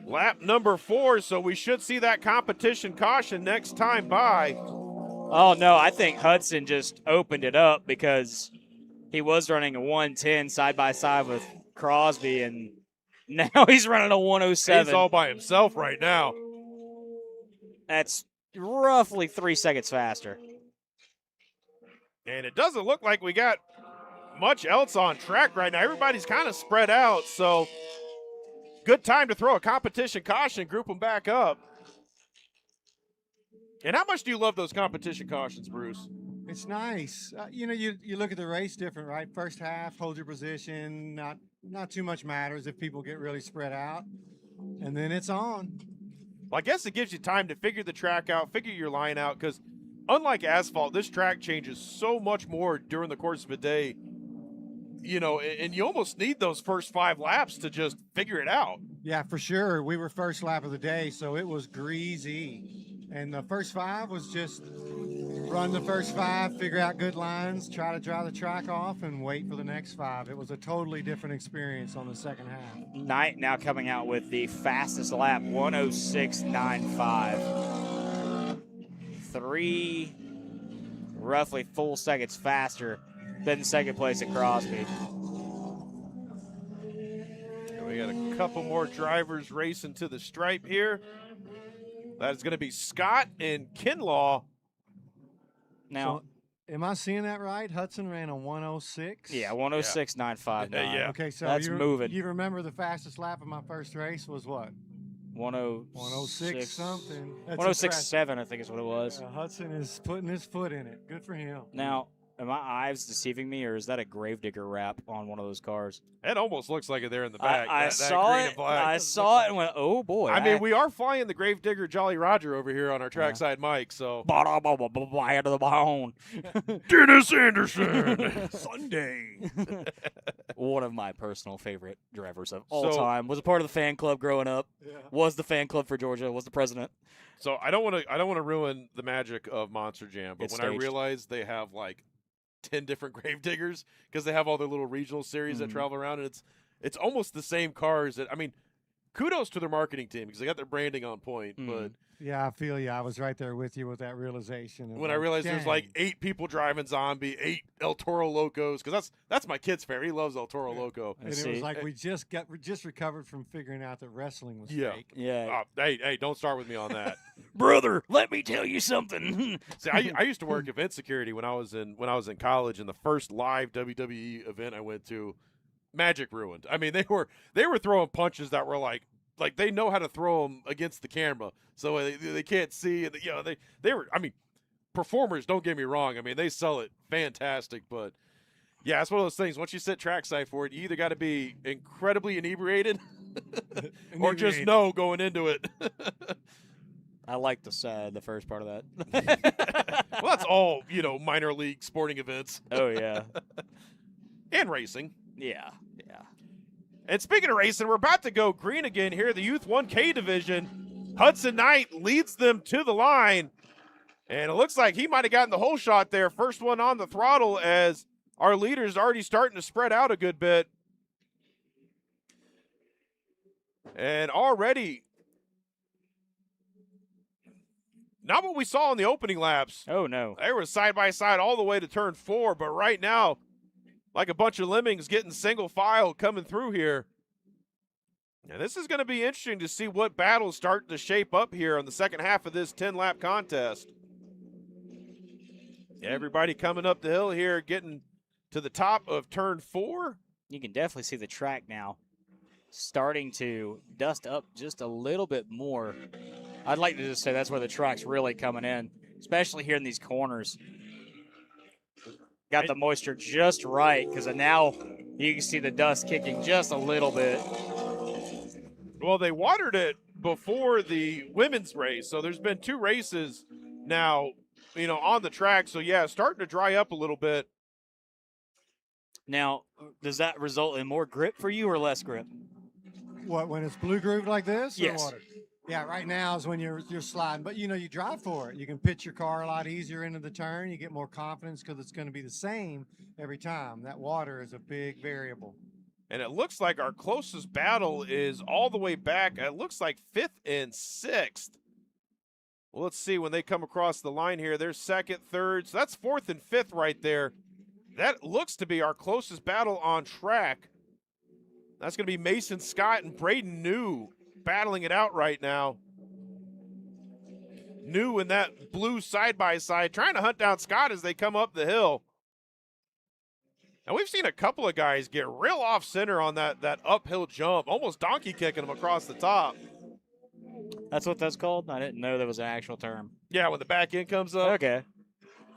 Lap number 4, so we should see that competition caution next time by. Oh, no, I think Hudson just opened it up because he was running a 110 side by side with Crosby, and now he's running a 107. He's all by himself right now. That's roughly 3 seconds faster. And it doesn't look like we got much else on track right now. Everybody's kind of spread out, so good time to throw a competition caution, group them back up. And how much do you love those competition cautions, Bruce? It's nice. You look at the race different, right? First half, hold your position, not too much matters if people get really spread out, and then it's on. Well, I guess it gives you time to figure the track out, figure your line out, because unlike asphalt, this track changes so much more during the course of a day. You know, and you almost need those first 5 laps to just figure it out. Yeah, for sure. We were first lap of the day, so it was greasy. And the first 5 was just run the first 5, figure out good lines, try to dry the track off, and wait for the next 5. It was a totally different experience on the second half. Knight now coming out with the fastest lap, 106.95. 3 roughly full seconds faster than second place at Crosby. We got a couple more drivers racing to the stripe here. That is going to be Scott and Kinlaw. Now, am I seeing that right? Hudson ran a 106. yeah, 106.959. Yeah. Okay, so that's moving. You remember the fastest lap of my first race was what? 106 something. That's 106.7, I think is what it was. Hudson is putting his foot in it. Good for him. Now, are my eyes deceiving me, or is that a Gravedigger wrap on one of those cars? It almost looks like it there in the back. I that saw green it. and black. I saw it and went, oh boy. I mean, we are flying the Gravedigger Jolly Roger over here on our trackside mic, so. Head of the bone. Dennis Anderson. Sunday. One of my personal favorite drivers of all So- time. Was a part of the fan club growing up. Yeah. Was the fan club for Georgia. Was the president. So I don't want to ruin the magic of Monster Jam, but It's when I staged. realized they have like 10 different Gravediggers because they have all their little regional series that travel around, and it's almost the same cars. That I mean, kudos to their marketing team because they got their branding on point. But Yeah, I feel you. I was right there with you with that realization. when I realized there's like 8 people driving Zombie, 8 El Toro Locos, because that's my kid's favorite. He loves El Toro Loco. And it was like we just recovered from figuring out that wrestling was Yeah. fake. Yeah. Hey, don't start with me on that. Brother, let me tell you something. See, I used to work event security when I was in college, and the first live WWE event I went to, Magic ruined. I mean, they were throwing punches that were like they know how to throw them against the camera, so they can't see, and they were. I mean, performers. Don't get me wrong. I mean, they sell it fantastic, but yeah, it's one of those things. Once you sit trackside for it, you either got to be incredibly inebriated, or just know going into it. I like the first part of that. Well, that's all minor league sporting events. Oh yeah, and racing. Yeah. And speaking of racing, we're about to go green again here. The Youth 1K division. Hudson Knight leads them to the line. And it looks like he might have gotten the whole shot there. First one on the throttle as our leader's already starting to spread out a good bit. And already, not what we saw in the opening laps. Oh, no. They were side by side all the way to turn 4. But right now, like a bunch of lemmings getting single file coming through here. And this is going to be interesting to see what battles start to shape up here on the second half of this 10-lap contest. Everybody coming up the hill here, getting to the top of turn 4. You can definitely see the track now starting to dust up just a little bit more. I'd like to just say that's where the track's really coming in, especially here in these corners. Got the moisture just right because now you can see the dust kicking just a little bit. Well, they watered it before the women's race, so there's been 2 races now, on the track. So, yeah, starting to dry up a little bit. Now, does that result in more grip for you or less grip? What, when it's blue grooved like this? Yes. Or water? Yeah, right now is when you're sliding. But, you drive for it. You can pitch your car a lot easier into the turn. You get more confidence because it's going to be the same every time. That water is a big variable. And it looks like our closest battle is all the way back. It looks like 5th and 6th. Well, let's see when they come across the line here. They're 2nd, 3rd. So that's 4th and 5th right there. That looks to be our closest battle on track. That's going to be Mason Scott and Braden New battling it out right now. New in that blue side-by-side, trying to hunt down Scott as they come up the hill. And we've seen a couple of guys get real off-center on that uphill jump, almost donkey kicking them across the top. That's what that's called? I didn't know there was an actual term. Yeah, when the back end comes up. Okay.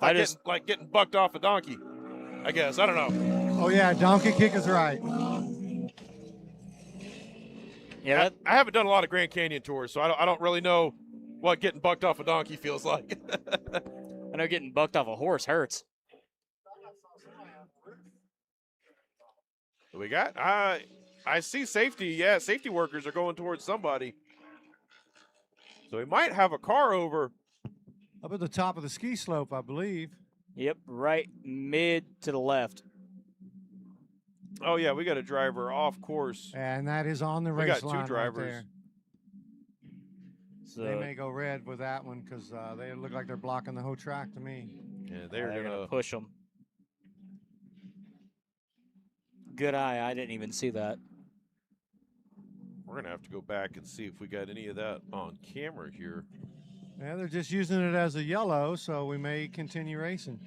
Like getting bucked off a donkey, I guess. I don't know. Oh, yeah, donkey kick is right. Yeah, I haven't done a lot of Grand Canyon tours, so I don't really know what getting bucked off a donkey feels like. I know getting bucked off a horse hurts. We got, I see safety. Yeah, safety workers are going towards somebody. So we might have a car over. Up at the top of the ski slope, I believe. Yep, right mid to the left. Oh, yeah, we got a driver off course. And that is on the We race got 2 line drivers. right there. So They may go red with that one because they look like they're blocking the whole track to me. Yeah, they're they're going to push them. Good eye. I didn't even see that. We're going to have to go back and see if we got any of that on camera here. Yeah, they're just using it as a yellow, so we may continue racing.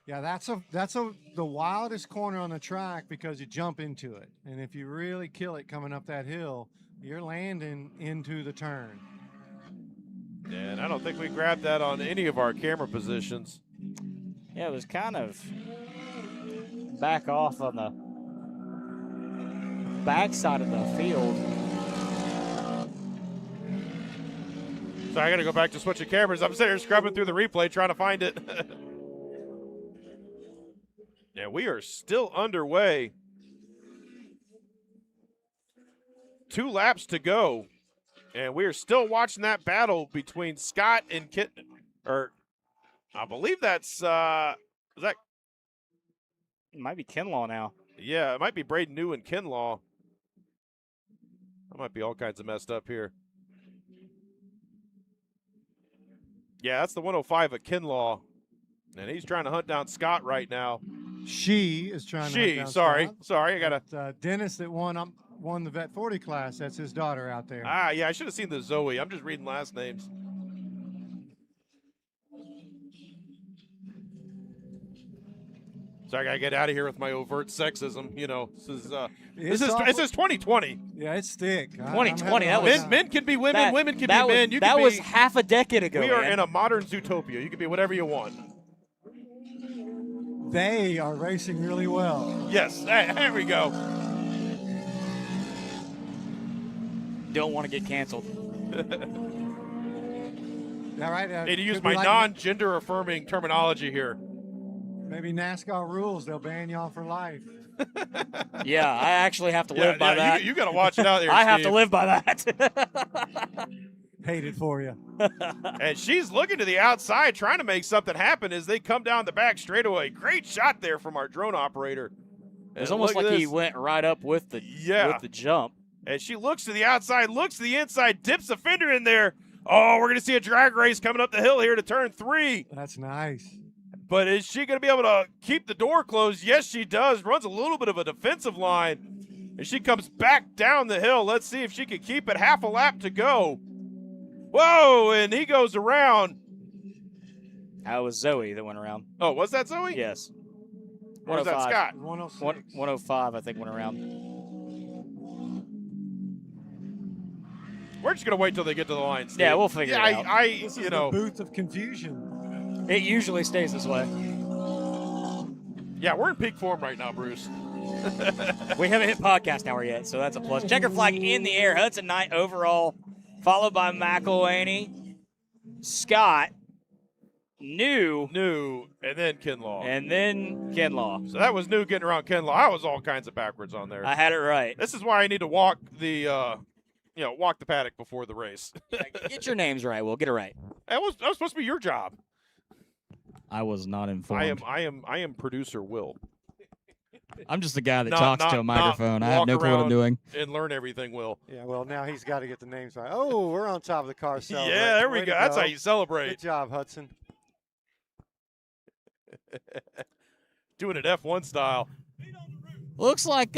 Yeah, that's the wildest corner on the track because you jump into it. And if you really kill it coming up that hill, you're landing into the turn. And I don't think we grabbed that on any of our camera positions. Yeah, it was kind of back off on the backside of the field. So I got to go back to switching cameras. I'm sitting here scrubbing through the replay trying to find it. Yeah, we are still underway. 2 laps to go. And we are still watching that battle between Scott and I believe that's, is that? It might be Kinlaw now. Yeah, it might be Braden New and Kinlaw. I might be all kinds of messed up here. Yeah, that's the 105 at Kinlaw. And he's trying to hunt down Scott right now. She is trying to hunt down sorry. Scott. Sorry, I got to. Dennis that won the Vet 40 class, that's his daughter out there. Ah, yeah, I should have seen the Zoe. I'm just reading last names. So I gotta get out of here with my overt sexism. You know, this is 2020. Yeah, it's thick. 2020. That was men can be women, women can be men. That was half a decade ago. We are in a modern Zootopia. You can be whatever you want. They are racing really well. Yes, there we go. Don't want to get canceled. All right. Need to use my non-gender affirming terminology here. Maybe NASCAR rules, they'll ban y'all for life. Yeah, I actually have to live by that. You got to watch it out there, I have Steve. to live by that. Hate it for you. And she's looking to the outside, trying to make something happen as they come down the back straightaway. Great shot there from our drone operator. It was almost like he went right up with the jump. And she looks to the outside, looks to the inside, dips a fender in there. Oh, we're going to see a drag race coming up the hill here to turn 3. That's nice. But is she going to be able to keep the door closed? Yes, she does. Runs a little bit of a defensive line. And she comes back down the hill. Let's see if she can keep it. Half a lap to go. Whoa, and he goes around. That was Zoe that went around. Oh, was that Zoe? Yes. Or was that Scott? 105, I think, went around. We're just going to wait till they get to the line, Steve. Yeah, we'll figure it out. This is the booth of confusion. It usually stays this way. Yeah, we're in peak form right now, Bruce. We haven't hit podcast hour yet, so that's a plus. Checker flag in the air. Hudson Knight overall, followed by McElhaney, Scott, New, and then Kinlaw. So that was New getting around Kinlaw. I was all kinds of backwards on there. I had it right. This is why I need to walk the walk the paddock before the race. Get your names right. We'll get it right. That was supposed to be your job. I was not informed. I am producer Will. I'm just the guy that talks to a microphone. I have no clue what I'm doing. And learn everything, Will. Yeah, well, now he's got to get the names right. Oh, we're on top of the car celebrating. Yeah, there we go. That's how you celebrate. Good job, Hudson. Doing it F1 style. Looks like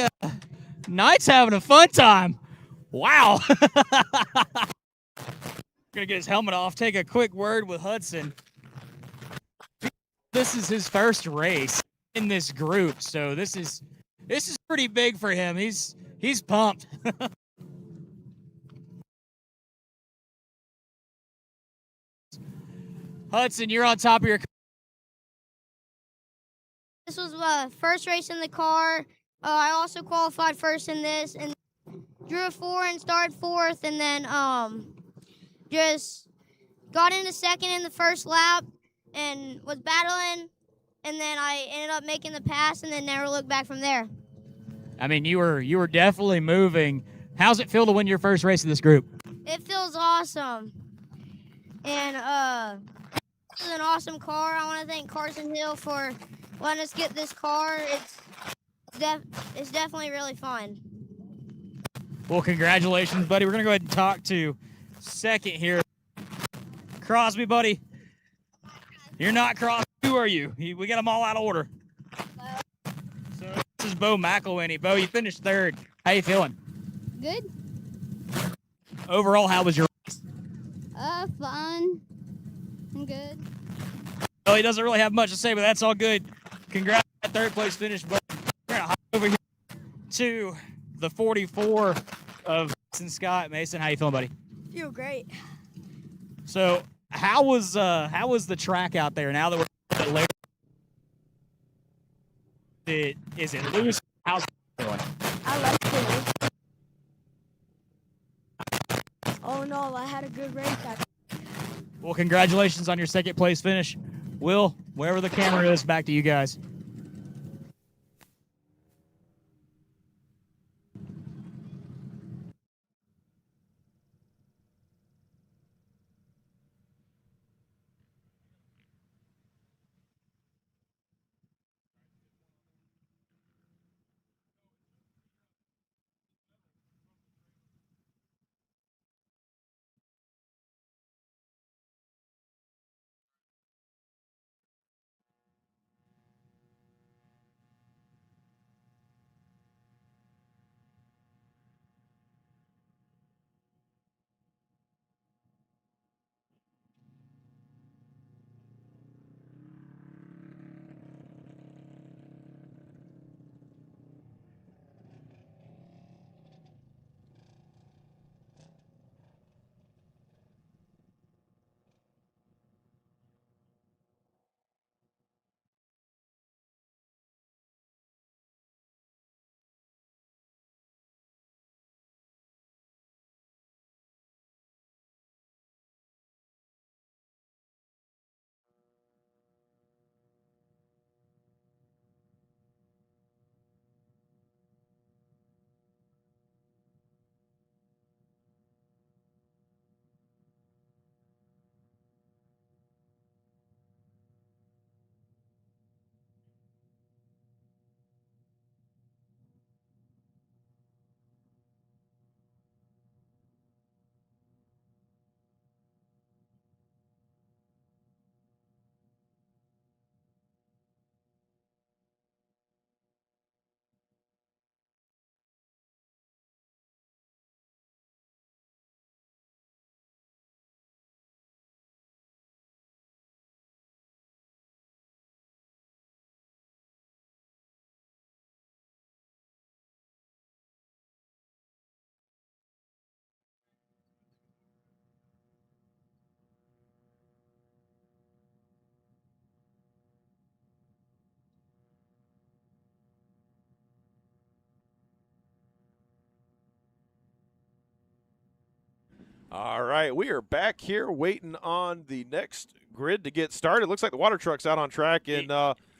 Knight's having a fun time. Wow. Gonna get his helmet off, take a quick word with Hudson. This is his first race in this group, so this is pretty big for him. He's pumped. Hudson, you're on top of your. This was my first race in the car. I also qualified first in this and drew a 4 and started 4th, and then just got into 2nd in the first lap and was battling, and then I ended up making the pass and then never looked back from there. I mean, you were definitely moving. How's it feel to win your first race of this group? It feels awesome, and this is an awesome car. I want to thank Carson Hill for letting us get this car. It's definitely really fun. Well, congratulations, buddy. We're going to go ahead and talk to second here. Crosby, buddy. You're not Crosby. Who are you? We got them all out of order. So this is Bo McElhaney. Bo, you finished 3rd. How you feeling? Good. Overall, how was your Fun. I'm good. Well, he doesn't really have much to say, but that's all good. Congrats on that third place finish, but we're gonna hop over here to the 44 of Mason Scott. Mason, how you feeling, buddy? Feel great. So, how was the track out there now that we're a bit later? Is it loose? How's it going? I like it. Oh no, I had a good race. Well, congratulations on your second place finish. Will, wherever the camera is, back to you guys. All right, we are back here waiting on the next grid to get started. Looks like the water truck's out on track, and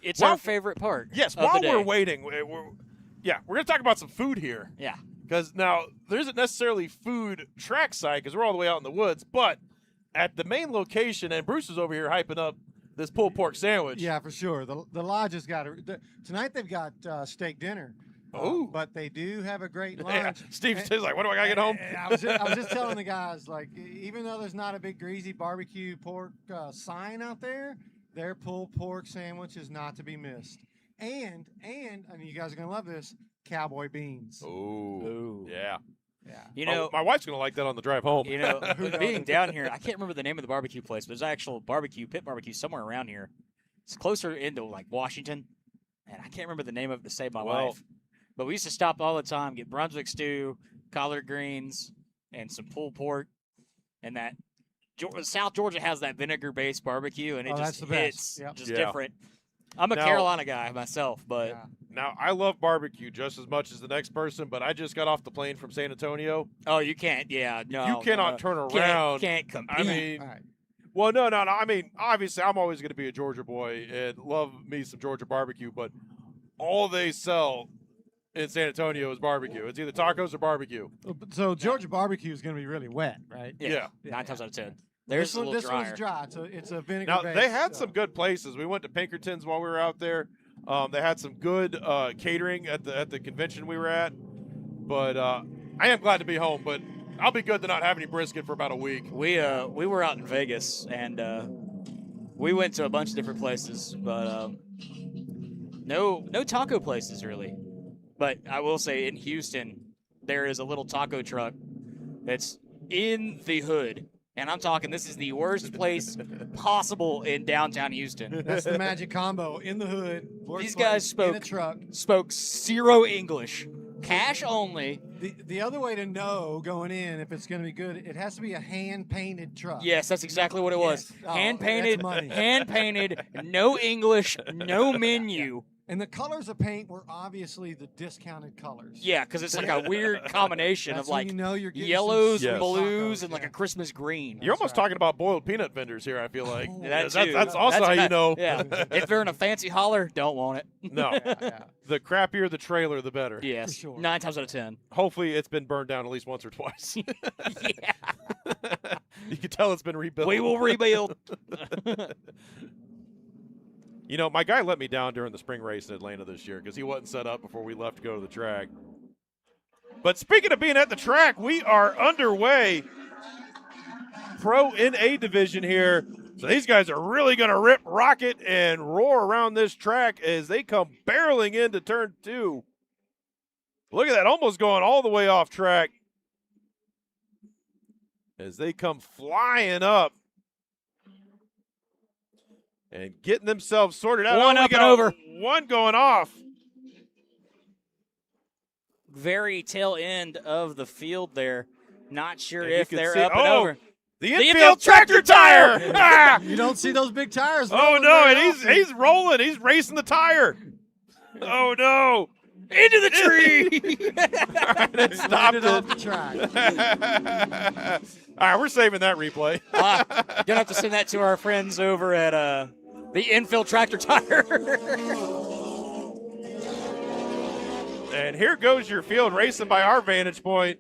It's our favorite part. Yes, of while the day. we're waiting, we're going to talk about some food here. Yeah. Because now there isn't necessarily food trackside because we're all the way out in the woods, but at the main location, and Bruce is over here hyping up this pulled pork sandwich. Yeah, for sure. The lodge has got tonight. They've got steak dinner. Oh, but they do have a great lunch. Yeah. Steve's like, "What do I gotta get home?" I was just telling the guys, like, even though there's not a big greasy barbecue pork sign out there, their pulled pork sandwich is not to be missed. And I mean, you guys are gonna love this, cowboy beans. Oh, yeah. Yeah. You know, my wife's gonna like that on the drive home. You know, being down here, I can't remember the name of the barbecue place, but there's an actual pit barbecue somewhere around here. It's closer into like Washington, and I can't remember the name of it to save my life. But we used to stop all the time, get Brunswick stew, collard greens, and some pulled pork. And that South Georgia has that vinegar-based barbecue, and it just hits just different. I'm a Carolina guy myself, but now I love barbecue just as much as the next person. But I just got off the plane from San Antonio. Oh, you can't. Yeah, no, you cannot turn around. Can't compete. I mean, well, no. I mean, obviously, I'm always going to be a Georgia boy and love me some Georgia barbecue. But all they sell in San Antonio is barbecue. It's either tacos or barbecue. So Georgia barbecue is going to be really wet, right? Yeah. 9 times out of 10. This one's dry. So it's a vinegar. Now they had some good places. We went to Pinkerton's while we were out there. They had some good catering at the convention we were at. But I am glad to be home. But I'll be good to not have any brisket for about a week. We were out in Vegas and we went to a bunch of different places, but no taco places really. But I will say in Houston there is a little taco truck that's in the hood. And I'm talking, this is the worst place possible in downtown Houston. That's the magic combo. In the hood. These guys in a truck. spoke zero English. Cash only. The other way to know going in if it's going to be good, it has to be a hand-painted truck. Yes, that's exactly what it was. Yes. Oh, Hand-painted, that's money. hand-painted, no English, no menu. And the colors of paint were obviously the discounted colors. Yeah, because it's like a weird combination That's of when like you know you're getting some yellows, Yes. blues, tacos, and like a Christmas green. You're almost talking about boiled peanut vendors here, I feel like. That that's too. also how you know. Yeah. If they're in a fancy holler, don't want it. No. The crappier the trailer, the better. Yes. For sure. 9 times out of 10. Hopefully it's been burned down at least once or twice. You can tell it's been rebuilt. We will rebuild. You know, my guy let me down during the spring race in Atlanta this year because he wasn't set up before we left to go to the track. But speaking of being at the track, we are underway. Pro NA division here. So these guys are really going to rip, rocket, and roar around this track as they come barreling into turn 2. Look at that, almost going all the way off track as they come flying up and getting themselves sorted out. One up and over. One going off. Very tail end of the field there. Not sure And you if can they're see- up and oh, over. The infield tractor tire. Ah! You don't see those big tires. Oh rolling no, very and often. he's rolling. He's racing the tire. Oh no. Into the tree. All right, it stopped Landed off the track. All right, we're saving that replay. Gonna have to send that to our friends over at the infield tractor tire. And here goes your field racing by our vantage point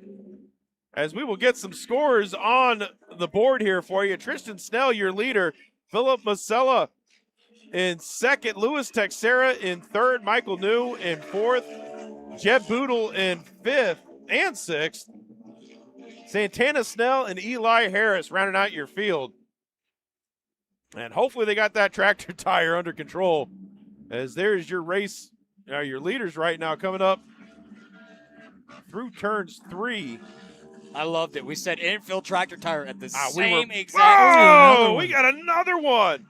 as we will get some scores on the board here for you. Tristan Snell, your leader. Philip Masella in second. Louis Texera in third. Michael New in fourth. Jeb Boodle in fifth and sixth. Santana Snell and Eli Harris rounding out your field. And hopefully they got that tractor tire under control as there's your race, your leaders right now coming up through turns 3. I loved it. We said infield tractor tire at the same exact Oh, we got another one.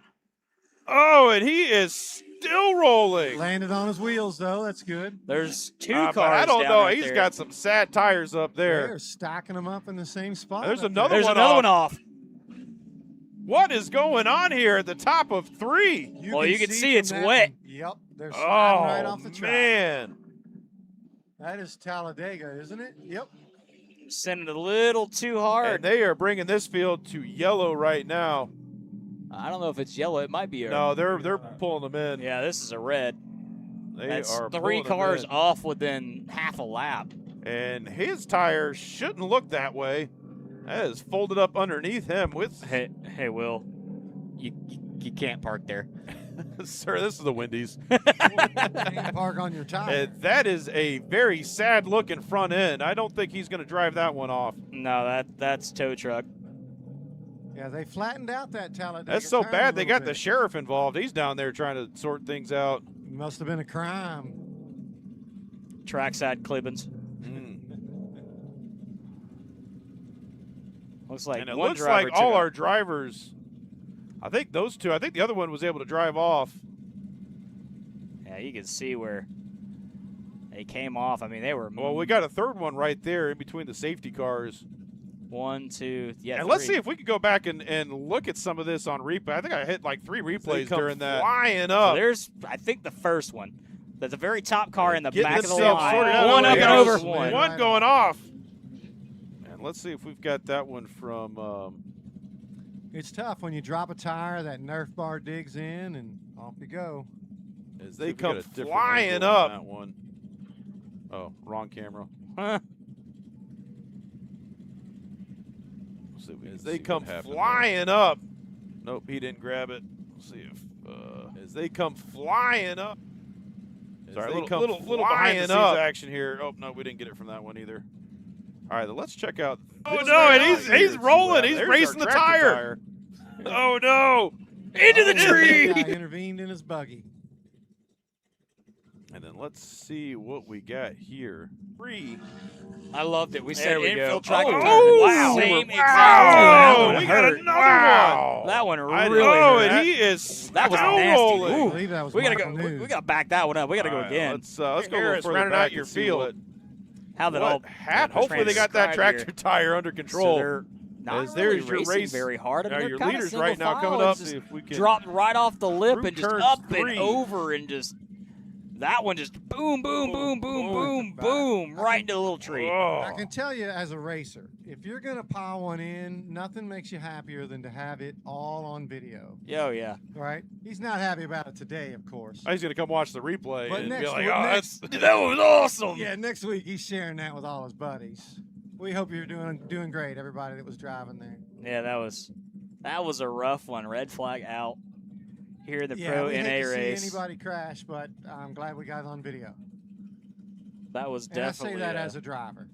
Oh, and he is still rolling. Landed on his wheels, though. That's good. There's two But cars I don't down know. right He's there. got some sad tires up there. They're stacking them up in the same spot. There's up another there. one another off. one off. What is going on here at the top of 3? Well, you can see from it's that wet. one- Yep. They're Oh, sliding right off the track. man. That is Talladega, isn't it? Yep. Sending it a little too hard. And they are bringing this field to yellow right now. I don't know if it's yellow. It might be a. No, they're pulling them in. Yeah, this is a red. They That's are 3 pulling them cars in. off within half a lap. And his tire shouldn't look that way. That is folded up underneath him with. Hey, Will, you can't park there. Sir, this is the Wendy's. Can't park on your tire. And that is a very sad looking front end. I don't think he's going to drive that one off. No, that's tow truck. Yeah, they flattened out that Talladega. That's so tire a bad they little got the bit. sheriff involved. He's down there trying to sort things out. Must have been a crime. Trackside clippings. Looks like And it one looks driver like took all a- our drivers, I think those two, I think the other one was able to drive off. Yeah, you can see where they came off. I mean, they were. Well, we got a third one right there in between the safety cars. 1, 2, yeah. And let's 3. see if we could go back and look at some of this on replay. I think I hit like 3 replays come during that. flying Flying So up. there's, I think, the first one. There's the very top car in the Getting back of the themselves line. sorted out. One up and Yeah, over. One going off. And let's see if we've got that one from. It's tough when you drop a tire, that Nerf bar digs in, and off you go. As they come flying up. That one. Oh, wrong camera. As they come flying up. Nope, he didn't grab it. Let's see if as they come flying up. Sorry, little behind the scenes action here. Oh no, we didn't get it from that one either. All right, let's check out. Oh no, and he's rolling. He's There's racing our the tractor tire. Oh no! Into the The tree. guy intervened in his buggy. And then let's see what we got here. 3. I loved it. We There said we go. infield track and turn. Oh, Wow. wow. Same exact Wow. one. We got another one. That one really Oh, hurt. and he is That was still nasty. rolling. Ooh. I believe that was We gotta Michael go. News. We gotta back that one up. We gotta go All right, again. Let's go a little Harris further rounding back out your and see field. How that what all hat? Hopefully they got that transcribed tractor here. tire under control. So they're not As really there's your racing race. very hard. I mean, they're your kinda leaders single right now file. coming It's up. just See if we can dropped right off the lip through and just turns up 3. and over and just that one just boom, boom, boom, boom, boom, boom, right into the little tree. I can tell you as a racer, if you're going to pile one in, nothing makes you happier than to have it all on video. Oh, yeah. Right? He's not happy about it today, of course. He's going to come watch the replay But and be next like, week- oh, next- that was awesome. Yeah, next week he's sharing that with all his buddies. We hope you're doing great, everybody that was driving there. Yeah, that was a rough one. Red flag out here in the Yeah, Pro we hate NA to race. see anybody crash, but I'm glad we got it on video. That was And I definitely say that as a driver.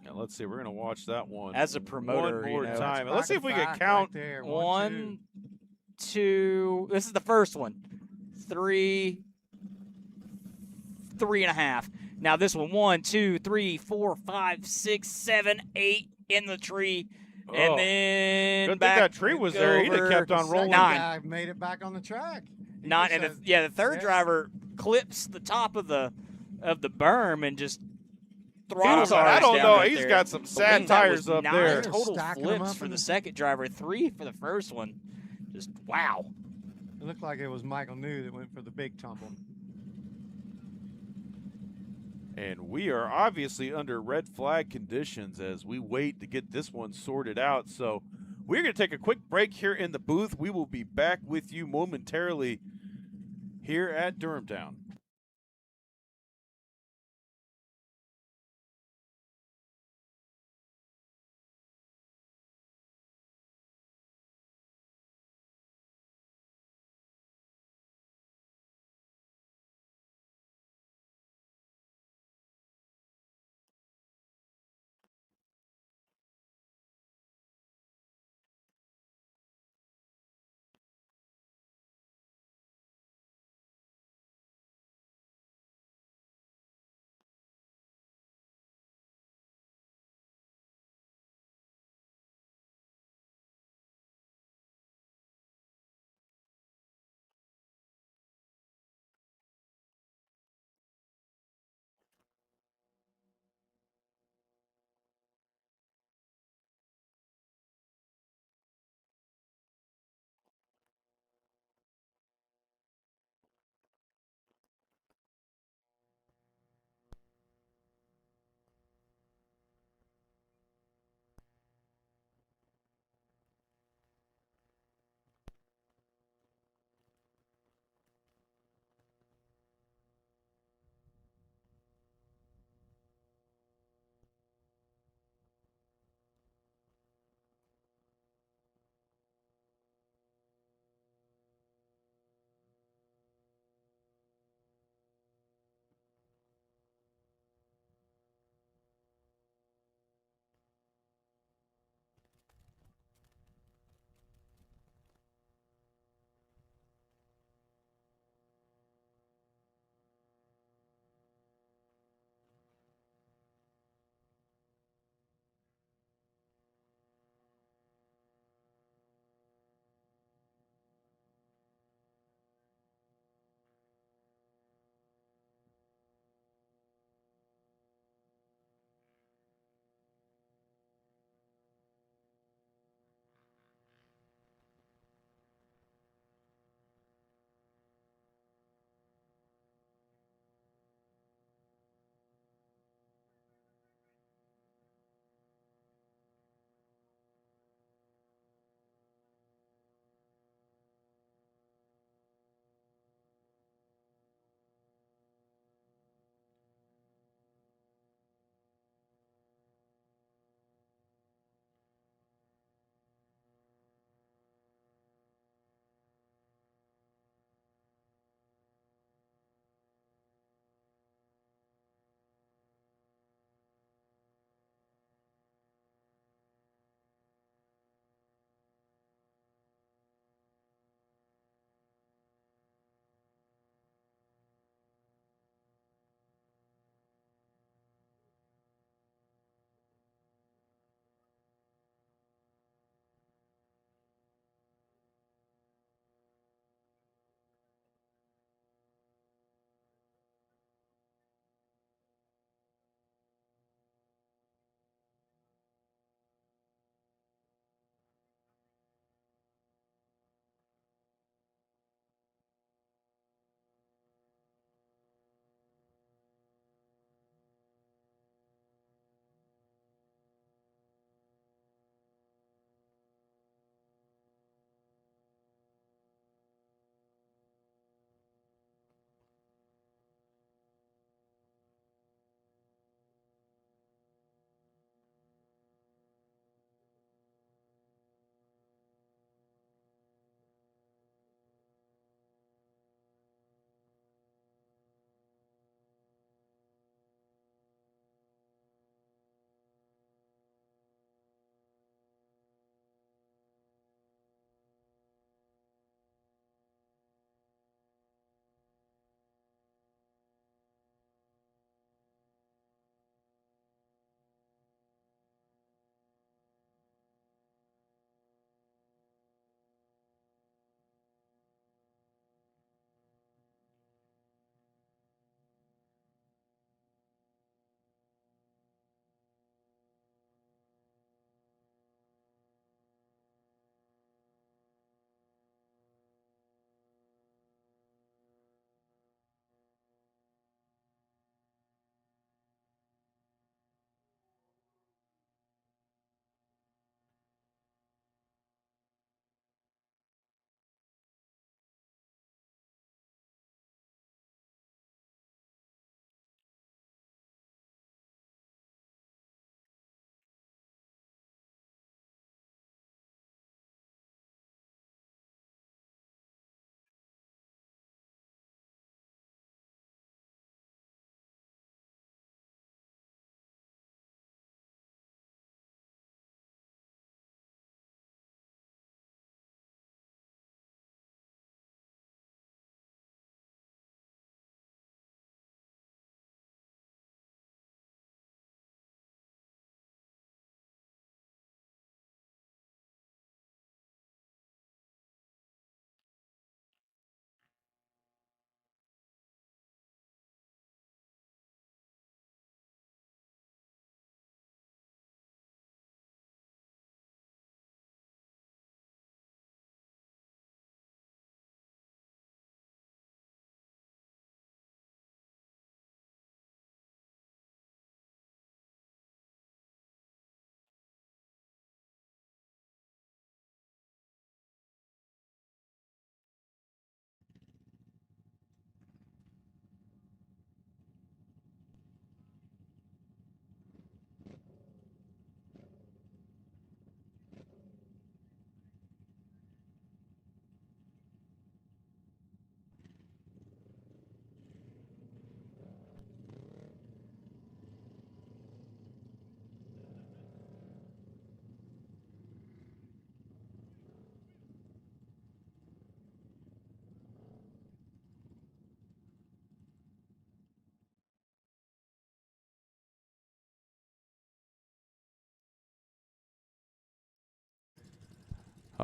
Now, let's see. We're going to watch that one as a promoter. one more you know. time. Let's see if we can Back count. right there. 1, 2. This is the first one. 3, 3.5. Now this one. 1, 2, 3, 4, 5, 6, 7, 8 in the tree. Oh. And then Good thing back that tree was there. He'd have kept on rolling. 9. I made it back on the track. 9 and the third yeah. driver clips the top of the berm and just throttles I ours don't down know. right He's there. got some But sad that tires was up 9 there. total Stacking 'em flips up for in the the- second driver, 3 for the first one. Just wow. It looked like it was Michael New that went for the big tumble. And we are obviously under red flag conditions as we wait to get this one sorted out. So we're going to take a quick break here in the booth. We will be back with you momentarily here at Durhamtown.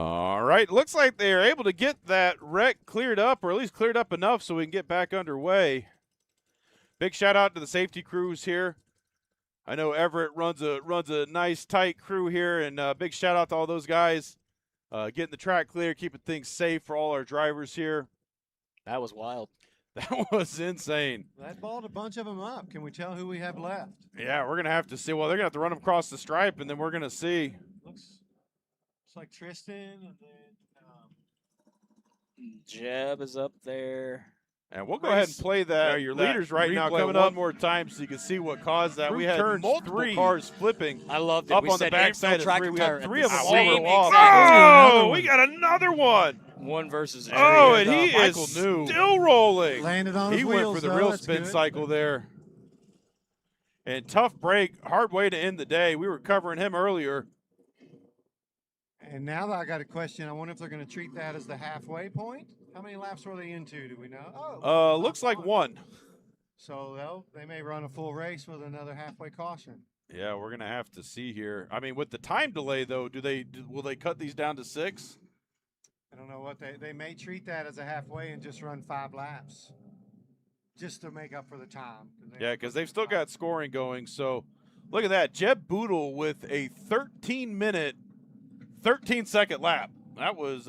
All right, looks like they are able to get that wreck cleared up, or at least cleared up enough so we can get back underway. Big shout out to the safety crews here. I know Everett runs a nice, tight crew here, and big shout out to all those guys getting the track clear, keeping things safe for all our drivers here. That was wild. That was insane. That balled a bunch of them up. Can we tell who we have left? Yeah, we're going to have to see. Well, they're going to have to run them across the stripe, and then we're going to see. Looks like Tristan and then Jeb is up there. And we'll go ahead and play that. your that leaders right now replay coming one up. more time so you can see what caused that. Through We had turns multiple 3. cars flipping. I loved it. Up We on the said backside infill of 3. We had tractor 3 of them tire at the all same go off. exact Oh, we got another one. One versus Oh, three. and he Michael is knew. still rolling. landed on He his went wheels. for the though. real That's spin good. cycle there. And tough break, hard way to end the day. We were covering him earlier. And now that I got a question, I wonder if they're going to treat that as the halfway point. How many laps were they into? Do we know? Oh, Looks like one. So they may run a full race with another halfway caution. Yeah, we're gonna have to see here. I mean, with the time delay though, will they cut these down to 6? I don't know what they may treat that as a halfway and just run 5 laps, just to make up for the time. Yeah, because they've still got scoring going. So look at that, Jeb Boodle with a 13-minute, 13-second lap. That was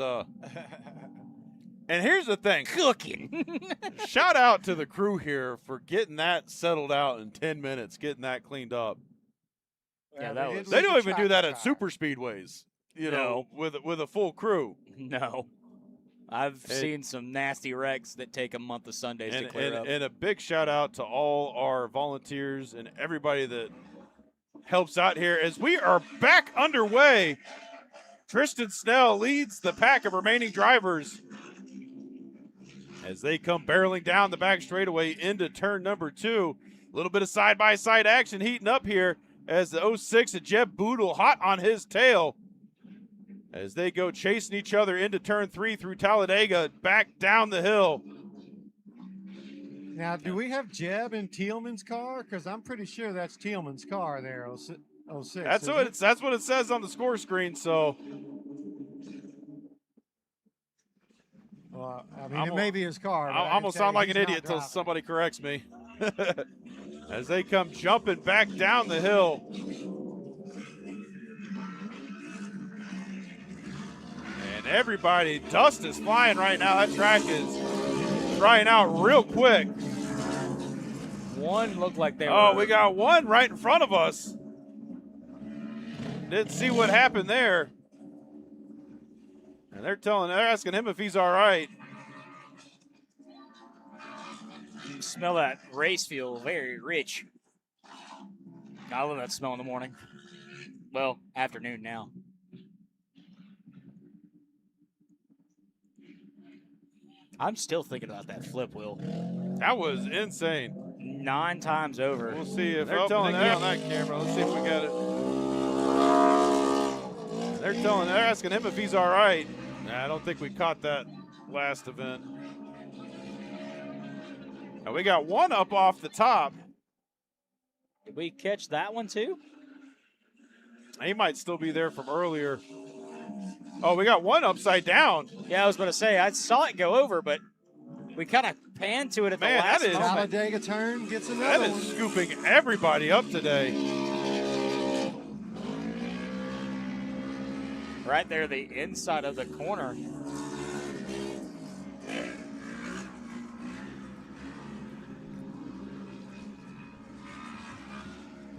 And here's the thing. Cooking. Shout out to the crew here for getting that settled out in 10 minutes, getting that cleaned up. Yeah, that was. They don't even do that at super speedways, you know, with a full crew. No. I've seen some nasty wrecks that take a month of Sundays to clear up. And a big shout out to all our volunteers and everybody that helps out here as we are back underway. Tristan Snell leads the pack of remaining drivers as they come barreling down the back straightaway into turn number 2. A little bit of side-by-side action heating up here as the 06 of Jeb Boodle hot on his tail as they go chasing each other into turn 3 through Talladega, back down the hill. Now, do we have Jeb in Tealman's car? Because I'm pretty sure that's Tealman's car there, 06. That's what it says on the score screen. So, well, I mean, it may be his car. I'm gonna sound like an idiot until somebody corrects me. As they come jumping back down the hill. And everybody, dust is flying right now. That track is drying out real quick. One looked like they were. Oh, we got one right in front of us. Didn't see what happened there. And they're asking him if he's all right. You smell that race fuel, very rich. I love that smell in the morning. Well, afternoon now. I'm still thinking about that flip wheel. That was insane. 9 times over. We'll see if They're telling that us. on that camera. Let's see if we got it. They're asking him if he's all right. Nah, I don't think we caught that last event. Now we got one up off the top. Did we catch that one too? He might still be there from earlier. Oh, we got one upside down. Yeah, I was going to say, I saw it go over, but we kind of panned to it at the last moment. Talladega turn gets another That one. is scooping everybody up today. Right there, the inside of the corner.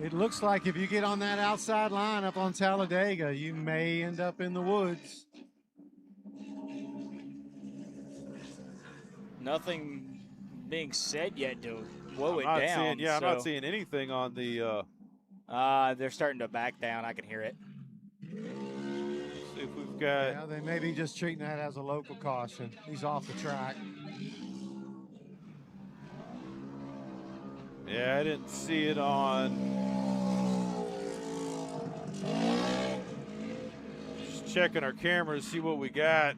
It looks like if you get on that outside line up on Talladega, you may end up in the woods. Nothing being said yet to slow it I'm down. not seeing anything on the. They're starting to back down. I can hear it. See if we've got. Yeah, they may be just treating that as a local caution. He's off the track. Yeah, I didn't see it on. Just checking our cameras, see what we got.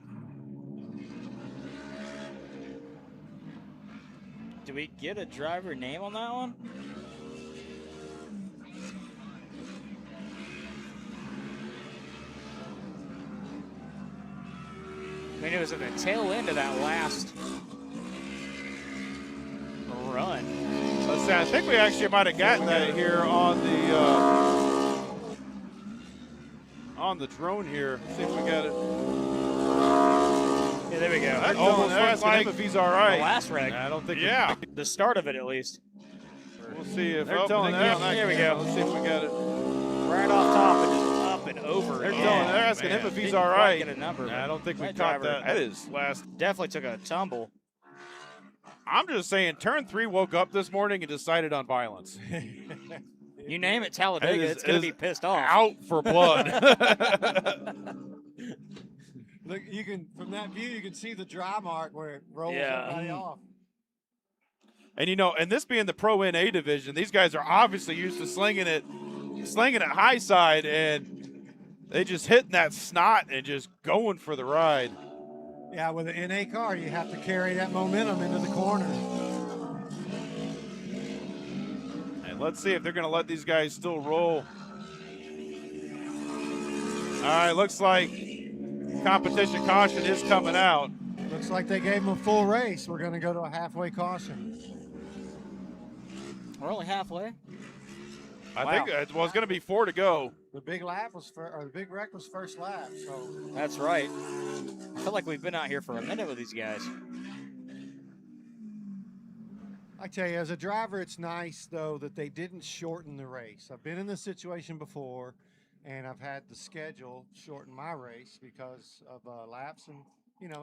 Do we get a driver name on that one? I mean, it was at the tail end of that last run. Let's see, I think we actually might have gotten that here on the drone here. See if we got it. Yeah, there we go. That almost looks like if he's all right. The last wreck. I don't think. Yeah. The start of it, at least. We'll see if They're telling us. There we go. Let's see if we got it. Right off top and just up and over. They're again. asking him if he's Didn't all quite right. Get a number, I don't think we that caught driver that. That is last. Definitely took a tumble. I'm just saying, turn 3 woke up this morning and decided on violence. You name it, Talladega, it's going to be pissed off. Out for blood. Look, you can from that view you can see the dry mark where it rolls everybody off. And and this being the Pro NA division, these guys are obviously used to slinging it high side, and they just hitting that snot and just going for the ride. Yeah, with an NA car, you have to carry that momentum into the corner. And let's see if they're going to let these guys still roll. All right, looks like competition caution is coming out. Looks like they gave them a full race. We're going to go to a halfway caution. We're only halfway. I think it was going to be 4 to go. The big lap was the big wreck was first lap. So That's right. I feel like we've been out here for a minute with these guys. I tell you, as a driver, it's nice though that they didn't shorten the race. I've been in this situation before, and I've had the schedule shorten my race because of laps, and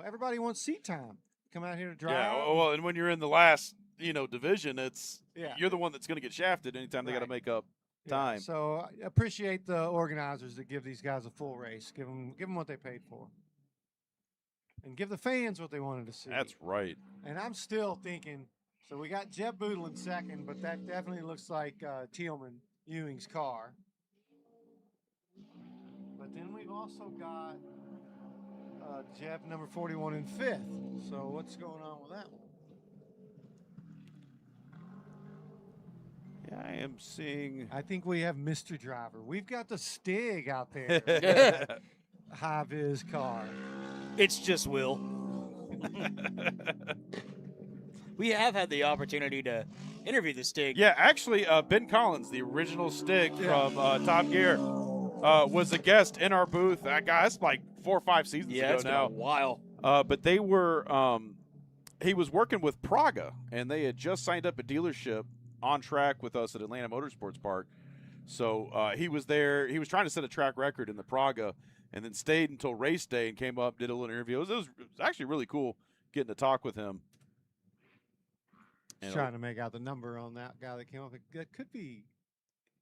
everybody wants seat time. Come out here to drive. Yeah, well, and when you're in the last division, it's Yeah. you're the one that's going to get shafted anytime they got to make up time. Yeah, so I appreciate the organizers that give these guys a full race. Give them what they paid for, and give the fans what they wanted to see. That's right. And I'm still thinking. So we got Jeb Boodle in second, but that definitely looks like Tillman Ewing's car. But then we've also got Jeb number 41 in fifth. So what's going on with that one? Yeah, I am seeing. I think we have Mr. Driver. We've got the Stig out there. High vis car. It's just Will. We have had the opportunity to interview the Stig. Yeah, actually, Ben Collins, the original Stig from Top Gear, was a guest in our booth. That's like 4 or 5 seasons ago it's now. been a while. But they were, he was working with Praga, and they had just signed up a dealership on track with us at Atlanta Motorsports Park. So he was there. He was trying to set a track record in the Praga, and then stayed until race day and came up, did a little interview. It was actually really cool getting to talk with him. Just trying to make out the number on that guy that came up. It could be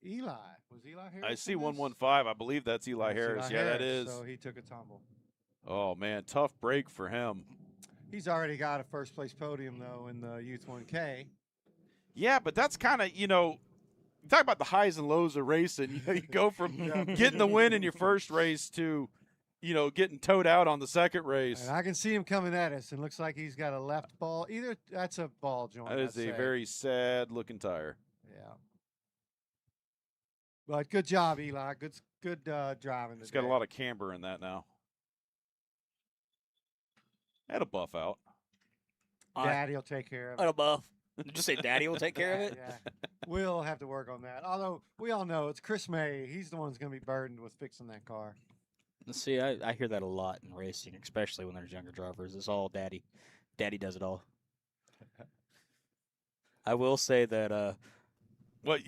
Eli. Was Eli Harris? I see 115. I believe that's Eli Harris. Eli That Harris, is. So he took a tumble. Oh, man, tough break for him. He's already got a first place podium, though, in the Youth 1K. Yeah, but that's kind of, you talk about the highs and lows of racing. You go from getting the win in your first race to, getting towed out on the second race. And I can see him coming at us, and looks like he's got a left ball. Either that's a ball joint. That is a very sad-looking tire. Yeah. But good job, Eli. Good driving. He's got a lot of camber in that now. Had a buff out. Daddy will take care of it. Had a buff. Did you say Daddy will take care of it? Yeah. We'll have to work on that. Although we all know it's Chris May. He's the one who's going to be burdened with fixing that car. See, I hear that a lot in racing, especially when there's younger drivers. It's all Daddy. Daddy does it all. I will say that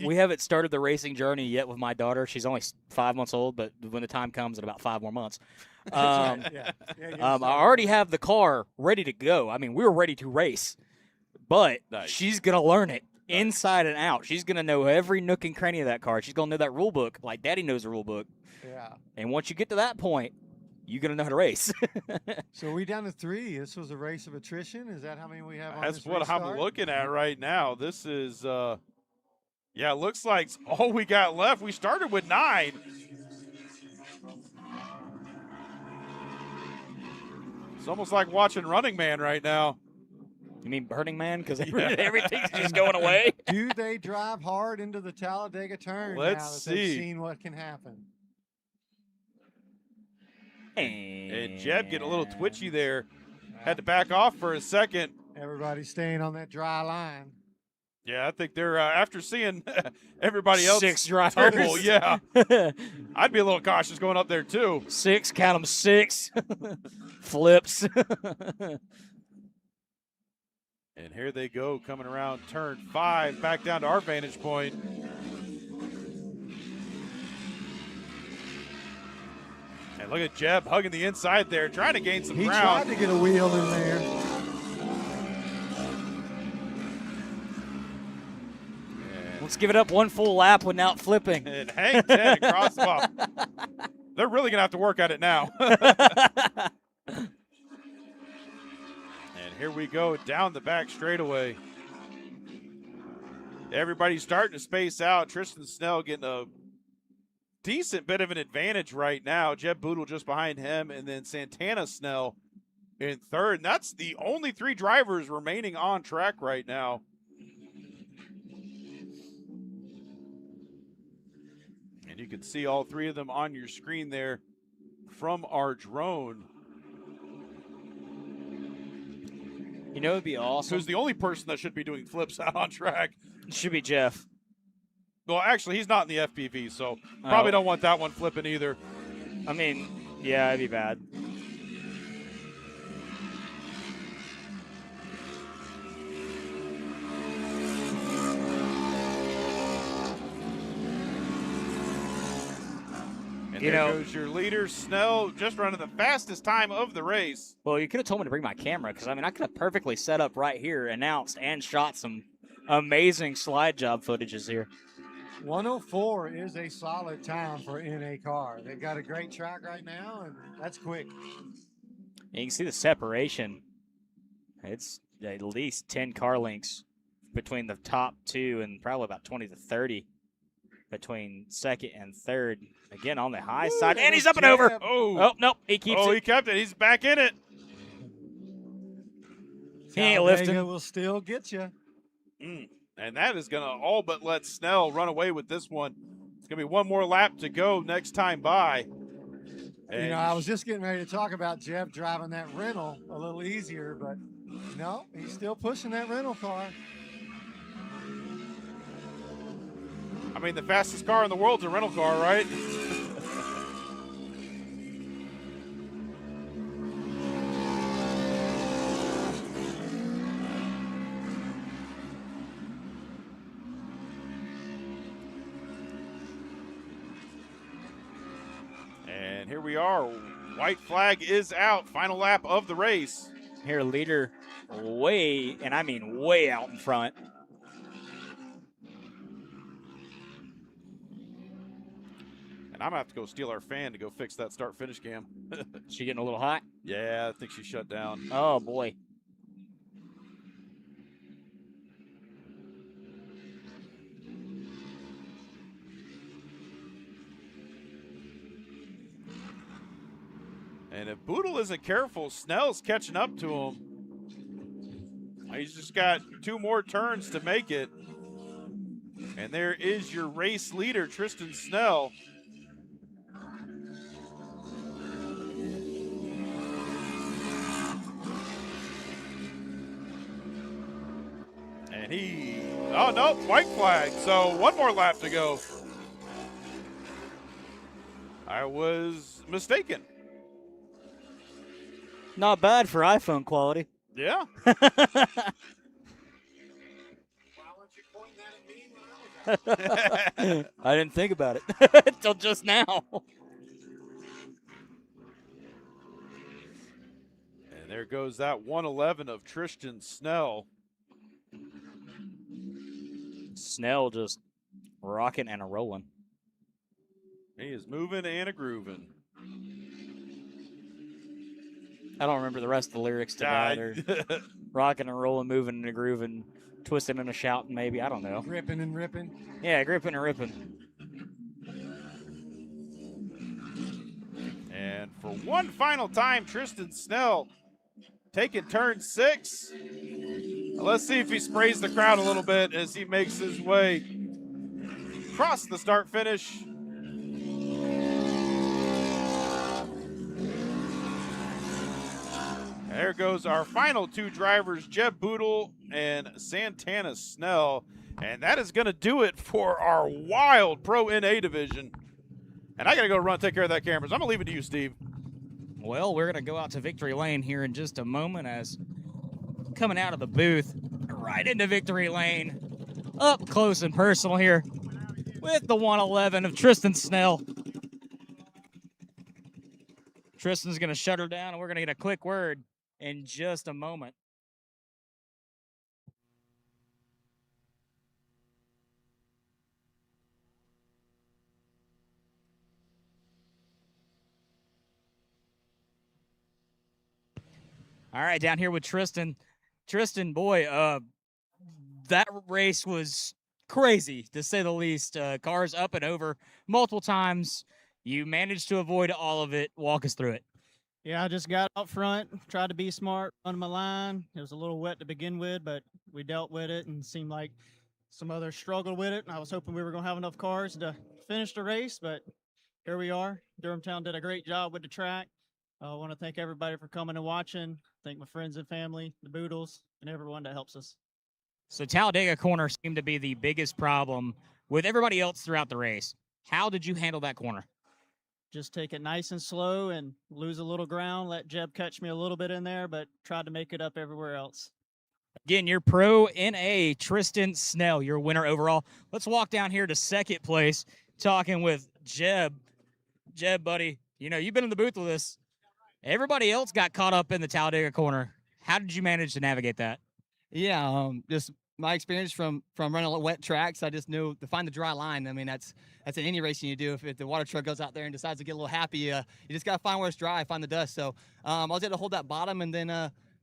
we haven't started the racing journey yet with my daughter. She's only 5 months old, but when the time comes in about 5 more months, I already have the car ready to go. I mean, we're ready to race, but she's going to learn it inside and out. She's going to know every nook and cranny of that car. She's going to know that rule book like Daddy knows the rule book. Yeah. And once you get to that point, you're going to know how to race. So are we down to 3? This was a race of attrition? Is that how many we have on That's this what restart? I'm looking at right now. This is, it looks like all we got left. We started with 9. It's almost like watching Running Man right now. You mean Burning Man? Because everything's just going away. Do they drive hard into the Talladega turn Let's now that see. they've seen what can happen? And And Jeb getting a little twitchy there. Had to back off for a second. Everybody's staying on that dry line. Yeah, I think they're after seeing everybody else 6 drivers. tumble, yeah. I'd be a little cautious going up there too. 6, count them 6 flips. And here they go, coming around turn 5, back down to our vantage point. And look at Jeb hugging the inside there, trying to gain some He ground. tried to get a wheel in there. Let's give it up one full lap without flipping. And hang 10 across the ball. They're really going to have to work at it now. And here we go down the back straightaway. Everybody's starting to space out. Tristan Snell getting a decent bit of an advantage right now. Jeb Boodle just behind him, and then Santana Snell in third. And that's the only 3 drivers remaining on track right now. And you can see all 3 of them on your screen there from our drone. You know, it'd be awesome. Who's the only person that should be doing flips out on track? It should be Jeff. Well, actually, he's not in the FPV, so probably don't want that one flipping either. I mean, yeah, it'd be bad. And there goes your leader, Snell, just running the fastest time of the race. Well, you could have told me to bring my camera because, I mean, I could have perfectly set up right here, announced, and shot some amazing slide job footages here. 104 is a solid time for NA car. They've got a great track right now, and that's quick. And you can see the separation. It's at least 10 car lengths between the top 2 and probably about 20 to 30 between second and third. Again, on the high side, and he's up and over. Oh, nope, he keeps it. He kept it. He's back in it. He ain't lifting. Talladega will still get you. And that is going to all but let Snell run away with this one. It's going to be one more lap to go next time by. And You know, I was just getting ready to talk about Jeff driving that rental a little easier, but no, he's still pushing that rental car. I mean, the fastest car in the world's a rental car, right? And here we are. White flag is out. Final lap of the race. Here, leader way, and I mean way out in front. And I'm going to have to go steal our fan to go fix that start-finish cam. She getting a little hot? Yeah, I think she shut down. Oh, boy. And if Boodle isn't careful, Snell's catching up to him. He's just got 2 more turns to make it. And there is your race leader, Tristan Snell. And oh no, white flag. So 1 more lap to go. I was mistaken. Not bad for iPhone quality. Yeah. I didn't think about it until just now. And there goes that 111 of Tristan Snell. Snell just rocking and a rolling. He is moving and a grooving. I don't remember the rest of the lyrics to that. Or rocking and rolling, moving and a grooving, twisting and a shouting, maybe. I don't know. Gripping and ripping. Yeah, gripping and ripping. And for one final time, Tristan Snell taking turn 6. Let's see if he sprays the crowd a little bit as he makes his way across the start finish. There goes our final two drivers, Jeb Boodle and Santana Snell. And that is going to do it for our wild Pro NA division. And I got to go run take care of that cameras. I'm going to leave it to you, Steve. Well, we're going to go out to victory lane here in just a moment as coming out of the booth right into victory lane, up close and personal here with the 111 of Tristan Snell. Tristan's going to shut her down, and we're going to get a quick word in just a moment. All right, down here with Tristan. Tristan, boy, that race was crazy, to say the least. Cars up and over multiple times. You managed to avoid all of it. Walk us through it. Yeah, I just got out front, tried to be smart, run my line. It was a little wet to begin with, but we dealt with it and seemed like some others struggled with it. And I was hoping we were going to have enough cars to finish the race, but here we are. Durhamtown did a great job with the track. I want to thank everybody for coming and watching. Thank my friends and family, the Boodles, and everyone that helps us. So Talladega corner seemed to be the biggest problem with everybody else throughout the race. How did you handle that corner? Just take it nice and slow and lose a little ground. Let Jeb catch me a little bit in there, but tried to make it up everywhere else. Again, your Pro NA, Tristan Snell, your winner overall. Let's walk down here to second place, talking with Jeb. Jeb, buddy, you know, you've been in the booth with us. Everybody else got caught up in the Talladega corner. How did you manage to navigate that? Yeah, just my experience from running wet tracks. I just knew to find the dry line. I mean, that's in any racing you do. If the water truck goes out there and decides to get a little happy, you just got to find where it's dry, find the dust. So I was able to hold that bottom, and then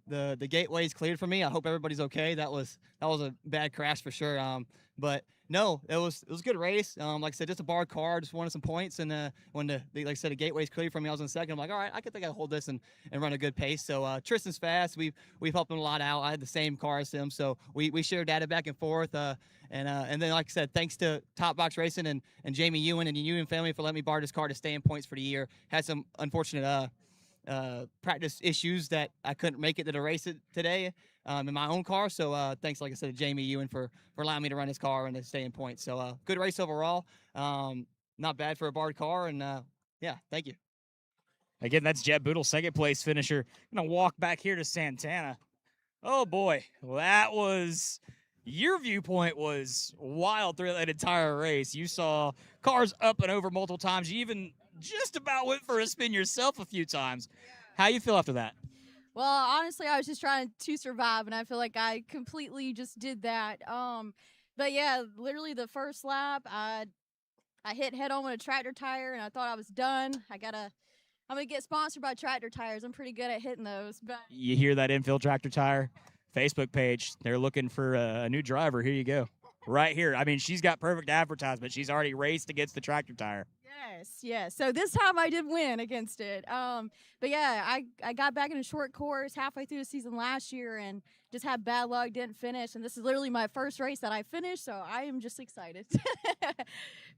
the gateway's cleared for me. I hope everybody's okay. That was a bad crash for sure. But no, it was a good race. Like I said, just a barred car, just wanted some points. And when like I said, the gateway's cleared for me, I was in second. I'm like, all right, I think I can hold this and run a good pace. So Tristan's fast. We've helped him a lot out. I had the same car as him, so we shared data back and forth. And then like I said, thanks to Top Box Racing and Jamie Ewan and the Ewan family for letting me borrow this car to stay in points for the year. Had some unfortunate practice issues that I couldn't make it to the race today in my own car. So thanks, like I said, to Jamie Ewan for allowing me to run his car and to stay in points. So good race overall. Not bad for a barred car. And yeah, thank you. Again, that's Jeb Boodle, second place finisher. Gonna walk back here to Santana. Oh boy, that was, your viewpoint was wild through that entire race. You saw cars up and over multiple times. You even just about went for a spin yourself a few times. How you feel after that? Well, honestly, I was just trying to survive, and I feel like I completely just did that. But yeah, literally the first lap, I hit head on with a tractor tire, and I thought I was done. I'm gonna get sponsored by tractor tires. I'm pretty good at hitting those. But You hear that, Infield Tractor Tire Facebook page? They're looking for a new driver. Here you go. Right here. I mean, she's got perfect advertisement. She's already raced against the tractor tire. Yes. So this time I did win against it. But yeah, I got back in a short course halfway through the season last year and just had bad luck, didn't finish. And this is literally my first race that I finished, so I am just excited.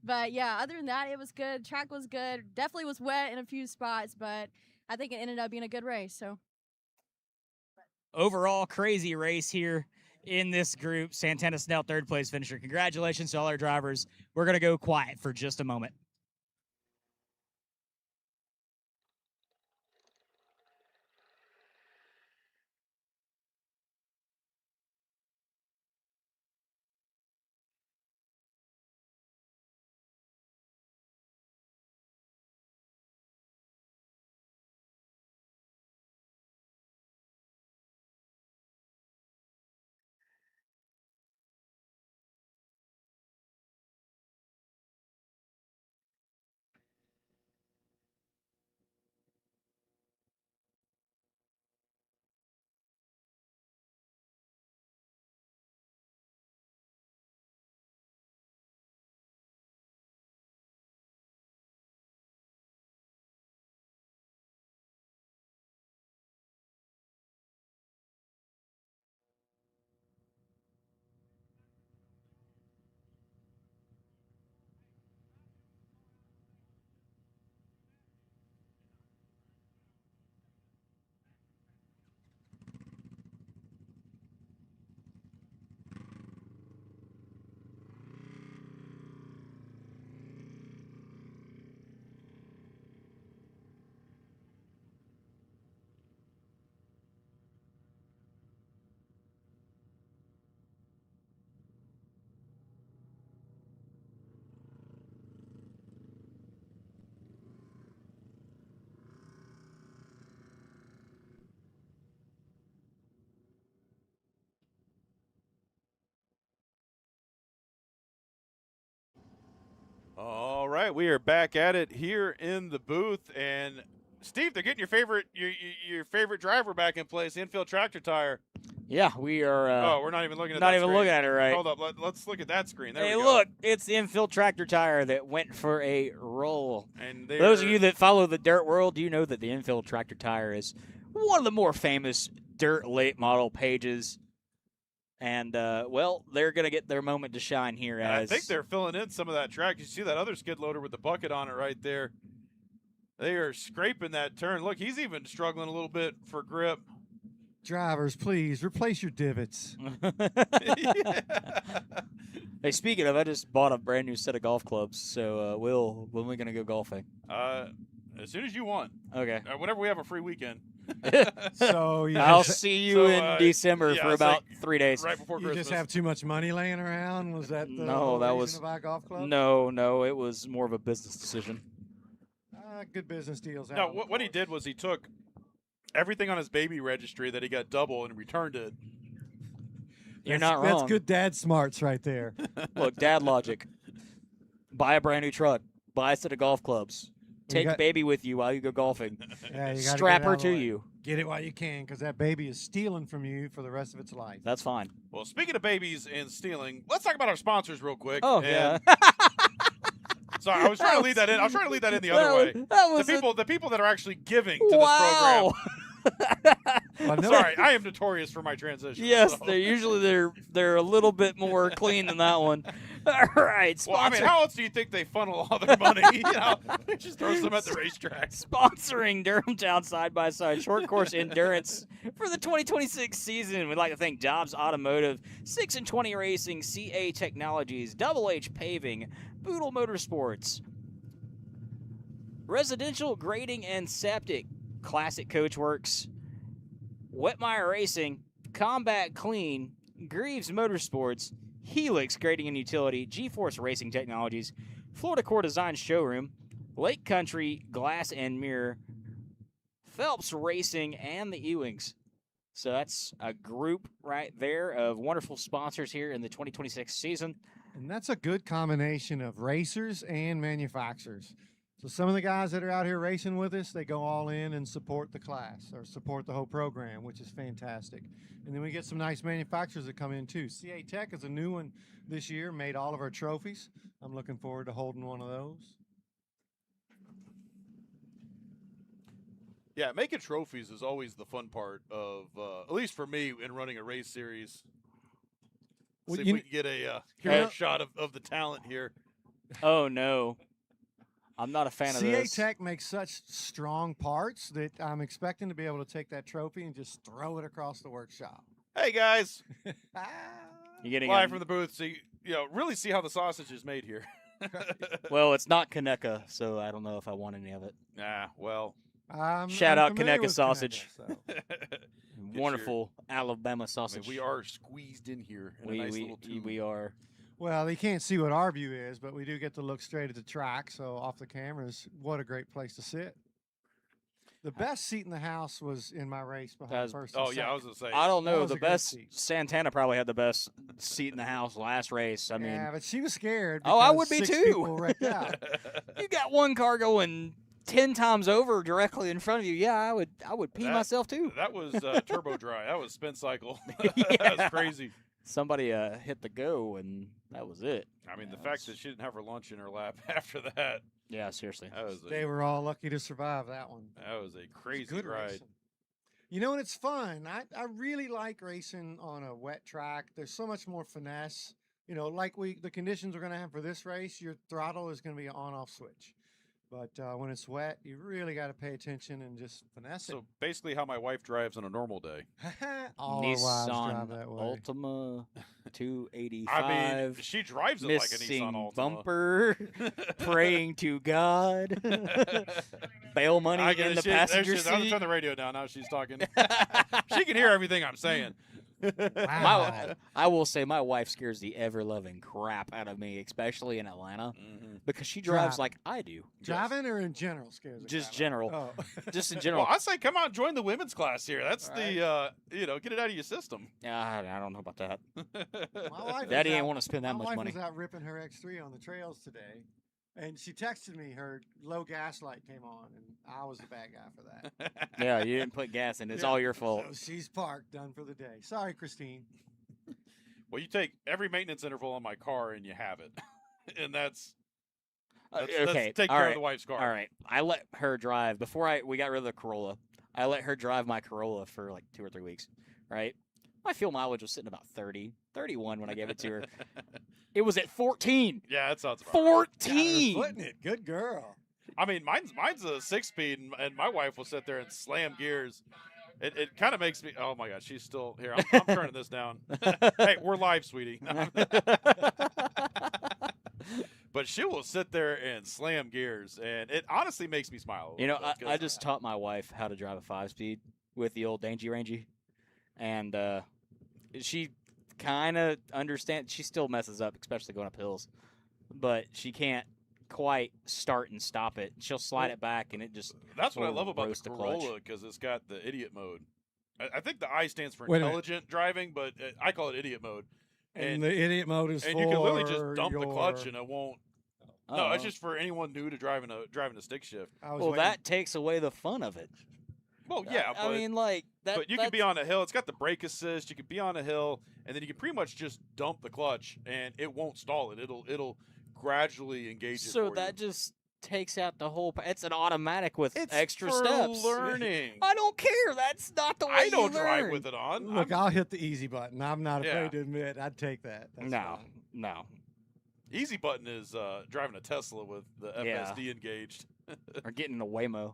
But yeah, other than that, it was good. Track was good. Definitely was wet in a few spots, but I think it ended up being a good race. So Overall, crazy race here in this group. Santana Snell, third place finisher. Congratulations to all our drivers. We're going to go quiet for just a moment. All right, we are back at it here in the booth, and Steve, they're getting your favorite driver back in place, the infield tractor tire. Yeah, we are. Oh, we're not even looking at not that even screen. looking at it right. Hold up, let's look at that screen. There Hey, we go. look, it's the infield tractor tire that went for a roll. And For those of they're- you that follow the dirt world, you know that the infield tractor tire is one of the more famous dirt late model pages. And, well, they're going to get their moment to shine here. And I As think they're filling in some of that track. You see that other skid loader with the bucket on it right there. They are scraping that turn. Look, he's even struggling a little bit for grip. Drivers, please replace your divots. Hey, speaking of, I just bought a brand new set of golf clubs. So, when are we going to go golfing? As soon as you want. Okay. Whenever we have a free weekend. So I'll see you in December yeah, for it's about like 3 days. Right before You Christmas. just have too much money laying around? Was that the No, that reason was to buy a golf club? no, it was more of a business decision. Good business deals. No, what he did was he took everything on his baby registry that he got double and returned it. You're not That's wrong. good dad smarts right there. Look, dad logic. Buy a brand new truck. Buy a set of golf clubs. Take got- baby with you while you go golfing. Yeah, you gotta Strap get it out her of to the way. you. Get it while you can, because that baby is stealing from you for the rest of its life. That's fine. Well, speaking of babies and stealing, let's talk about our sponsors real quick. Oh, And- yeah. Sorry, I was trying to lead that in. I was trying to lead that in the other way. The people that are actually giving to Wow. this program. Sorry, I am notorious for my transition. Yes, so. they're a little bit more clean than that one. All right, Well, I mean, sponsor- how else do you think they funnel all their money? Just throw some at the racetrack. Sponsoring Durhamtown side-by-side short course endurance for the 2026 season. We'd like to thank Dobbs Automotive, 6 and 20 Racing, CA Technologies, Double H Paving, Boodle Motorsports, Residential Grading and Septic, Classic Coachworks, Wetmeyer Racing, Combat Clean, Greaves Motorsports, Helix Grading and Utility, G-Force Racing Technologies, Florida Core Design Showroom, Lake Country Glass and Mirror, Phelps Racing, and the Ewings. So that's a group right there of wonderful sponsors here in the 2026 season. And that's a good combination of racers and manufacturers. So some of the guys that are out here racing with us, they go all in and support the class or support the whole program, which is fantastic. And then we get some nice manufacturers that come in too. CA Tech is a new one this year, made all of our trophies. I'm looking forward to holding one of those. Yeah, making trophies is always the fun part of, at least for me, in running a race series. Well, See if you we can get a know- shot of the talent here. Oh, no. I'm not a fan of CA this. Tech makes such strong parts that I'm expecting to be able to take that trophy and just throw it across the workshop. Hey, guys. You're getting Live a- from the booth. So, really see how the sausage is made here. Well, it's not Kaneka, so I don't know if I want any of it. Well. Shout I'm out familiar Kaneka with sausage. Kaneka, so. Wonderful Alabama sausage. we are squeezed in here in We- a nice we- little tube. we are. Well, you can't see what our view is, but we do get to look straight at the track. So off the cameras, what a great place to sit. The best seat in the house was in my race behind first. and second. I don't That know. was The a great best seat. Santana probably had the best seat in the house last race. I mean, Yeah, but she was scared. Oh, I because would be 6 too. people wrecked out. you got one car going 10 times over directly in front of you. Yeah, I would pee myself too. That was turbo dry. That was spin cycle. That was crazy. Somebody hit the go, and that was it. I mean, the fact that she didn't have her lunch in her lap after that. Yeah, seriously. That was They were all lucky to survive that one. That was a crazy good ride. racing. You know, and it's fun. I really like racing on a wet track. There's so much more finesse. You know, like the conditions we're going to have for this race, your throttle is going to be an on-off switch. But when it's wet, you really got to pay attention and just finesse it. So basically, how my wife drives on a normal day. All our wives drive Nissan that way. Altima 285. I mean, she drives it like a Nissan missing Altima. bumper, praying to God, bail money I get in it. the There passenger she is. I'll seat. turn the radio down. Now she's talking. She can hear everything I'm saying. I will say my wife scares the ever-loving crap out of me, especially in Atlanta, because she drives Driving. like I do. Driving or in general scares the Just crap general. out of you? Oh. Just in general. Well, I say, come on, join the women's class here. That's Right. get it out of your system. I don't know about that. My wife Daddy was ain't out- want to spend that my much wife money. was out ripping her X3 on the trails today. And she texted me her low gas light came on, and I was the bad guy for that. Yeah, you didn't put gas in. It's all your fault. So she's parked, done for the day. Sorry, Christine. Well, you take every maintenance interval on my car and you have it. And that's Okay. take all care right, of the wife's car. All right. I let her drive before we got rid of the Corolla. I let her drive my Corolla for like 2 or 3 weeks, right? My fuel mileage was sitting about 30, 31 when I gave it to her. It was at 14. Yeah, that sounds about 14. Got her footing it. Good girl. I mean, mine's a 6-speed, and my wife will sit there and slam gears. It kind of makes me. Oh my gosh, she's still here. I'm turning this down. Hey, we're live, sweetie. But she will sit there and slam gears, and it honestly makes me smile. You know, I just taught my wife how to drive a 5-speed with the old Dangy Rangy, and she kind of understands. She still messes up, especially going up hills, but she can't quite start and stop it. She'll slide it back, and it just That's what I love about roast the clutch. Corolla, because it's got the idiot mode. I think the I stands for Wait a minute. intelligent driving, but I call it idiot mode. And the idiot mode is and for you can literally just dump the clutch your- and it won't. Oh. No, it's just for anyone new to driving a stick shift. Well, that takes away the fun of it. Well, yeah, I mean, like that. But you can be on a hill. It's got the brake assist. You can be on a hill, and then you can pretty much just dump the clutch, and it won't stall it. It'll gradually engage it. So for that you. just takes out the whole. It's an automatic with It's extra for steps. learning. I don't care. That's not the way I don't you drive learn. with it on. Look, I'll hit the easy button. I'm not afraid Yeah. to admit I'd take that. That's No, fine. no. Easy button is driving a Tesla with the Yeah. FSD engaged. Or getting a Waymo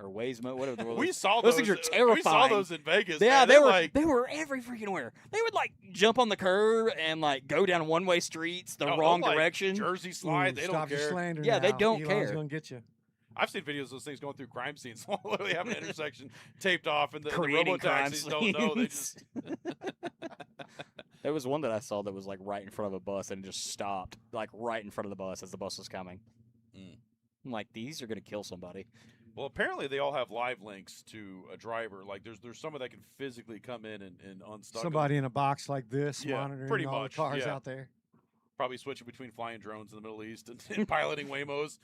or Waysmo, whatever the word. We saw those those. things are terrifying. We saw those in Vegas. Yeah, man. they were every freaking where. They would like jump on the curb and like go down one-way streets the wrong like, direction. Jersey slide. They don't Stop your care. slander Yeah, they now. don't Elon's care. gonna get you. I've seen videos of those things going through crime scenes. Literally have an intersection taped off, and the Creating robo crime taxis don't know. They scenes. just There was one that I saw that was like right in front of a bus and it just stopped, like right in front of the bus as the bus was coming. Mm. I'm like, these are gonna kill somebody. Well, apparently they all have live links to a driver. Like there's someone that can physically come in and unstuck Somebody them. in a box like this, Yeah, monitoring pretty all much, the cars yeah. out there. Probably switching between flying drones in the Middle East and piloting Waymos.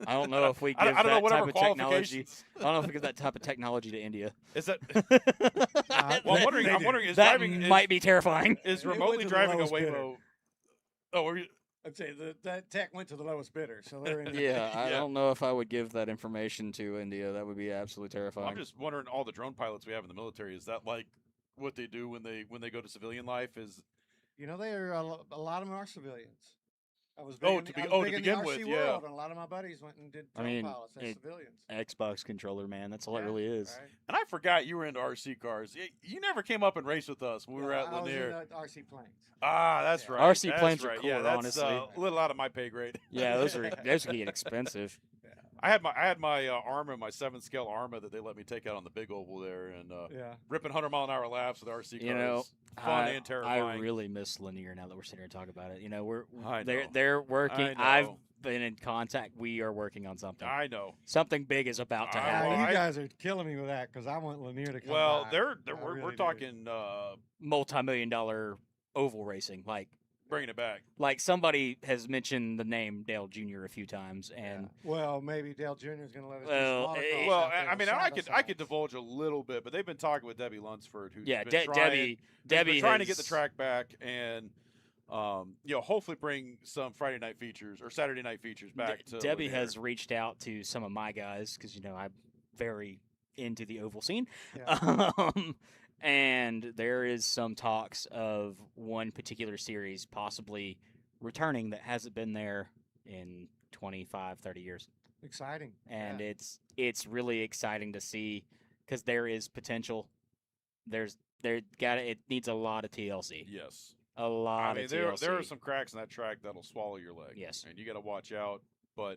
I don't know if we I give don't know that whatever type of technology. qualifications. I don't know if we give that type of technology to India. Is that? Well, I'm wondering, is that driving might be terrifying. Is It went remotely to the driving a lowest bidder. Waymo? Oh, were you? I'd say that tech went to the lowest bidder, so they're in. Yeah, I don't know if I would give that information to India. That would be absolutely terrifying. I'm just wondering, all the drone pilots we have in the military, is that like what they do when they go to civilian life? Is You know, they are a lot of them are civilians. I was Oh, big to in, be- I was oh, to big in begin the with, RC yeah. world, and a lot of my buddies went and did I drone mean, pilots as civilians. Xbox controller, man. That's all it Yeah, really is. right. and I forgot you were into RC cars. You never came up and raced with us when we were Yeah, at I was Lanier. in RC planes. Ah, that's Yeah. right. RC That's planes are right. cool, Yeah, that's honestly. a little out of my pay grade. Yeah, those can get expensive. I had my Arma, my 7th scale Arma that they let me take out on the big oval there, and Yeah. ripping 100-mile-an-hour laps with RC cars. You know, fun and terrifying. I really miss Lanier now that we're sitting here talking about it. You know, I they're know. they're working. I I've know. been in contact. We are working on something. I know. Something big is about to I- happen. well, you I- guys are killing me with that because I want Lanier to come Well, back. we're I really we're do. talking Multi-million-dollar oval racing, bringing it back. like somebody has mentioned the name Dale Jr. a few times, and Well, maybe Dale Jr. is going to let us. Well, do eh, smaller Well, cars out there I mean, side I by could side. divulge a little bit, but they've been talking with Debbie Lunsford, who's yeah, been trying, Debbie been trying to get the has- track back and hopefully bring some Friday night features or Saturday night features back to Debbie Lanier. has reached out to some of my guys because I'm very into the oval scene, Yeah. and there is some talks of one particular series possibly returning that hasn't been there in 25, 30 years, Exciting. and yeah. it's really exciting to see because there is potential. It needs a lot of TLC. Yes. A lot I mean, of there TLC. are some cracks in that track that'll swallow your leg. Yes. And you got to watch out. But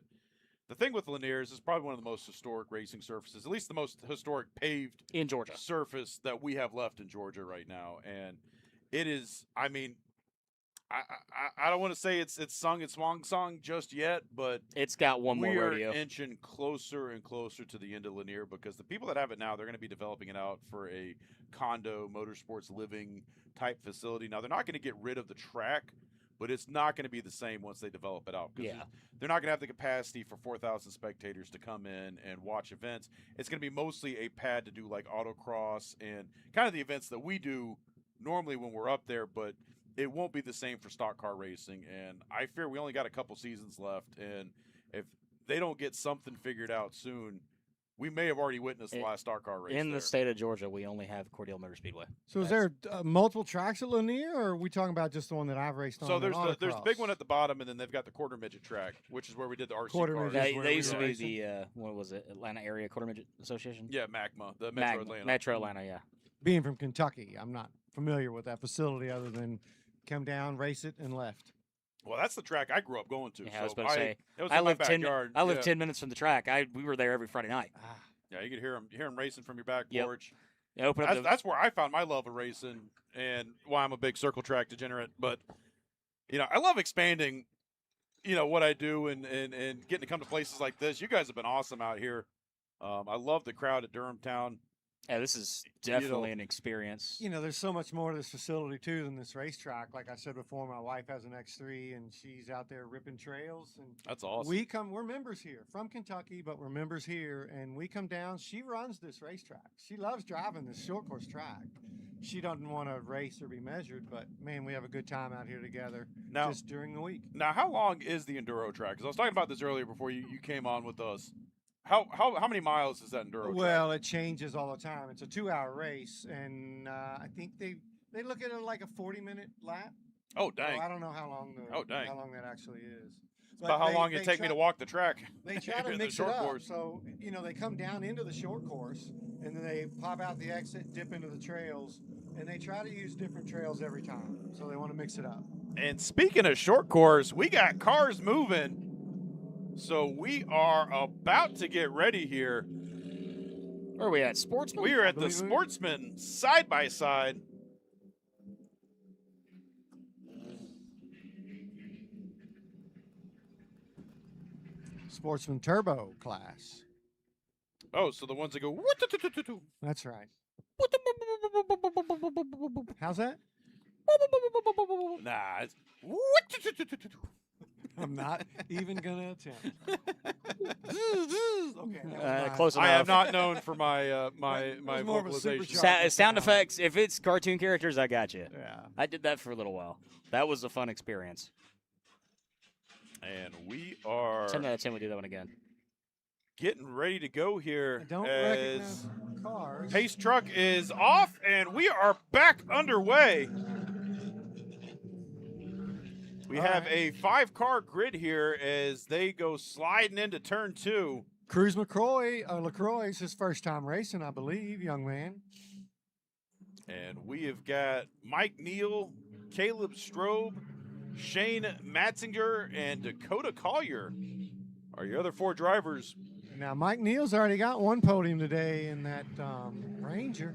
the thing with Lanier is it's probably one of the most historic racing surfaces, at least the most historic paved in Georgia surface that we have left in Georgia right now. And it is, I mean, I don't want to say it's sung its swan song just yet, but it's got one more we are rodeo. inching closer and closer to the end of Lanier because the people that have it now, they're going to be developing it out for a condo motorsports living type facility. Now they're not going to get rid of the track, but it's not going to be the same once they develop it out. 'Cause Yeah. they're not going to have the capacity for 4,000 spectators to come in and watch events. It's going to be mostly a pad to do like autocross and kind of the events that we do normally when we're up there, but it won't be the same for stock car racing. And I fear we only got a couple seasons left, and if they don't get something figured out soon, we may have already witnessed the last stock car race In there. the state of Georgia, we only have Cordele Motor Speedway. So is there multiple tracks at Lanier, or are we talking about just the one that I've raced on? So in there's the big autocross? one at the bottom, and then they've got the quarter midget track, which is where we did the RC Quarter cars. midget. They, where they we used to were be racing? the what was it, Atlanta Area Quarter Midget Association? Yeah, MACMA, the Metro Atlanta. Metro Atlanta, yeah. Being from Kentucky, I'm not familiar with that facility other than come down, race it, and left. Well, that's the track I grew up going to. Yeah, I was so about to say. it was I in my live backyard. I live yeah. 10 minutes from the track. We were there every Friday night. Yeah, you could hear them racing from your back Yep. porch. Yeah, open up That's, the- that's where I found my love of racing and why I'm a big circle track degenerate. But I love expanding, what I do and getting to come to places like this. You guys have been awesome out here. I love the crowd at Durhamtown. Yeah, this is definitely an experience. There's so much more to this facility too than this racetrack. Like I said before, my wife has an X3 and she's out there ripping trails. And That's awesome. we're members here from Kentucky, but we're members here, and we come down. She runs this racetrack. She loves driving this short course track. She doesn't want to race or be measured, but man, we have a good time out here together Now- just during the week. Now, how long is the enduro track? Because I was talking about this earlier before you came on with us. How many miles is that enduro track? Well, it changes all the time. It's a 2-hour race, and I think they look at it like a 40-minute lap. Oh, dang. So I don't know how long how long that actually is. It's about how long it take me to walk the track. They try to the mix it short up. course. So they come down into the short course, and then they pop out the exit, dip into the trails, and they try to use different trails every time. So they want to mix it up. And speaking of short course, we got cars moving. So we are about to get ready here. Where are we at? Sportsman? We are at the Sportsman side-by-side. Sportsman Turbo class. Oh, so the ones that go. That's right. How's that? Nah. It's, I'm not even gonna attempt. Okay. Close enough. I am not known for my my more of a vocalization. Sound effects. If it's cartoon characters, I got you. Yeah. I did that for a little while. That was a fun experience. And we are 10 out of 10 would do that one again. getting ready to go here. I don't as recognize cars. Pace truck is off, and we are back underway. We have a 5-car grid here as they go sliding into turn 2. Cruz LaCroix is his first time racing, I believe, young man. And we have got Mike Neal, Caleb Strobe, Shane Matzinger, and Dakota Collier are your other 4 drivers. Now, Mike Neal's already got one podium today in that Ranger.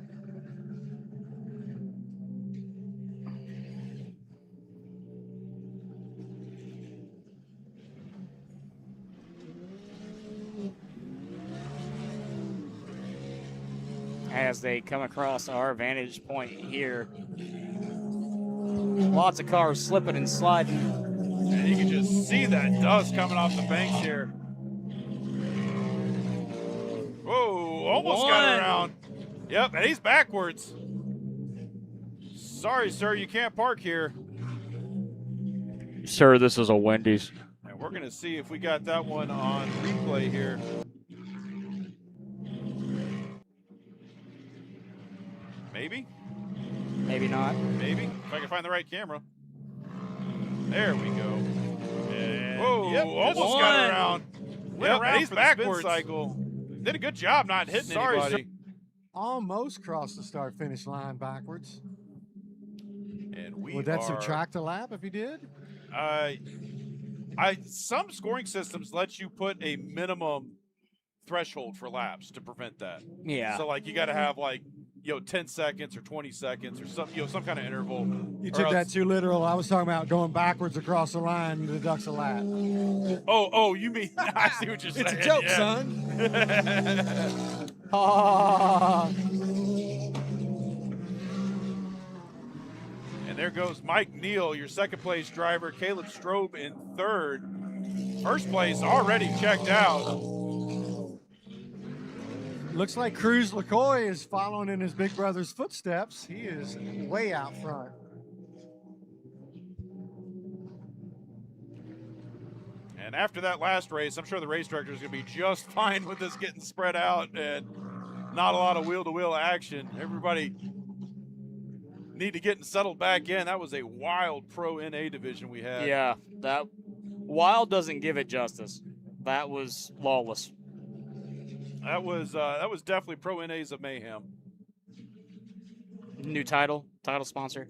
As they come across our vantage point here, lots of cars slipping and sliding. And you can just see that dust coming off the banks here. Whoa, almost got around. Yep, and he's backwards. Sorry, sir, you can't park here. Sir, this is a Wendy's. And we're going to see if we got that one on replay here. Maybe? Maybe not. Maybe. If I can find the right camera. There we go. And whoa, yep, almost one. got around. Went Yep, around and he's for the spin backwards. cycle. Did a good job not hitting Sorry, anybody. Almost crossed the start-finish line backwards. And we Would that are, subtract a lap if he did? Some scoring systems let you put a minimum threshold for laps to prevent that. Yeah. So like you got to have like 10 seconds or 20 seconds or some kind of interval. You or took else- that too literal. I was talking about going backwards across the line deducts a lap. Oh, you mean I see what you're saying. It's a joke, yeah. son. there goes Mike Neal, your second place driver. Caleb Strobe in third. First place already checked out. Looks like Cruz LaCoy is following in his big brother's footsteps. He is way out front. And after that last race, I'm sure the race director is going to be just fine with this getting spread out and not a lot of wheel-to-wheel action. Everybody need to get settled back in. That was a wild Pro NA division we had. Yeah, that wild doesn't give it justice. That was lawless. That was definitely Pro NA's of mayhem. New title sponsor.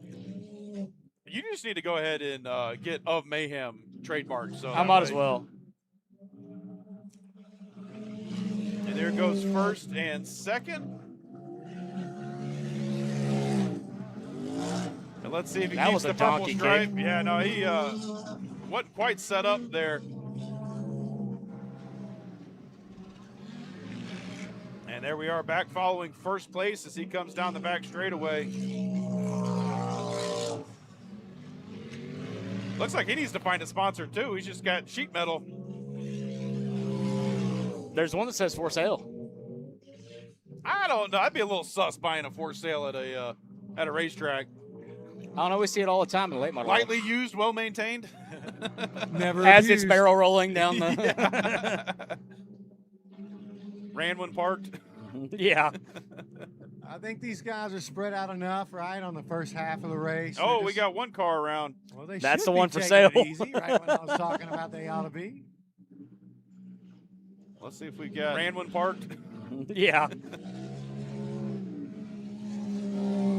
You just need to go ahead and get of mayhem trademark. So I might as well. And there goes first and second. And let's see if he That keeps was the a purple donkey stripe. kick. Yeah, no, he wasn't quite set up there. And there we are back following first place as he comes down the back straightaway. Looks like he needs to find a sponsor too. He's just got sheet metal. There's one that says for sale. I don't know. I'd be a little sus buying a for sale at a racetrack. I don't always see it all the time in the late model. Lightly used, well maintained. Never As abused. it's barrel rolling down the. Yeah. Ran when parked. Yeah. I think these guys are spread out enough, right, on the first half of the race. Oh, we got one car around. Well, they That's should the be one for taking sale. it easy, right when I was talking about they ought to be. Let's see if we got ran when parked. Yeah.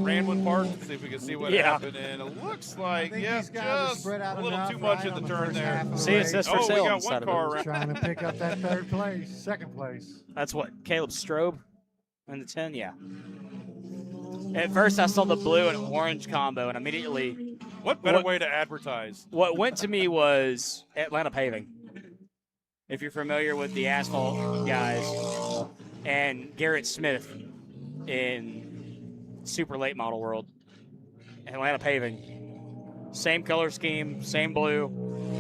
Ran when parked. Let's see if we can see what Yeah. happened. And it looks like, think yeah, these guys are just spread out a little enough, too much right, in on the the turn first there. half of the See, it race. says for Oh, sale we on got the one side of car it. around. Trying to pick up that third place, second place. That's what Caleb Strobe in the 10. Yeah. At first, I saw the blue and orange combo, and immediately, What better way to advertise? what went to me was Atlanta Paving. If you're familiar with the asphalt guys, and Garrett Smith in super late model world, Atlanta Paving, same color scheme, same blue,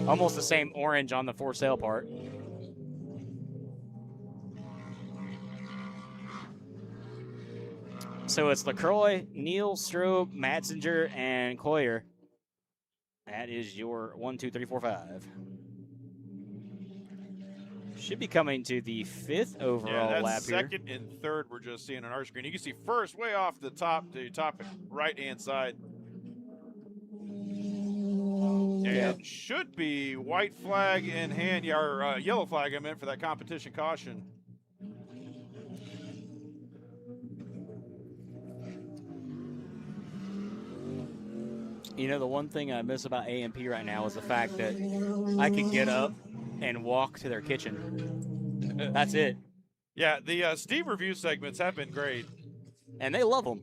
almost the same orange on the for sale part. So it's LaCroix, Neal, Strobe, Matzinger, and Coyer. That is your 1, 2, 3, 4, 5. Should be coming to the 5th overall Yeah, lap that's here. second and third we're just seeing on our screen. You can see first way off the top right-hand side. And it should be white flag in hand, or yellow flag I meant for that competition caution. You know, the one thing I miss about AMP right now is the fact that I can get up and walk to their kitchen. That's it. Yeah, the Steve review segments have been great. And they love them.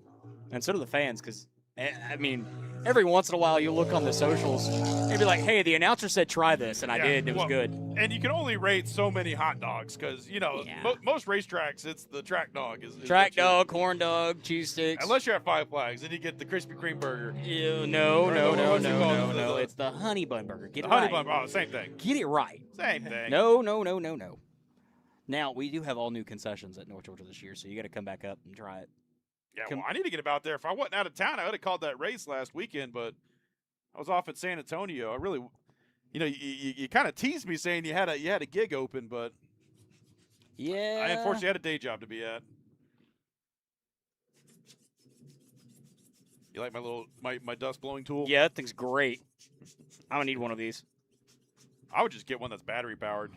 And so do the fans, because, I mean, every once in a while you look on the socials and be like, hey, the announcer said try this, and I did, and it was good. And you can only rate so many hot dogs because, you know, most racetracks, it's the track dog. Track dog, corn dog, cheese sticks. Unless you're at Five Flags, then you get the Krispy Kreme burger. Ew, Or no. what's it called? It's the honey bun burger. Get it honey right. bun, oh, same thing. Get it right. Same thing. No. Now, we do have all new concessions at North Georgia this year, so you got to come back up and try it. Yeah, well, I need to get about there. If I wasn't out of town, I would have called that race last weekend, but I was off at San Antonio. I really, you know, you kind of teased me saying you had a gig open, but yeah, I unfortunately had a day job to be at. You like my little my dust blowing tool? Yeah, that thing's great. I don't need one of these. I would just get one that's battery powered.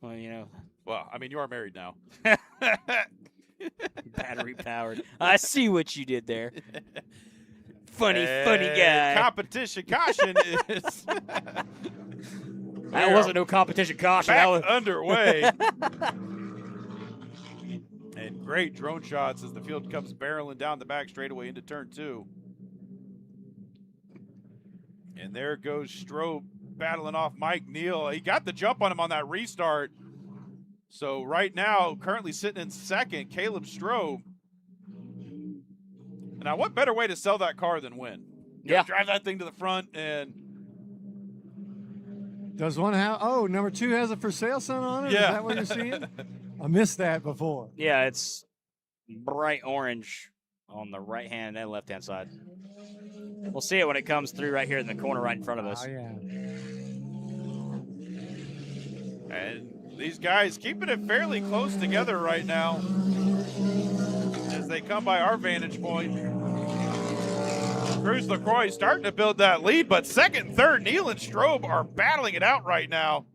Well, you know. Well, I mean, you are married now. Battery powered. I see what you did there. Funny guy. Competition caution is. That wasn't no competition caution. Back That was underway. And great drone shots as the field comes barreling down the back straightaway into turn 2. And there goes Strobe battling off Mike Neal. He got the jump on him on that restart. So right now, currently sitting in second, Caleb Strobe. Now, what better way to sell that car than win? You drive that thing to the front and. Does one have? Oh, number 2 has a for sale sign on it. Yeah. Is that what you're seeing? I missed that before. Yeah, it's bright orange on the right-hand and left-hand side. We'll see it when it comes through right here in the corner right in front of us. Oh, yeah. And these guys keeping it fairly close together right now as they come by our vantage point. Cruz LaCroix starting to build that lead, but second and third, Neal and Strobe are battling it out right now.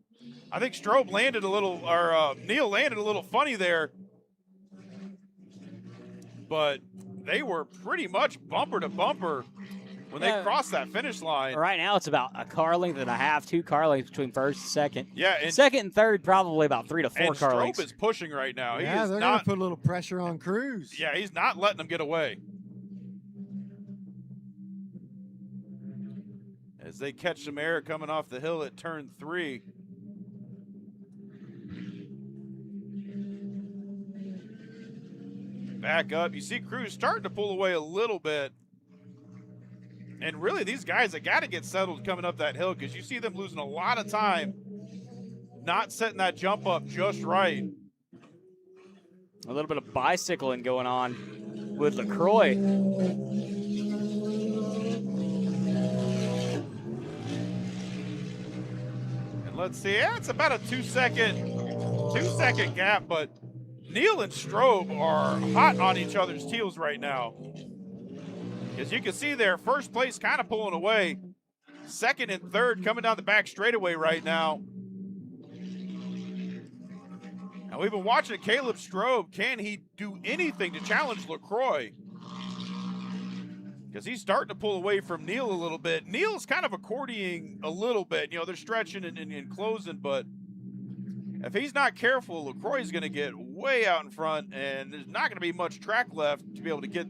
I think Strobe landed a little, or Neal landed a little funny there, but they were pretty much bumper to bumper when they crossed that finish line. Right now it's about a car length and a half, 2 car lengths between first and second. Yeah, and second and third probably about 3 to 4 car Strobe lengths. is pushing right now. Yeah, He they're is going to not put a little pressure on Cruz. Yeah, he's not letting them get away. As they catch some air coming off the hill at turn 3. Back up. You see Cruz starting to pull away a little bit. And really, these guys have got to get settled coming up that hill because you see them losing a lot of time, not setting that jump up just right. A little bit of bicycling going on with LaCroix. And let's see, it's about a 2-second gap, but Neal and Strobe are hot on each other's heels right now. As you can see there, first place kind of pulling away. Second and third coming down the back straightaway right now. And we've been watching Caleb Strobe. Can he do anything to challenge LaCroix? Because he's starting to pull away from Neal a little bit. Neal's kind of accordioning a little bit. You know, they're stretching and closing, but if he's not careful, LaCroix is going to get way out in front, and there's not going to be much track left to be able to get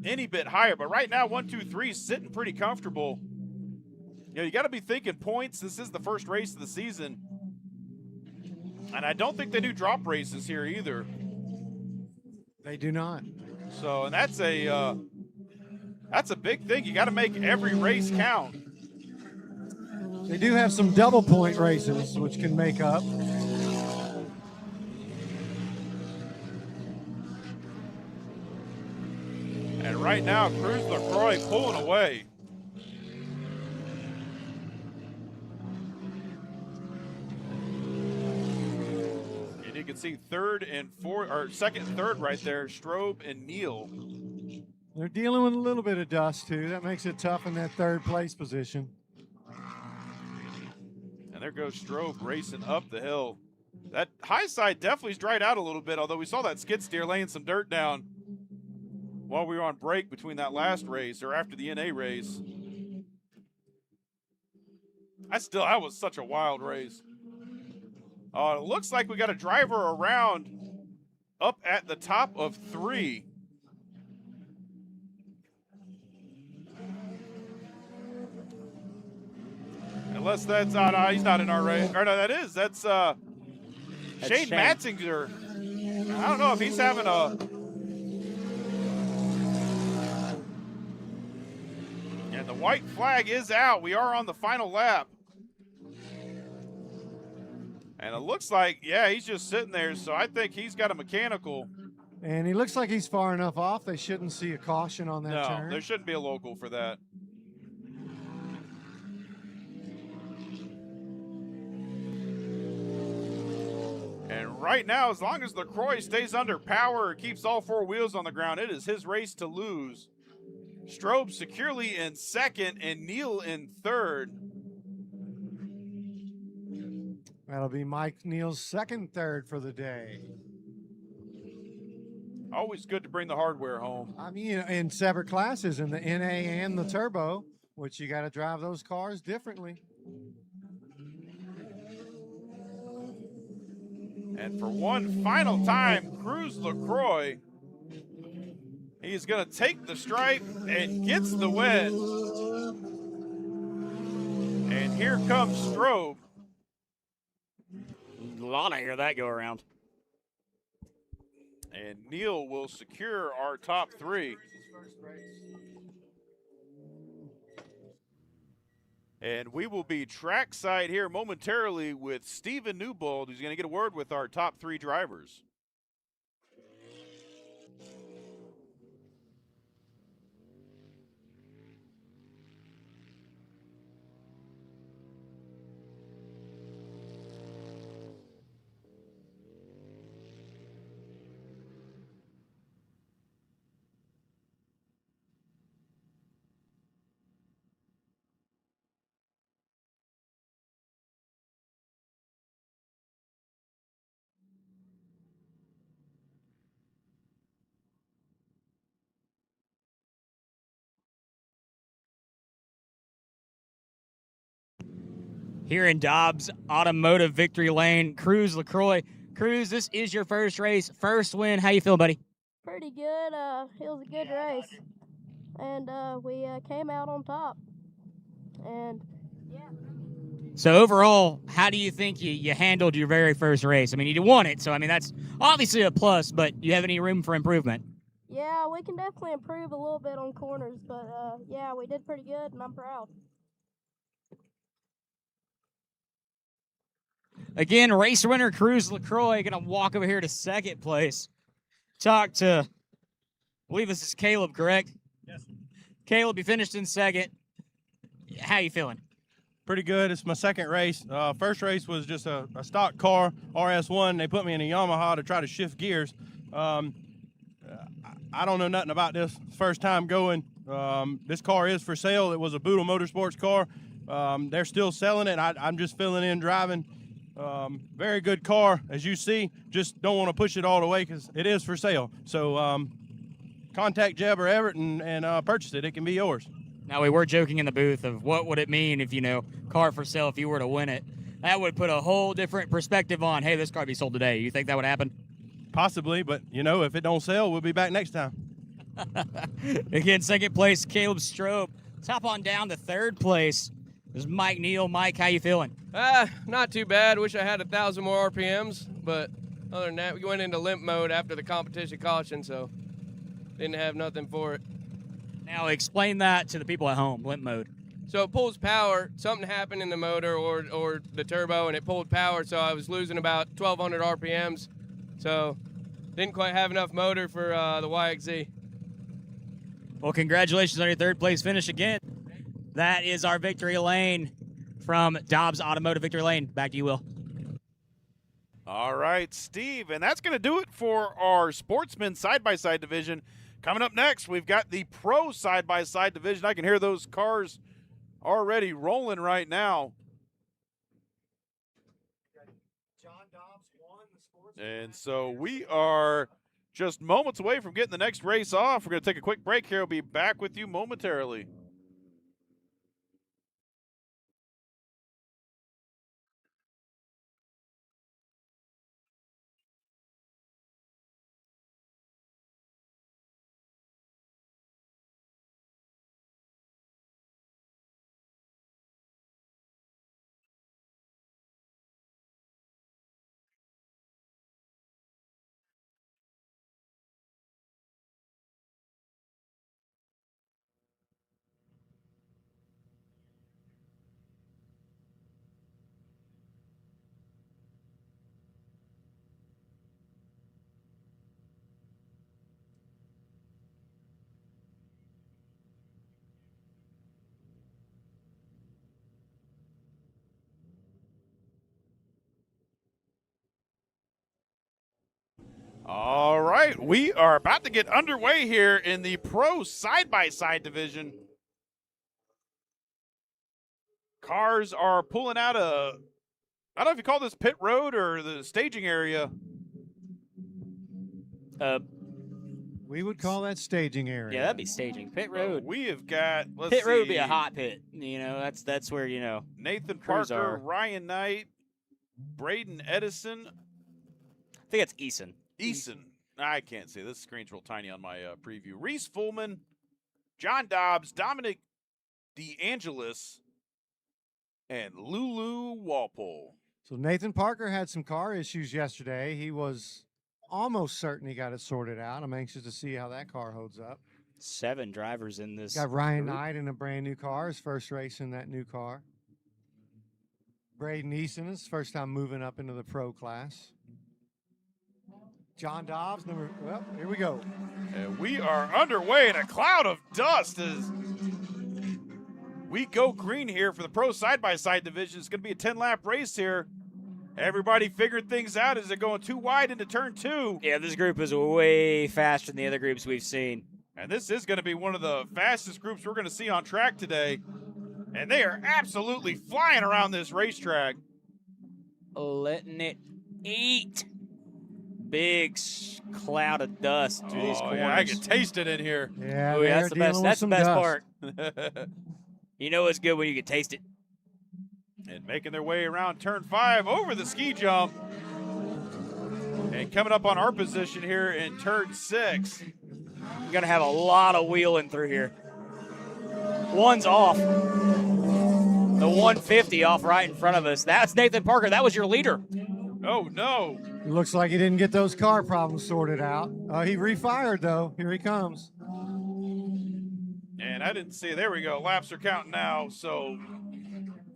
any bit higher. But right now, 1, 2, 3 sitting pretty comfortable. You know, you got to be thinking points. This is the first race of the season. And I don't think they do drop races here either. They do not. So, and that's a big thing. You got to make every race count. They do have some double point races, which can make up. And right now, Cruz LaCroix pulling away. And you can see second and third right there, Strobe and Neal. They're dealing with a little bit of dust, too. That makes it tough in that third place position. And there goes Strobe racing up the hill. That high side definitely's dried out a little bit, although we saw that skid steer laying some dirt down while we were on break between that last race or after the NA race. That was such a wild race. It looks like we got a driver around up at the top of 3. Unless that's, no, he's not in our race. Or no, that's Shane Matzinger. I don't know if he's having and the white flag is out. We are on the final lap. And it looks like, yeah, he's just sitting there, so I think he's got a mechanical. And he looks like he's far enough off. They shouldn't see a caution on that turn. No, there shouldn't be a local for that. And right now, as long as LaCroix stays under power or keeps all 4 wheels on the ground, it is his race to lose. Strobe securely in second and Neal in third. That'll be Mike Neal's second third for the day. Always good to bring the hardware home. I mean, in separate classes, in the NA and the Turbo, which you got to drive those cars differently. And for one final time, Cruz LaCroix, he's going to take the stripe and gets the win. And here comes Strobe. A lot of hear that go around. And Neal will secure our top 3. And we will be trackside here momentarily with Stephen Newbold, who's going to get a word with our top 3 drivers. Here in Dobbs Automotive Victory Lane, Cruz LaCroix. Cruz, this is your first race, first win. How you feel, buddy? Pretty good. It was a good race, and we came out on top. And So overall, how do you think you handled your very first race? I mean, you won it, so I mean that's obviously a plus. But you have any room for improvement? yeah, we can definitely improve a little bit on corners, but yeah, we did pretty good, and I'm proud. Again, race winner Cruz LaCroix going to walk over here to second place. Talk to, I believe this is Caleb, correct? Yes. Caleb, you finished in second. How you feeling? Pretty good. It's my second race. First race was just a stock car, RS1. They put me in a Yamaha to try to shift gears. I don't know nothing about this. First time going. This car is for sale. It was a Boodle Motorsports car. They're still selling it. I'm just filling in driving. Very good car, as you see. Just don't want to push it all the way because it is for sale. So contact Jeb or Everett and purchase it. It can be yours. Now, we were joking in the booth of what would it mean if, car for sale, if you were to win it. That would put a whole different perspective on, hey, this car be sold today. You think that would happen? Possibly, but, if it don't sell, we'll be back next time. Again, second place, Caleb Strobe. Let's hop on down to third place. There's Mike Neal. Mike, how you feeling? Not too bad. Wish I had 1,000 more RPMs, but other than that, we went into limp mode after the competition caution, so didn't have nothing for it. Now explain that to the people at home, limp mode. So it pulls power. Something happened in the motor or the turbo, and it pulled power, so I was losing about 1,200 RPMs. So didn't quite have enough motor for the YXZ. Well, congratulations on your third place finish again. That is our victory lane from Dobbs Automotive Victory Lane. Back to you, Will. All right, Steve, and that's going to do it for our Sportsman side-by-side division. Coming up next, we've got the Pro side-by-side division. I can hear those cars already rolling right now. And so we are just moments away from getting the next race off. We're going to take a quick break here. We'll be back with you momentarily. All right, we are about to get underway here in the Pro side-by-side division. Cars are pulling out I don't know if you call this pit road or the staging area. We would call that staging area. Yeah, that'd be staging. Pit road. We have got, Pit road would be a hot pit. That's where, Nathan crews Parker, are. Ryan Knight, Braden Edison. I think it's Eason. Eason. I can't see. This screen's real tiny on my preview. Reese Fullman, John Dobbs, Dominic DeAngelis, and Lulu Walpole. So Nathan Parker had some car issues yesterday. He was almost certain he got it sorted out. I'm anxious to see how that car holds up. 7 drivers in this. Got Ryan group. Knight in a brand new car, his first race in that new car. Braden Easton is first time moving up into the pro class. John Dobbs, well, here we go. And we are underway in a cloud of dust as we go green here for the pro side-by-side division. It's going to be a 10-lap race here. Everybody figured things out as they're going too wide into turn 2. Yeah, this group is way faster than the other groups we've seen. And this is going to be one of the fastest groups we're going to see on track today. And they are absolutely flying around this racetrack. Letting it eat. Big cloud of dust through these corners. Yeah, I can taste it in here. Yeah, oh, yeah, that's the best. That's the best part. part. You know it's good when you can taste it. And making their way around turn 5 over the ski jump. And coming up on our position here in turn 6. You're going to have a lot of wheeling through here. One's off. The 150 off right in front of us. That's Nathan Parker. That was your leader. Oh, no. It looks like he didn't get those car problems sorted out. He refired, though. Here he comes. And I didn't see. There we go. Laps are counting now. So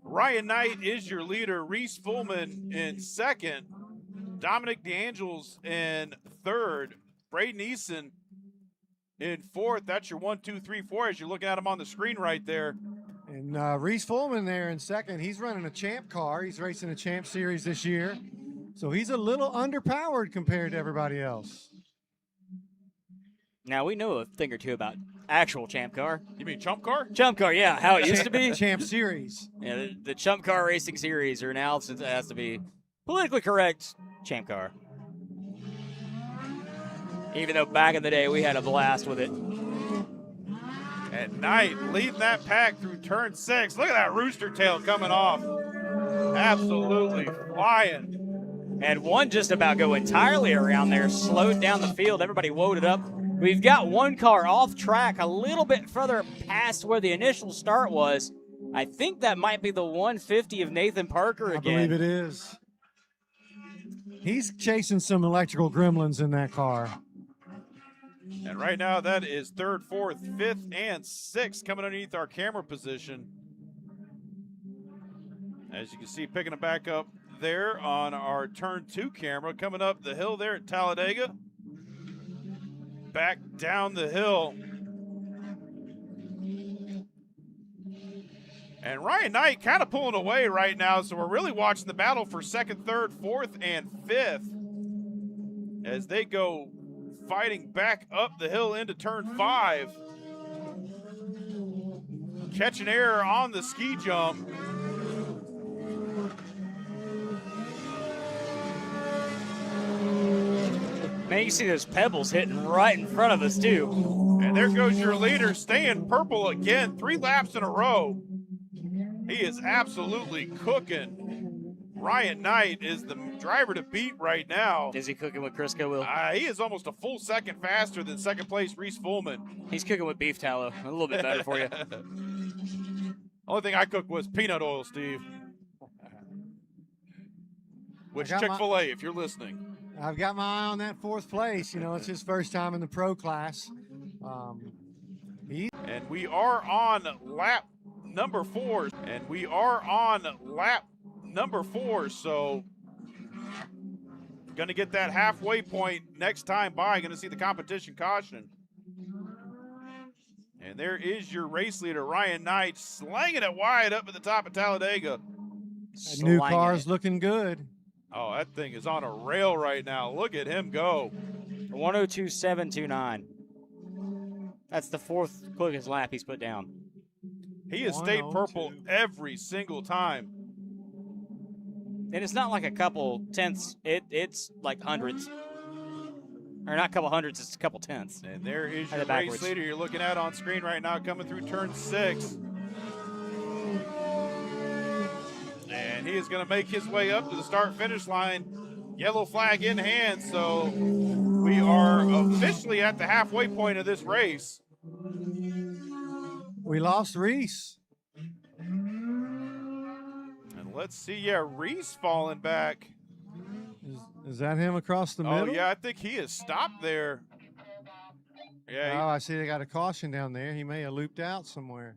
Ryan Knight is your leader. Reese Fullman in second. Dominic DeAngels in third. Braden Eason in fourth. That's your 1, 2, 3, 4 as you're looking at him on the screen right there. And Reese Fullman there in second. He's running a champ car. He's racing a champ series this year. So he's a little underpowered compared to everybody else. Now, we know a thing or two about actual champ car. You mean chump car? Chump car, yeah, how it used to be. Champ series. Yeah, the chump car racing series are now, since it has to be politically correct, champ car. Even though back in the day we had a blast with it. And Knight leading that pack through turn 6. Look at that rooster tail coming off. Absolutely flying. And one just about go entirely around there, slowed down the field. Everybody loaded up. We've got one car off track a little bit further past where the initial start was. I think that might be the 150 of Nathan Parker again. I believe it is. He's chasing some electrical gremlins in that car. And right now that is third, fourth, fifth, and sixth coming underneath our camera position. As you can see, picking it back up there on our turn 2 camera, coming up the hill there at Talladega. Back down the hill. And Ryan Knight kind of pulling away right now, so we're really watching the battle for second, third, fourth, and fifth as they go fighting back up the hill into turn 5. Catching air on the ski jump. Man, you see those pebbles hitting right in front of us, too. And there goes your leader, staying purple again, 3 laps in a row. He is absolutely cooking. Ryan Knight is the driver to beat right now. Is he cooking with Crisco, Will? He is almost a full second faster than second place Reese Fullman. He's cooking with beef tallow. A little bit better for you. Only thing I cooked was peanut oil, Steve. Which Chick-fil-A, if you're listening. I've got my eye on that 4th place. You know, it's his first time in the pro class. And we are on lap number 4. So going to get that halfway point next time by. Going to see the competition caution. And there is your race leader, Ryan Knight, slanging it wide up at the top of Talladega. That new car's looking good. Oh, that thing is on a rail right now. Look at him go. 102.729. That's the 4th quickest lap he's put down. He has stayed purple every single time. And it's not like a couple tenths. It's like hundreds. Or not a couple hundreds, it's a couple tenths. And there is your race leader you're looking at on screen right now coming through turn 6. And he is going to make his way up to the start-finish line. Yellow flag in hand, so we are officially at the halfway point of this race. We lost Reese. And let's see, yeah, Reese falling back. Is that him across the middle? Oh, yeah, I think he is stopped there. Yeah. Oh, I see they got a caution down there. He may have looped out somewhere.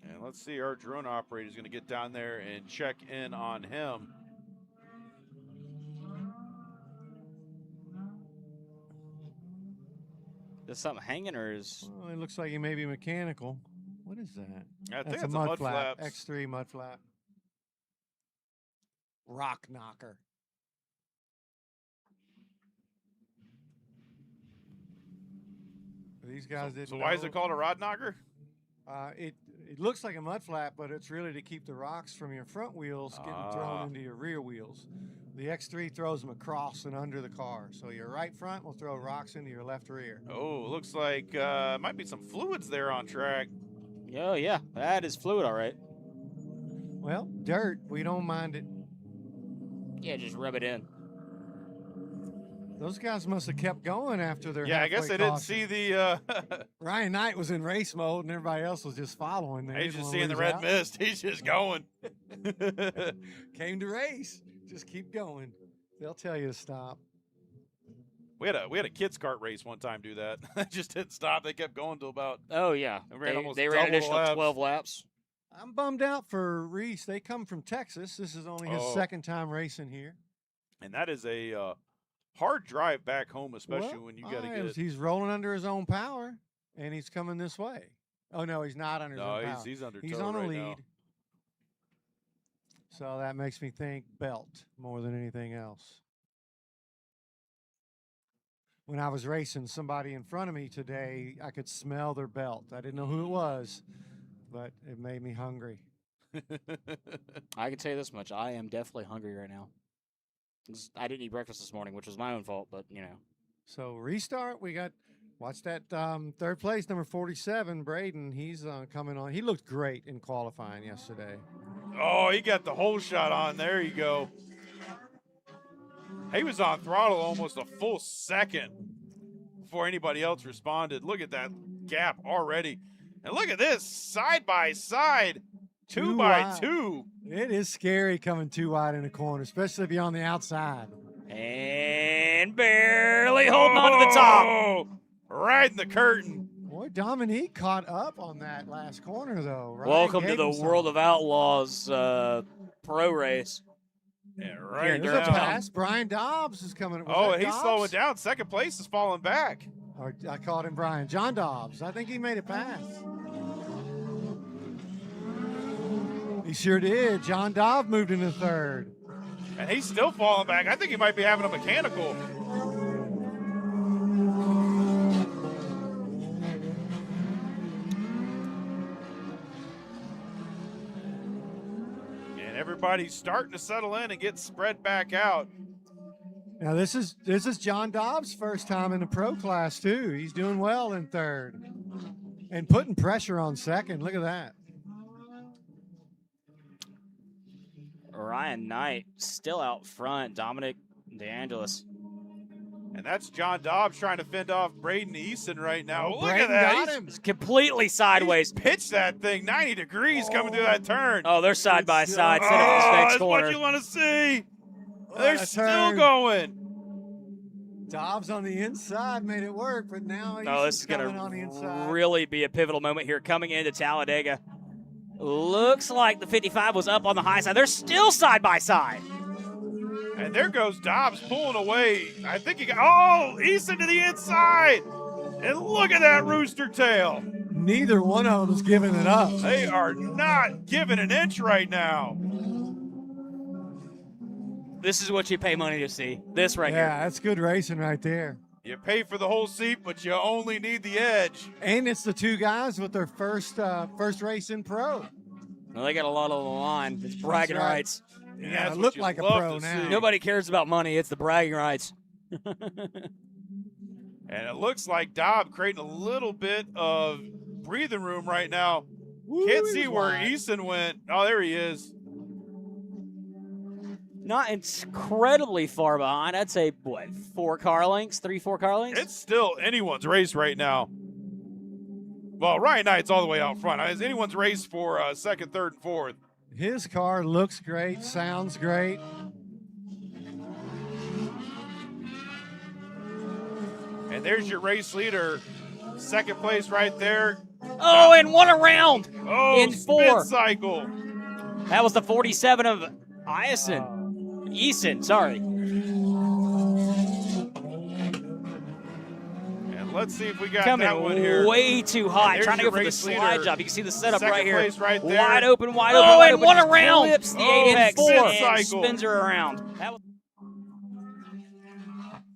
And let's see, our drone operator is going to get down there and check in on him. Is something hanging or is? Well, it looks like he may be mechanical. What is that? I think That's it's a mud flap. X3 mud flap. Rock knocker. These guys didn't. So why is know. it called a rod knocker? It looks like a mud flap, but it's really to keep the rocks from your front wheels getting thrown into your rear wheels. The X3 throws them across and under the car. So your right front will throw rocks into your left rear. Oh, looks like might be some fluids there on track. Oh, yeah. That is fluid, all right. Well, dirt, we don't mind it. Yeah, just rub it in. Those guys must have kept going after their Yeah, I guess they didn't caution. see the. Ryan Knight was in race mode, and everybody else was just following. They He's didn't just wanna seeing the lose red out. mist. He's just going. Came to race. Just keep going. They'll tell you to stop. We had a kids kart race one time do that. Just didn't stop. They kept going till about. Oh yeah, They ran double the additional laps. 12 laps. I'm bummed out for Reese. They come from Texas. This is only his second time racing here. And that is a hard drive back home, especially Well, when you got to get. He's rolling under his own power, and he's coming this way. Oh no, he's not under his own power. he's under. He's tow on a right lead. now. So that makes me think belt more than anything else. When I was racing somebody in front of me today, I could smell their belt. I didn't know who it was, but it made me hungry. I can tell you this much: I am definitely hungry right now. I didn't eat breakfast this morning, which was my own fault, but you know. So restart. We got watch that third place, number 47, Braden. He's coming on. He looked great in qualifying yesterday. Oh, he got the whole shot on. There you go. He was on throttle almost a full second before anybody else responded. Look at that gap already. And look at this, side by side, two by wide. two. It is scary coming too wide in a corner, especially if you're on the outside. And barely holding on to the top. Riding the curtain. Boy, Dominique caught up on that last corner, though. Ryan Welcome to gave the him some. World of Outlaws pro race. Yeah, Here right. in There's a Durhamtown. pass. Brian Dobbs is coming. Was Oh, that he's Dobbs? slowing down. Second place is falling back. Or I called him Brian. John Dobbs. I think he made it pass. He sure did. John Dobbs moved into third. And he's still falling back. I think he might be having a mechanical. And everybody's starting to settle in and get spread back out. Now this is John Dobbs' first time in the pro class too. He's doing well in third and putting pressure on second. Look at that. Ryan Knight still out front. Dominic DeAngelis. And that's John Dobbs trying to fend off Braden Easton right now. Look Braden at that. got He's him. It's completely sideways. pitched that thing 90 degrees coming through that turn. Oh, they're side by side. Set up this next that's corner. what you want to see. They're that still turn. going. Dobbs on the inside made it work, but now he's Oh, this is coming going on the to inside. really be a pivotal moment here coming into Talladega. Looks like the 55 was up on the high side. They're still side by side. And there goes Dobbs pulling away. I think he got, oh, Easton to the inside. And look at that rooster tail. Neither one of them is giving it up. They are not giving an inch right now. This is what you pay money to see. This right Yeah, here. that's good racing right there. You pay for the whole seat, but you only need the edge. And it's the two guys with their first race in pro. Well, they got a lot on the line. It's bragging right. rights. Yeah, that's it what looked you like a love pro to now. see. Nobody cares about money. It's the bragging rights. And it looks like Dobbs creating a little bit of breathing room right now. Can't he see was where wide. Easton went. Oh, there he is. Not incredibly far behind. I'd say, what, 4 car lengths? 3-4 car lengths? It's still anyone's race right now. Well, Ryan Knight's all the way out front. It's anyone's race for second, third, and fourth. His car looks great, sounds great. And there's your race leader. Second place right there. Oh, and one around in spin 4. cycle. That was the 47 of Eason, sorry. And let's see if we got Coming that one here. way too high, And trying to there's go for your the race slide leader. job. You can see the setup Second right here. place right there. Wide open, wide Oh, open. and Wide one open. around. Flips the Oh, apex spin and cycle. spins her around. That was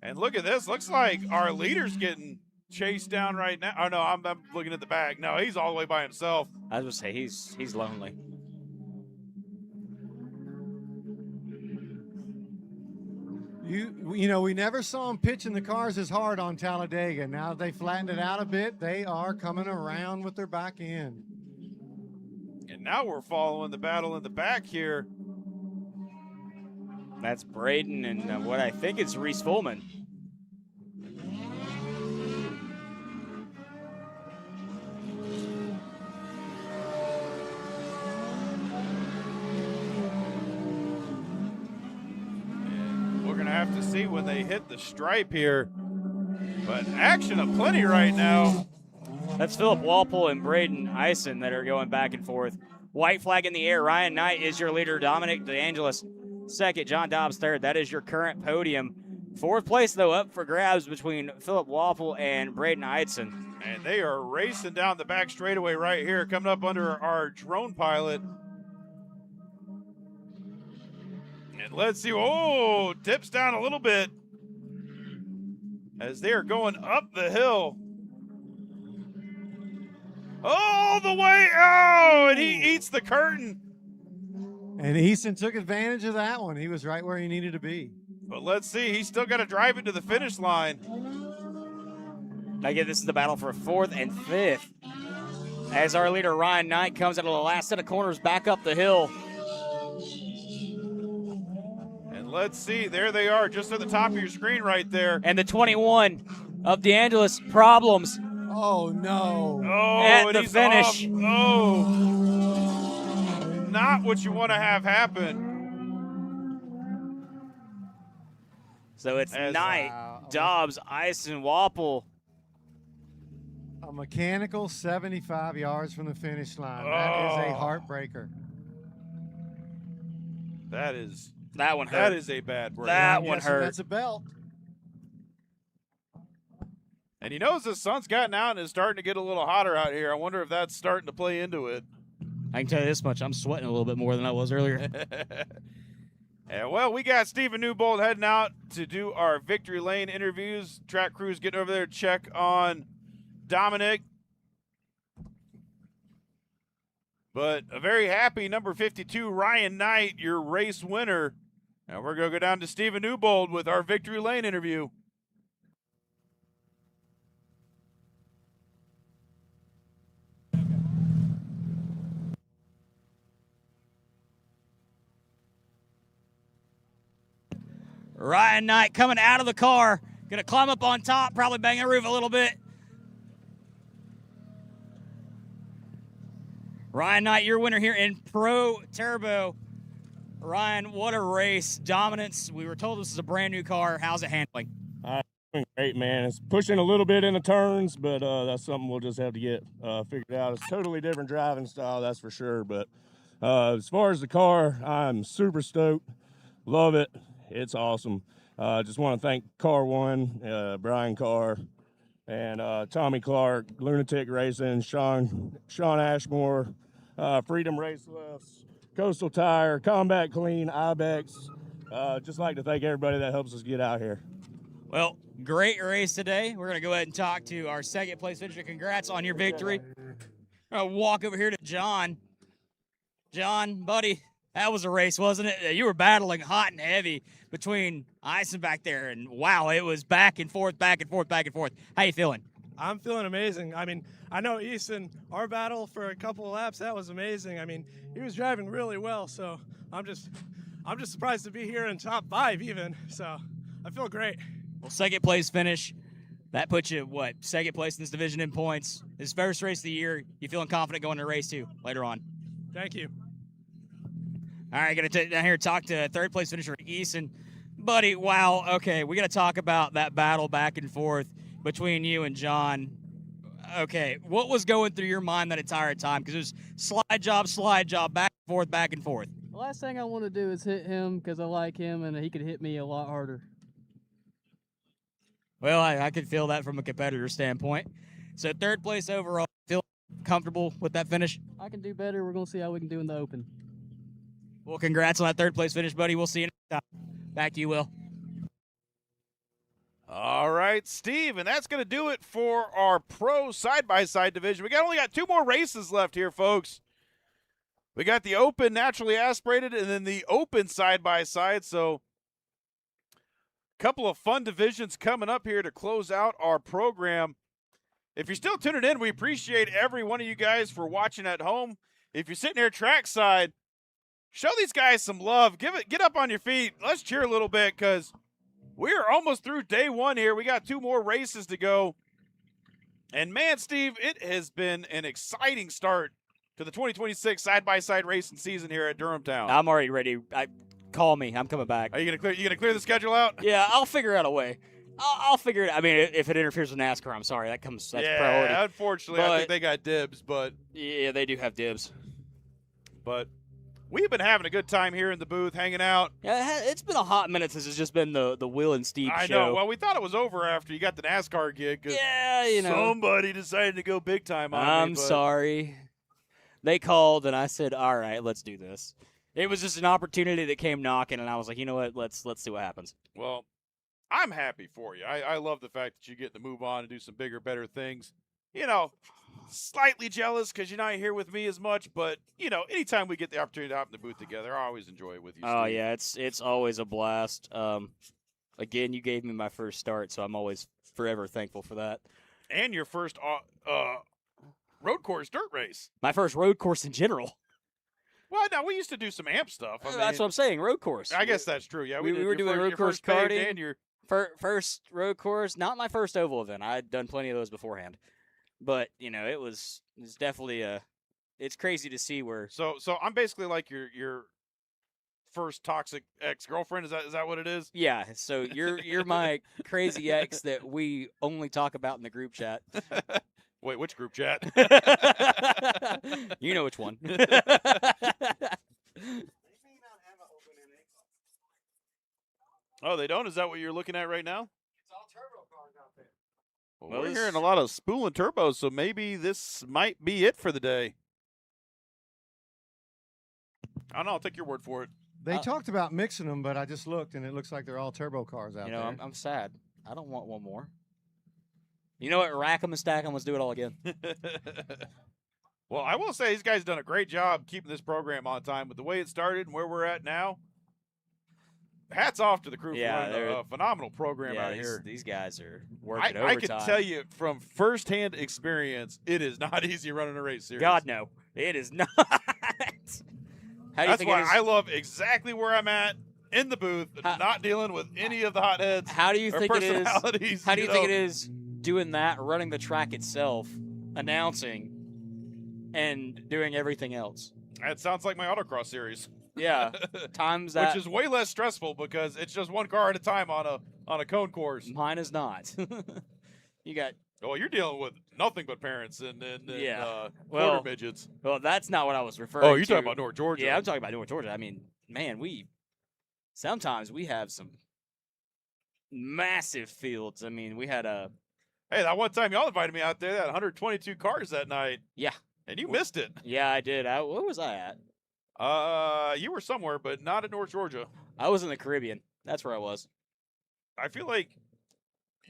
And look at this. Looks like our leader's getting chased down right now. Oh, no, I'm looking at the back. No, he's all the way by himself. I was going to say, he's lonely. You know, we never saw them pitching the cars as hard on Talladega. Now that they flattened it out a bit, they are coming around with their back end. And now we're following the battle in the back here. That's Braden and what I think is Reese Fullman. We're going to have to see when they hit the stripe here. But action aplenty right now. That's Philip Walpole and Braden Eisen that are going back and forth. White flag in the air. Ryan Knight is your leader. Dominic DeAngelis second. John Dobbs third. That is your current podium. Fourth place, though, up for grabs between Philip Walpole and Braden Eisen. And they are racing down the back straightaway right here, coming up under our drone pilot. And let's see. Oh, dips down a little bit as they are going up the hill. All the way. Oh, and he eats the curtain. And Easton took advantage of that one. He was right where he needed to be. But let's see. He's still got to drive it to the finish line. Again, this is the battle for 4th and 5th. As our leader, Ryan Knight, comes out of the last set of corners back up the hill. And let's see. There they are, just at the top of your screen right there. And the 21 of DeAngelis, Problems. Oh, no. Oh, at and the he's finish. Off. Oh, not what you want to have happen. So it's Knight, Dobbs, Eisen, Walpole. A mechanical 75 yards from the finish line. That is a heartbreaker. That is. That one hurt. That is a bad break. That one Yes, hurt. That's a belt. And he knows the sun's gotten out and is starting to get a little hotter out here. I wonder if that's starting to play into it. I can tell you this much. I'm sweating a little bit more than I was earlier. Yeah, well, we got Stephen Newbold heading out to do our Victory Lane interviews. Track crew's getting over there to check on Dominic. But a very happy number 52, Ryan Knight, your race winner. Now we're going to go down to Stephen Newbold with our Victory Lane interview. Ryan Knight coming out of the car. Going to climb up on top, probably bang the roof a little bit. Ryan Knight, your winner here in Pro Turbo. Ryan, what a race. Dominance. We were told this is a brand new car. How's it handling? Great, man. It's pushing a little bit in the turns, but that's something we'll just have to get figured out. It's a totally different driving style, that's for sure. But as far as the car, I'm super stoked. Love it. It's awesome. Just want to thank Car One, Brian Carr, and Tommy Clark, Lunatic Racing, Sean Ashmore, Freedom Race Lifts, Coastal Tire, Combat Clean, Ibex. Just like to thank everybody that helps us get out here. Well, great race today. We're going to go ahead and talk to our second place finisher. Congrats on your victory. I'm going to walk over here to John. John, buddy, that was a race, wasn't it? You were battling hot and heavy between Eisen back there, and wow, it was back and forth, back and forth, back and forth. How you feeling? I'm feeling amazing. I mean, I know Easton, our battle for a couple of laps, that was amazing. I mean, he was driving really well, so I'm just surprised to be here in top 5 even. So I feel great. Well, second place finish. That puts you, what, second place in this division in points. This first race of the year. You feeling confident going to race 2 later on? Thank you. All right, going to down here talk to third place finisher Easton. Buddy, wow, okay, we got to talk about that battle back and forth between you and John. Okay, what was going through your mind that entire time? Because it was slide job, back and forth. The last thing I want to do is hit him because I like him and he could hit me a lot harder. Well, I could feel that from a competitor standpoint. So third place overall, feel comfortable with that finish? I can do better. We're going to see how we can do in the Open. Well, congrats on that third place finish, buddy. We'll see you next time. Back to you, Will. All right, Steve, and that's going to do it for our pro side-by-side division. We only got 2 more races left here, folks. We got the Open naturally aspirated and then the Open side-by-side, so a couple of fun divisions coming up here to close out our program. If you're still tuning in, we appreciate every one of you guys for watching at home. If you're sitting here trackside, show these guys some love. Get up on your feet. Let's cheer a little bit because we are almost through day 1 here. We got 2 more races to go. And, man, Steve, it has been an exciting start to the 2026 side-by-side racing season here at Durhamtown. I'm already ready. Call me. I'm coming back. Are you gonna clear the schedule out? Yeah, I'll figure out a way. I'll figure it. I mean, if it interferes with NASCAR, I'm sorry. That's priority. Unfortunately, I think they got dibs, but yeah, they do have dibs. But we've been having a good time here in the booth, hanging out. Yeah, it's been a hot minute since it's just been the Will and Steve show. I know. Well, we thought it was over after you got the NASCAR gig. Yeah, somebody decided to go big time on me. I'm sorry. They called, and I said, all right, let's do this. It was just an opportunity that came knocking, and I was like, you know what, let's see what happens. Well, I'm happy for you. I love the fact that you get to move on and do some bigger, better things. Slightly jealous because you're not here with me as much, but, anytime we get the opportunity to hop in the booth together, I always enjoy it with you, Steve. Oh, yeah, it's always a blast. Again, you gave me my first start, so I'm always forever thankful for that. And your first road course dirt race. My first road course in general. Well, no, we used to do some amp stuff. That's what I'm saying, road course. I guess that's true. Yeah, we were doing road course karting. And your first road course, not my first oval event. I'd done plenty of those beforehand, but it's definitely it's crazy to see where. So I'm basically like your first toxic ex-girlfriend. Is that what it is? Yeah. So you're my crazy ex that we only talk about in the group chat. Wait, which group chat? You know which one. Oh, they don't? Is that what you're looking at right now? It's all turbo cars out there. Well, we're hearing a lot of spooling turbos, so maybe this might be it for the day. I don't know. I'll take your word for it. They talked about mixing them, but I just looked, and it looks like they're all turbo cars out there. I'm sad. I don't want one more. You know what? Rack them and stack them. Let's do it all again. Well, I will say these guys done a great job keeping this program on time with the way it started and where we're at now. Hats off to the crew for running a phenomenal program out here. These guys are working overtime. I can tell you from firsthand experience, it is not easy running a race series. God, no. It is not. That's why I love exactly where I'm at in the booth, not dealing with any of the hotheads. How do you think it is? How do you think it is is doing that, running the track itself, announcing, and doing everything else? It sounds like my autocross series. Yeah, times that, which is way less stressful because it's just one car at a time on a cone course. Mine is not. You got. Well, you're dealing with nothing but parents and quarter midgets. Well, that's not what I was referring to. Oh, you're talking about North Georgia. Yeah, I'm talking about North Georgia. I mean, man, sometimes we have some massive fields. I mean, we had a. Hey, that one time y'all invited me out there, that 122 cars that night. Yeah. And you missed it. Yeah, I did. Where was I at? You were somewhere, but not in North Georgia. I was in the Caribbean. That's where I was. I feel like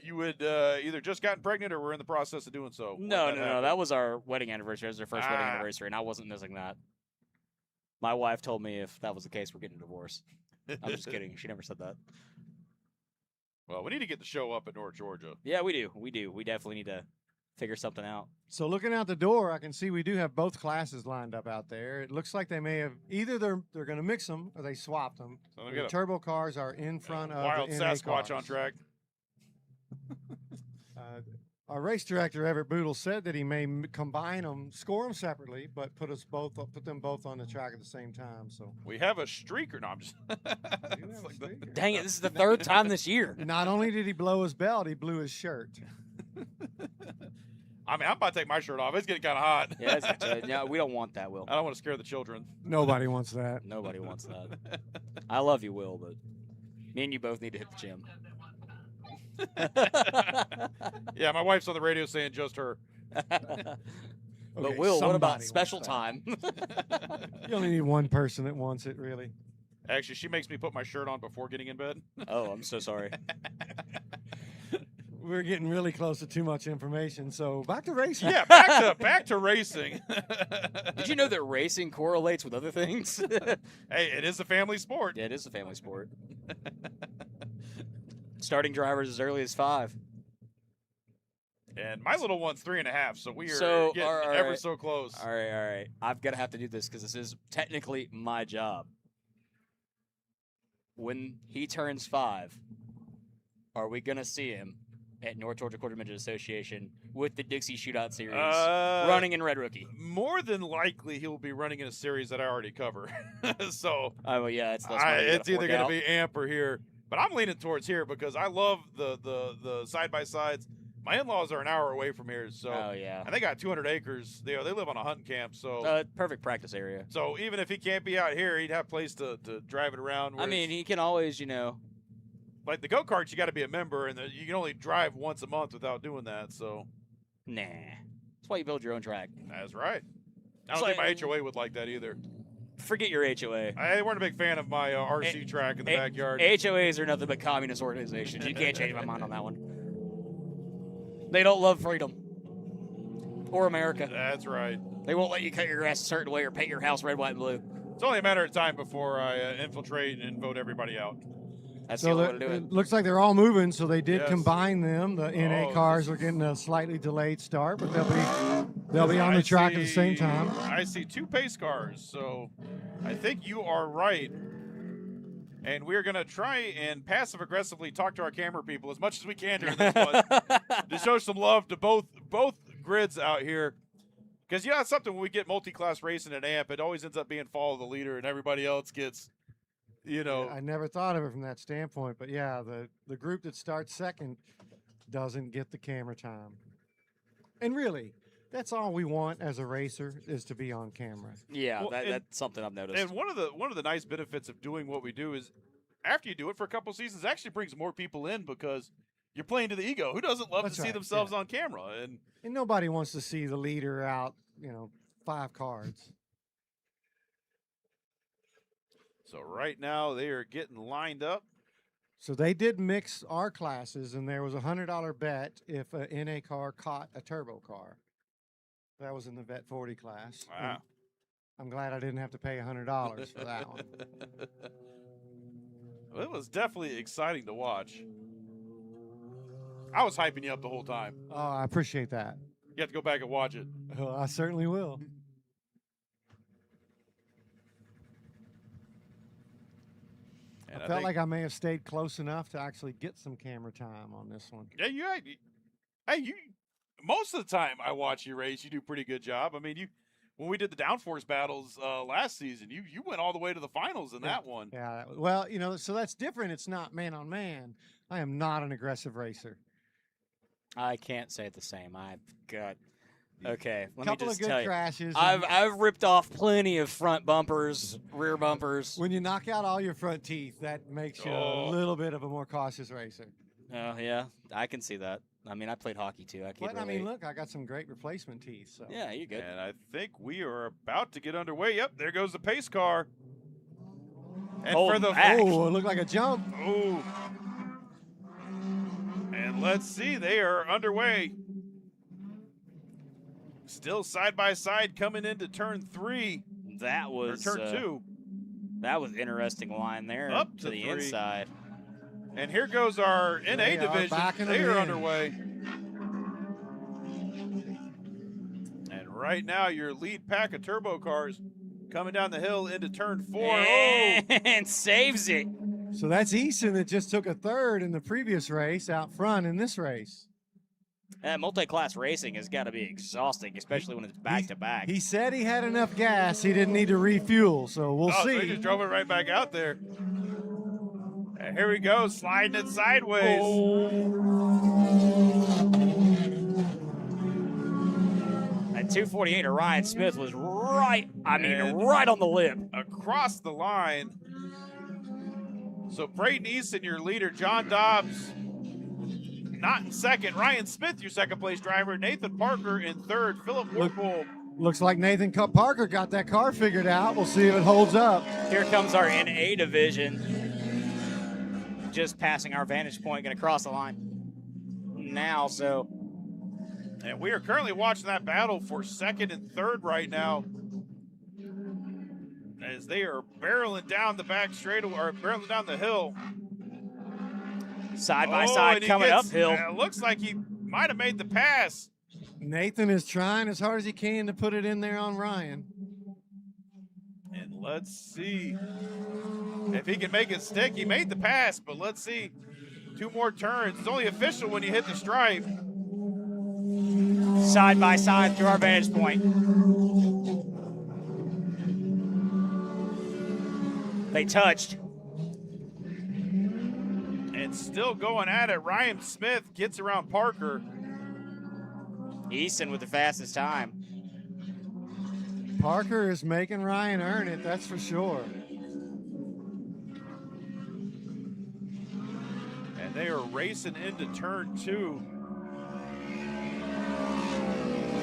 you had either just gotten pregnant or were in the process of doing so. No. That was our wedding anniversary. It was our first wedding anniversary, and I wasn't missing that. My wife told me if that was the case, we're getting a divorce. I'm just kidding. She never said that. Well, we need to get the show up in North Georgia. Yeah, we do. We definitely need to figure something out. So looking out the door, I can see we do have both classes lined up out there. It looks like they may have either they're going to mix them or they swapped them. So the turbo cars are in front of wild the NA Sasquatch cars. on track. Our race director Everett Boodle said that he may combine them, score them separately, but put them both on the track at the same time. So we have a streaker. No, I'm just. Dang it! This is the third time this year. Not only did he blow his belt, he blew his shirt. I mean, I'm about to take my shirt off. It's getting kind of hot. Yeah, no, we don't want that, Will. I don't want to scare the children. Nobody wants that. Nobody wants that. I love you, Will, but me and you both need to hit the gym. Yeah, my wife's on the radio saying just her. But Will, what about special time? You only need one person that wants it, really. Actually, she makes me put my shirt on before getting in bed. Oh, I'm so sorry. We're getting really close to too much information, so back to racing. Yeah, back to racing. Did you know that racing correlates with other things? Hey, it is a family sport. Yeah, it is a family sport. Starting drivers as early as 5. And my little one's 3.5, so we are getting all ever right. so close. All right. I've got to have to do this because this is technically my job. When he turns 5, are we going to see him at North Georgia Quarter Midget Association with the Dixie Shootout Series running in Red Rookie? More than likely, he'll be running in a series that I already cover. So, well, yeah, it's either going to be AMP or here. But I'm leaning towards here because I love the side-by-sides. My in-laws are an hour away from here, so and they got 200 acres. They live on a hunting camp, so perfect practice area. So even if he can't be out here, he'd have a place to drive it around. I mean, he can always, like the go-karts, you got to be a member, and you can only drive once a month without doing that. So, nah, that's why you build your own track. That's right. I don't think my HOA would like that either. Forget your HOA. They weren't a big fan of my RC track in the backyard. HOAs are nothing but communist organizations. You can't change my mind on that one. They don't love freedom or America. That's right. They won't let you cut your grass a certain way or paint your house red, white, and blue. It's only a matter of time before I infiltrate and vote everybody out. That's So the only way to do it. it looks like they're all moving, so they did Yes. combine them. The NA cars are getting a slightly delayed start, but they'll be on the track at the same time. I see 2 pace cars, so I think you are right. And we're going to try and passive-aggressively talk to our camera people as much as we can during this one to show some love to both grids out here. Because, it's something when we get multi-class racing at AMP, it always ends up being follow the leader and everybody else gets, I never thought of it from that standpoint, but yeah, the group that starts second doesn't get the camera time. And really, that's all we want as a racer is to be on camera. Yeah, that's something I've noticed. And one of the nice benefits of doing what we do is after you do it for a couple seasons, it actually brings more people in because you're playing to the ego. Who doesn't love to see themselves on camera? And nobody wants to see the leader out, 5 cards. So right now they are getting lined up. So they did mix our classes, and there was a $100 bet if a NA car caught a turbo car. That was in the Vet 40 class. Wow. I'm glad I didn't have to pay $100 for that one. Well, it was definitely exciting to watch. I was hyping you up the whole time. Oh, I appreciate that. You have to go back and watch it. Oh, I certainly will. And I felt like I may have stayed close enough to actually get some camera time on this one. Yeah, you most of the time I watch you race, you do a pretty good job. I mean, when we did the downforce battles last season, you went all the way to the finals in that one. Yeah, well, so that's different. It's not man on man. I am not an aggressive racer. I can't say the same. I've got okay. Let Couple me of just good tell you, crashes. I've ripped off plenty of front bumpers, rear bumpers. When you knock out all your front teeth, that makes you a little bit of a more cautious racer. Oh yeah, I can see that. I mean, I played hockey too. But I mean, look, I got some great replacement teeth. So yeah, you're good. And I think we are about to get underway. Yep, there goes the pace car. And for the it looked like a jump. Ooh. And let's see, they are underway. Still side by side coming into turn 3. That was turn 2. That was interesting line there Up to the 3. inside. And here goes our NA division. They are underway. And right now, your lead pack of turbo cars coming down the hill into turn 4. And saves it. So that's Easton that just took a third in the previous race out front in this race. Multi-class racing has got to be exhausting, especially when it's back-to-back. He said he had enough gas. He didn't need to refuel, so we'll see. So he just drove it right back out there. And here we go, sliding it sideways. 248 to Ryan Smith was right on the lip. Across the line. So Braden Easton, your leader. John Dobbs not in second. Ryan Smith, your second place driver. Nathan Parker in third. Philip Whirlpool. Looks like Nathan Parker got that car figured out. We'll see if it holds up. Here comes our NA division. Just passing our vantage point, going to cross the line now. So, and we are currently watching that battle for second and third right now, as they are barreling down the back straight, or barreling down the hill. Side by side coming uphill. It looks like he might have made the pass. Nathan is trying as hard as he can to put it in there on Ryan. And let's see if he can make it stick. He made the pass, but let's see. 2 more turns. It's only official when you hit the stripe. Side by side through our vantage point. They touched. And still going at it. Ryan Smith gets around Parker. Easton with the fastest time. Parker is making Ryan earn it, that's for sure. And they are racing into turn 2.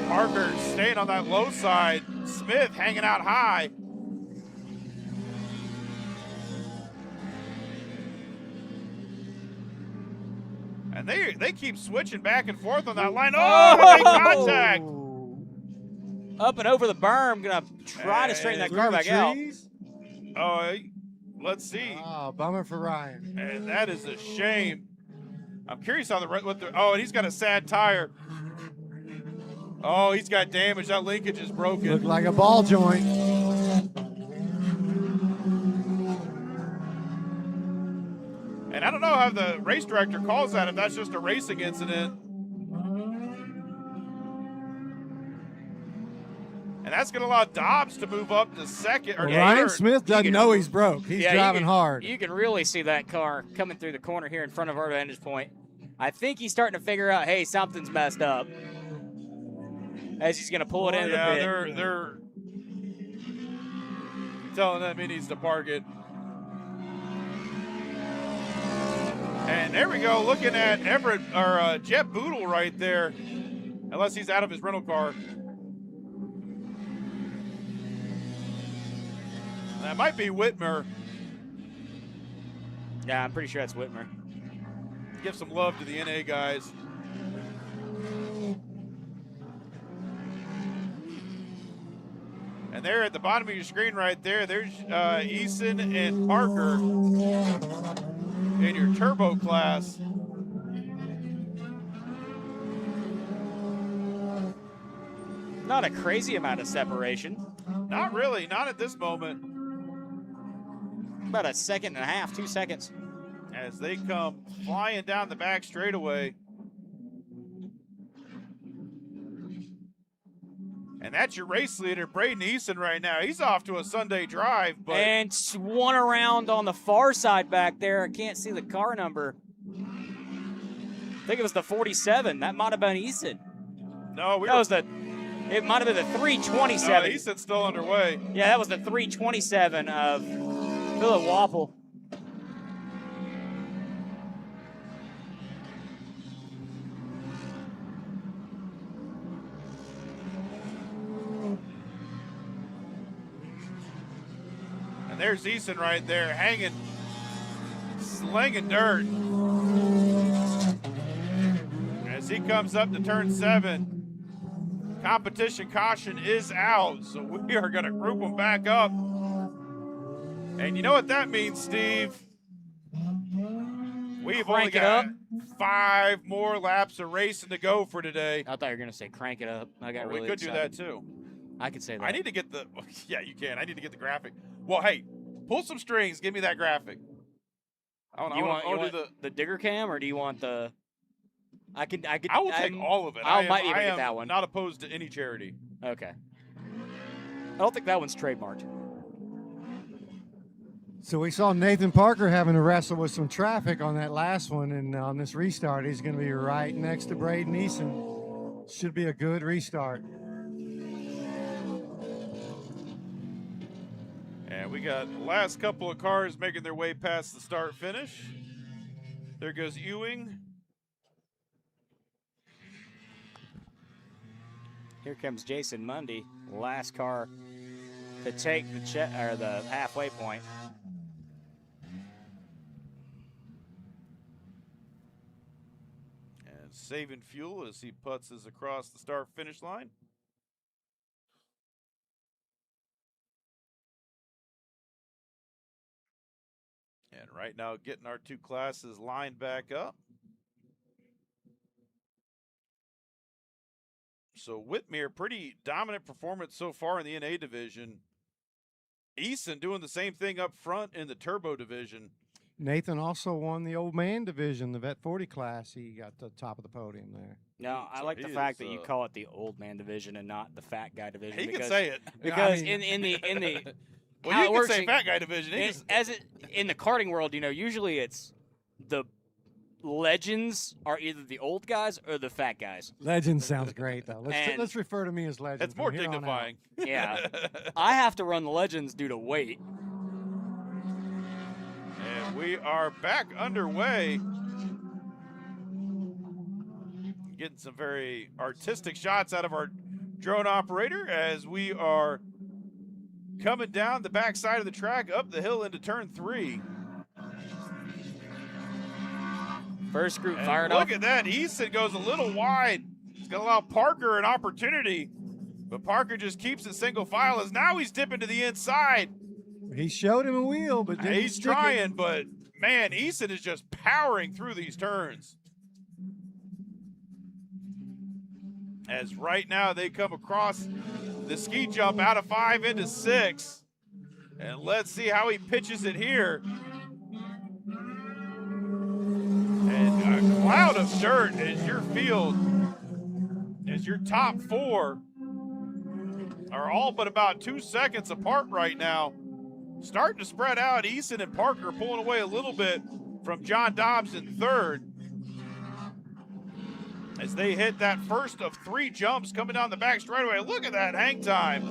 Parker staying on that low side. Smith hanging out high. And they keep switching back and forth on that line. Oh, they make contact. Up and over the berm, gonna try to straighten that car back out. Oh, let's see. Oh, bummer for Ryan. And that is a shame. I'm curious on what the. Oh, and he's got a sad tire. Oh, he's got damage. That linkage is broken. Looked like a ball joint. And I don't know how the race director calls that, if that's just a racing incident. And that's going to allow Dobbs to move up to second. Or Ryan Smith doesn't know he's broke. He's driving hard. You can really see that car coming through the corner here in front of our vantage point. I think he's starting to figure out, hey, something's messed up. As he's going to pull it into the pit. Yeah, they're telling him he needs to park it. And there we go, looking at Everett or Jet Boodle right there, unless he's out of his rental car. That might be Whitmer. Yeah, I'm pretty sure that's Whitmer. Give some love to the NA guys. And there at the bottom of your screen right there, there's Eason and Parker in your turbo class. Not a crazy amount of separation. Not really, not at this moment. About a second and a half, 2 seconds. As they come flying down the back straightaway. And that's your race leader, Braden Easton, right now. He's off to a Sunday drive. But and one around on the far side back there. I can't see the car number. I think it was the 47. That might have been Easton. No, it might have been the 327. Easton's still underway. Yeah, that was the 327 of Philip Wapple. And there's Easton right there, hanging, slinging dirt. As he comes up to turn 7, competition caution is out, so we are going to group them back up. And you know what that means, Steve? We've only got 5 more laps of racing to go for today. I thought you were going to say crank it up. I got really We could excited. do that too. I could say that. I need to get the, yeah, you can. I need to get the graphic. Well, hey, pull some strings. Give me that graphic. I want the digger cam, or do you want the? I will take all of it. I might even get that one. Not opposed to any charity. Okay. I don't think that one's trademarked. So we saw Nathan Parker having to wrestle with some traffic on that last one, and on this restart, he's going to be right next to Braden Easton. Should be a good restart. And we got the last couple of cars making their way past the start finish. There goes Ewing. Here comes Jason Mundy, last car to take the halfway point. And saving fuel as he putzes across the start finish line. And right now getting our two classes lined back up. So Whitmere, pretty dominant performance so far in the NA division. Easton doing the same thing up front in the turbo division. Nathan also won the old man division, the Vet 40 class. He got the top of the podium there. No, I like the fact that you call it the old man division and not the fat guy division. He can say it. Because I mean, in the well, how you it can works say fat guy division. In the karting world, usually it's the legends are either the old guys or the fat guys. Legend sounds great, though. Let's refer to me as legend. It's more dignifying. Yeah. I have to run the legends due to weight. And we are back underway. Getting some very artistic shots out of our drone operator as we are coming down the backside of the track, up the hill into turn 3. First group And fired up. Look at that. Easton goes a little wide. He's going to allow Parker an opportunity. But Parker just keeps it single file as now he's dipping to the inside. He showed him a wheel, but didn't He's stick trying, it. but man, Easton is just powering through these turns. As right now they come across the ski jump out of 5 into 6. And let's see how he pitches it here. And a cloud of dirt is your field, as your top 4 are all but about 2 seconds apart right now. Starting to spread out. Easton and Parker pulling away a little bit from John Dobbs in 3rd. As they hit that first of 3 jumps coming down the back straightaway. Look at that hang time.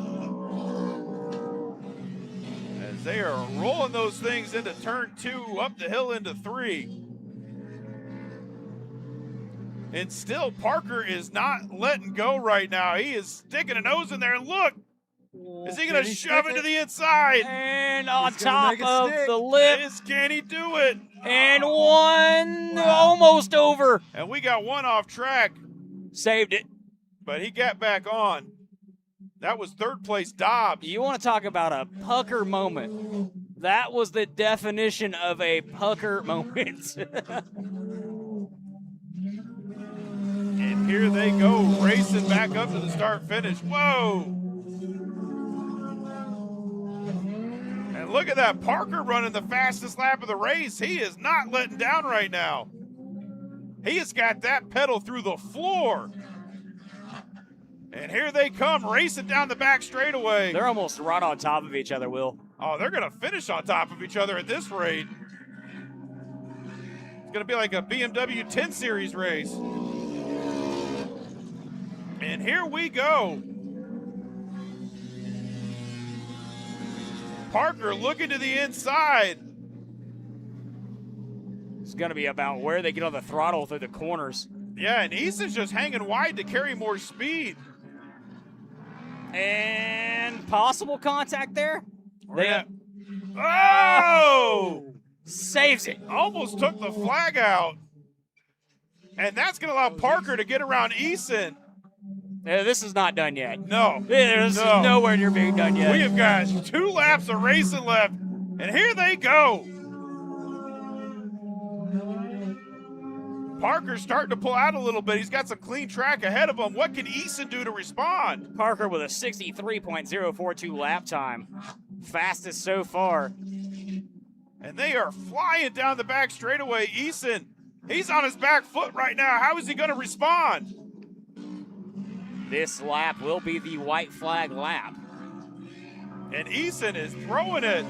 As they are rolling those things into turn 2, up the hill into 3. And still, Parker is not letting go right now. He is sticking a nose in there. Look, is he going to shove it to the inside? And on top of the lip. Can he do it? And one almost over. And we got one off track. Saved it. But he got back on. That was 3rd place Dobbs. You want to talk about a pucker moment. That was the definition of a pucker moment. And here they go, racing back up to the start finish. Whoa! And look at that, Parker running the fastest lap of the race. He is not letting down right now. He has got that pedal through the floor. And here they come, racing down the back straightaway. They're almost right on top of each other, Will. Oh, they're going to finish on top of each other at this rate. It's going to be like a BMW 10 Series race. And here we go. Parker looking to the inside. It's going to be about where they get on the throttle through the corners. Yeah, and Easton's just hanging wide to carry more speed. And possible contact there. Oh! Saves it. Almost took the flag out. And that's going to allow Parker to get around Easton. Yeah, this is not done yet. No. This is nowhere near being done yet. We have got 2 laps of racing left. And here they go. Parker's starting to pull out a little bit. He's got some clean track ahead of him. What can Easton do to respond? Parker with a 63.042 lap time. Fastest so far. And they are flying down the back straightaway. Easton, he's on his back foot right now. How is he going to respond? This lap will be the white flag lap. And Easton is throwing it.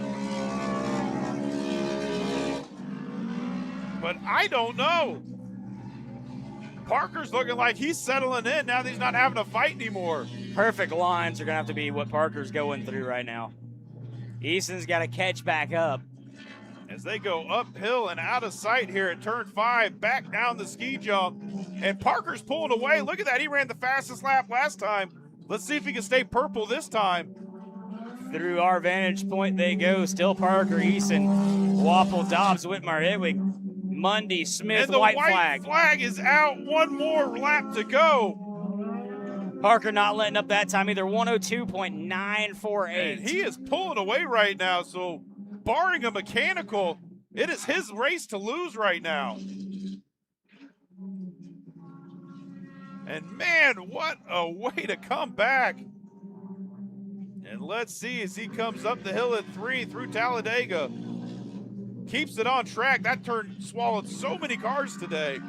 But I don't know. Parker's looking like he's settling in now that he's not having to fight anymore. Perfect lines are going to have to be what Parker's going through right now. Easton's got to catch back up. As they go uphill and out of sight here at turn 5, back down the ski jump. And Parker's pulling away. Look at that. He ran the fastest lap last time. Let's see if he can stay purple this time. Through our vantage point they go. Still Parker, Easton, Waffle, Dobbs, Whitmer, Hedwig, Mundy, Smith, And the white flag is out. One more lap to go. Parker not letting up that time either. 102.948. And he is pulling away right now, so barring a mechanical, it is his race to lose right now. And man, what a way to come back. And let's see as he comes up the hill at 3 through Talladega. Keeps it on track. That turn swallowed so many cars today.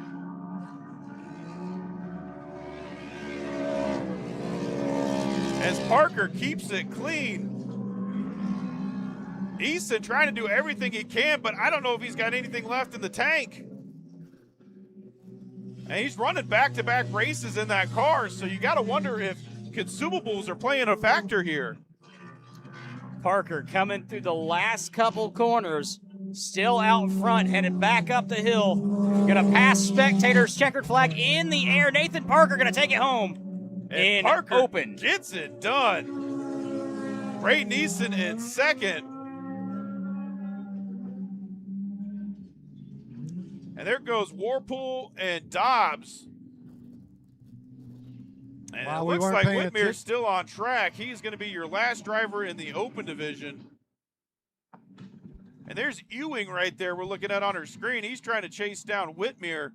As Parker keeps it clean. Easton trying to do everything he can, but I don't know if he's got anything left in the tank. And he's running back-to-back races in that car, so you got to wonder if consumables are playing a factor here. Parker coming through the last couple corners, still out front, headed back up the hill. Gonna pass spectators, checkered flag in the air. Nathan Parker gonna take it home. And Parker open. Gets it done. Ray Neeson in second. And there goes Warpool and Dobbs. And Wow, it we looks weren't like paying Whitmer's attention. still on track. He's going to be your last driver in the open division. And there's Ewing right there we're looking at on our screen. He's trying to chase down Whitmer.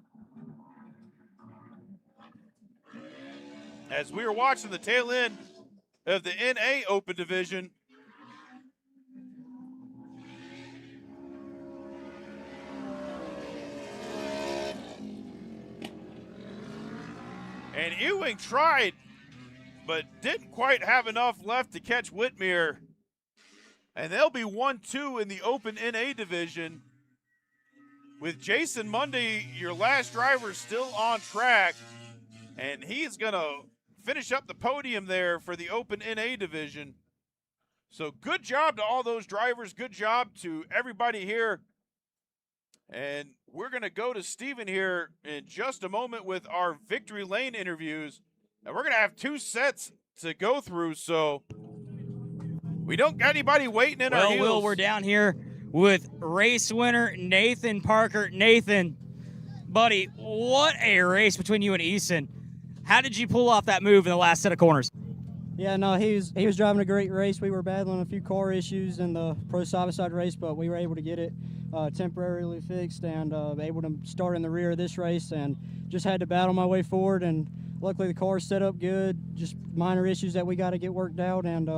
As we were watching the tail end of the NA open division, and Ewing tried, but didn't quite have enough left to catch Whitmer. And they'll be 1-2 in the open NA division. With Jason Mundy, your last driver, still on track. And he's going to finish up the podium there for the open NA division. So good job to all those drivers. Good job to everybody here. And we're going to go to Steven here in just a moment with our Victory Lane interviews. And we're going to have 2 sets to go through, so we don't got anybody waiting in our heels. Will, we're down here with race winner Nathan Parker. Nathan, buddy, what a race between you and Easton. How did you pull off that move in the last set of corners? Yeah, no, he was driving a great race. We were battling a few car issues in the pro side-by-side race, but we were able to get it temporarily fixed and able to start in the rear of this race, and just had to battle my way forward. And luckily the car's set up good, just minor issues that we got to get worked out. And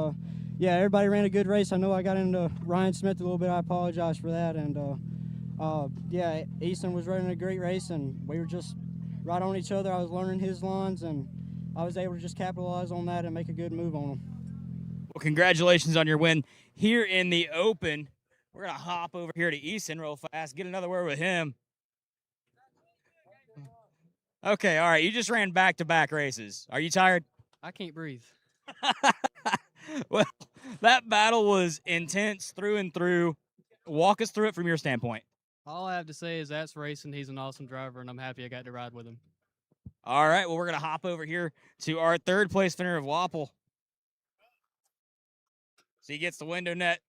yeah, everybody ran a good race. I know I got into Ryan Smith a little bit. I apologize for that. And yeah, Easton was running a great race, and we were just right on each other. I was learning his lines, and I was able to just capitalize on that and make a good move on him. Well, congratulations on your win here in the open. We're going to hop over here to Easton real fast, get another word with him. Okay, all right, you just ran back-to-back races. Are you tired? I can't breathe. Well, that battle was intense through and through. Walk us through it from your standpoint. All I have to say is that's racing. He's an awesome driver, and I'm happy I got to ride with him. All right, well, we're going to hop over here to our third-place finisher of Wapple. So he gets the window net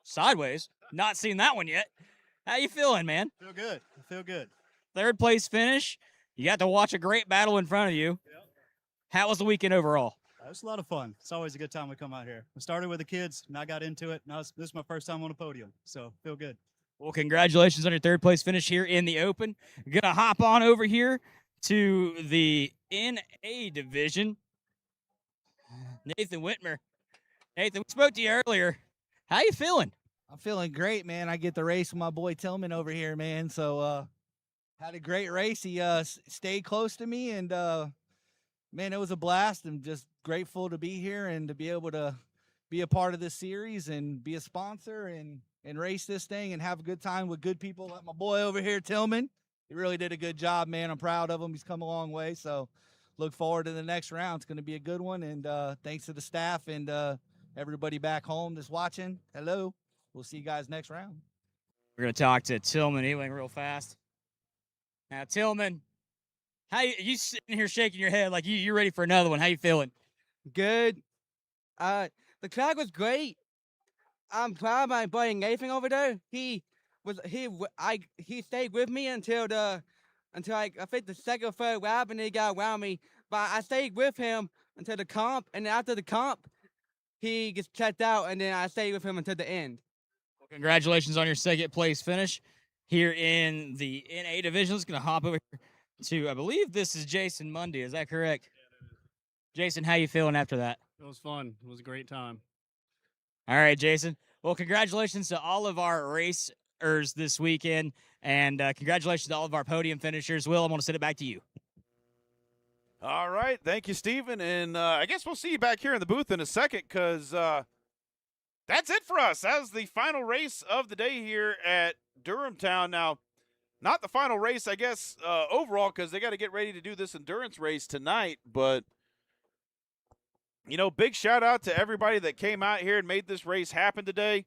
sideways. Not seen that one yet. How you feeling, man? Feel good. I feel good. Third-place finish. You got to watch a great battle in front of you. Yep. How was the weekend overall? It was a lot of fun. It's always a good time to come out here. I started with the kids, and I got into it. Now this is my first time on a podium, so feel good. Well, congratulations on your third-place finish here in the Open. Going to hop on over here to the NA division. Nathan Whitmer. Nathan, we spoke to you earlier. How you feeling? I'm feeling great, man. I get the race with my boy Tillman over here, man. So had a great race. He stayed close to me, and man, it was a blast. I'm just grateful to be here and to be able to be a part of this series and be a sponsor and race this thing and have a good time with good people like my boy over here, Tillman. He really did a good job, man. I'm proud of him. He's come a long way. So look forward to the next round. It's going to be a good one. And thanks to the staff and everybody back home that's watching, hello. We'll see you guys next round. We're going to talk to Tillman Ewing real fast. Now, Tillman, how you sitting here shaking your head like you're ready for another one? How you feeling? Good. The track was great. I'm proud of my buddy Nathan over there. He stayed with me until I think the second or third lap, and he got around me. But I stayed with him until the comp, and after the comp, he gets checked out, and then I stayed with him until the end. Well, congratulations on your second place finish here in the NA division. Let's gonna hop over here to, I believe this is Jason Mundy. Is that correct? Yeah, Jason, how you feeling after that? It was fun. It was a great time. All right, Jason. Well, congratulations to all of our racers this weekend, and congratulations to all of our podium finishers. Will, I'm going to send it back to you. All right. Thank you, Steven. And I guess we'll see you back here in the booth in a second because that's it for us. That was the final race of the day here at Durhamtown. Now, not the final race, I guess, overall, because they got to get ready to do this endurance race tonight. But, you know, big shout out to everybody that came out here and made this race happen today.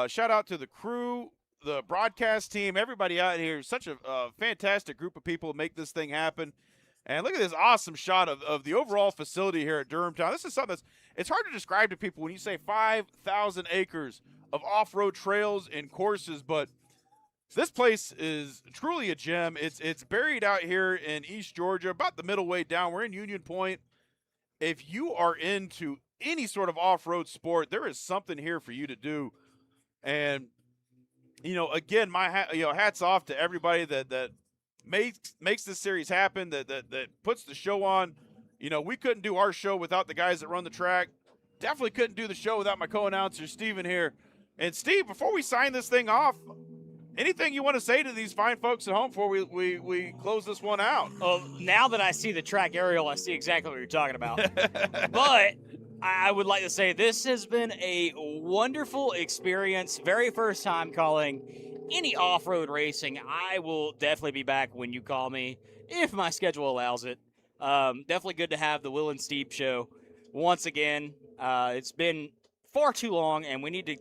Shout out to the crew, the broadcast team, everybody out here. Such a fantastic group of people to make this thing happen. And look at this awesome shot of the overall facility here at Durhamtown. This is something it's hard to describe to people when you say 5,000 acres of off-road trails and courses, but this place is truly a gem. It's buried out here in East Georgia, about the middle way down. We're in Union Point. If you are into any sort of off-road sport, there is something here for you to do. And, you know, again, hats off to everybody that makes this series happen, that puts the show on. You know, we couldn't do our show without the guys that run the track. Definitely couldn't do the show without my co-announcer, Steven, here. And, Steve, before we sign this thing off, anything you want to say to these fine folks at home before we close this one out? Well, now that I see the track aerial, I see exactly what you're talking about. But I would like to say this has been a wonderful experience. Very first time calling any off-road racing. I will definitely be back when you call me, if my schedule allows it. Definitely good to have the Will and Steve show once again. It's been far too long, and we need to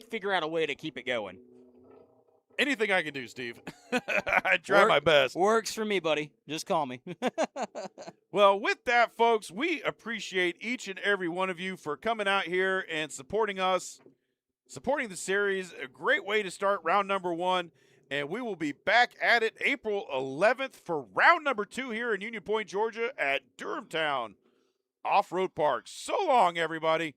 figure out a way to keep it going. Anything I can do, Steve. I try my best. Works for me, buddy. Just call me. Well, with that, folks, we appreciate each and every one of you for coming out here and supporting us, supporting the series. A great way to start round number 1. And we will be back at it April 11th for round number 2 here in Union Point, Georgia at Durhamtown Off-Road Park. So long, everybody.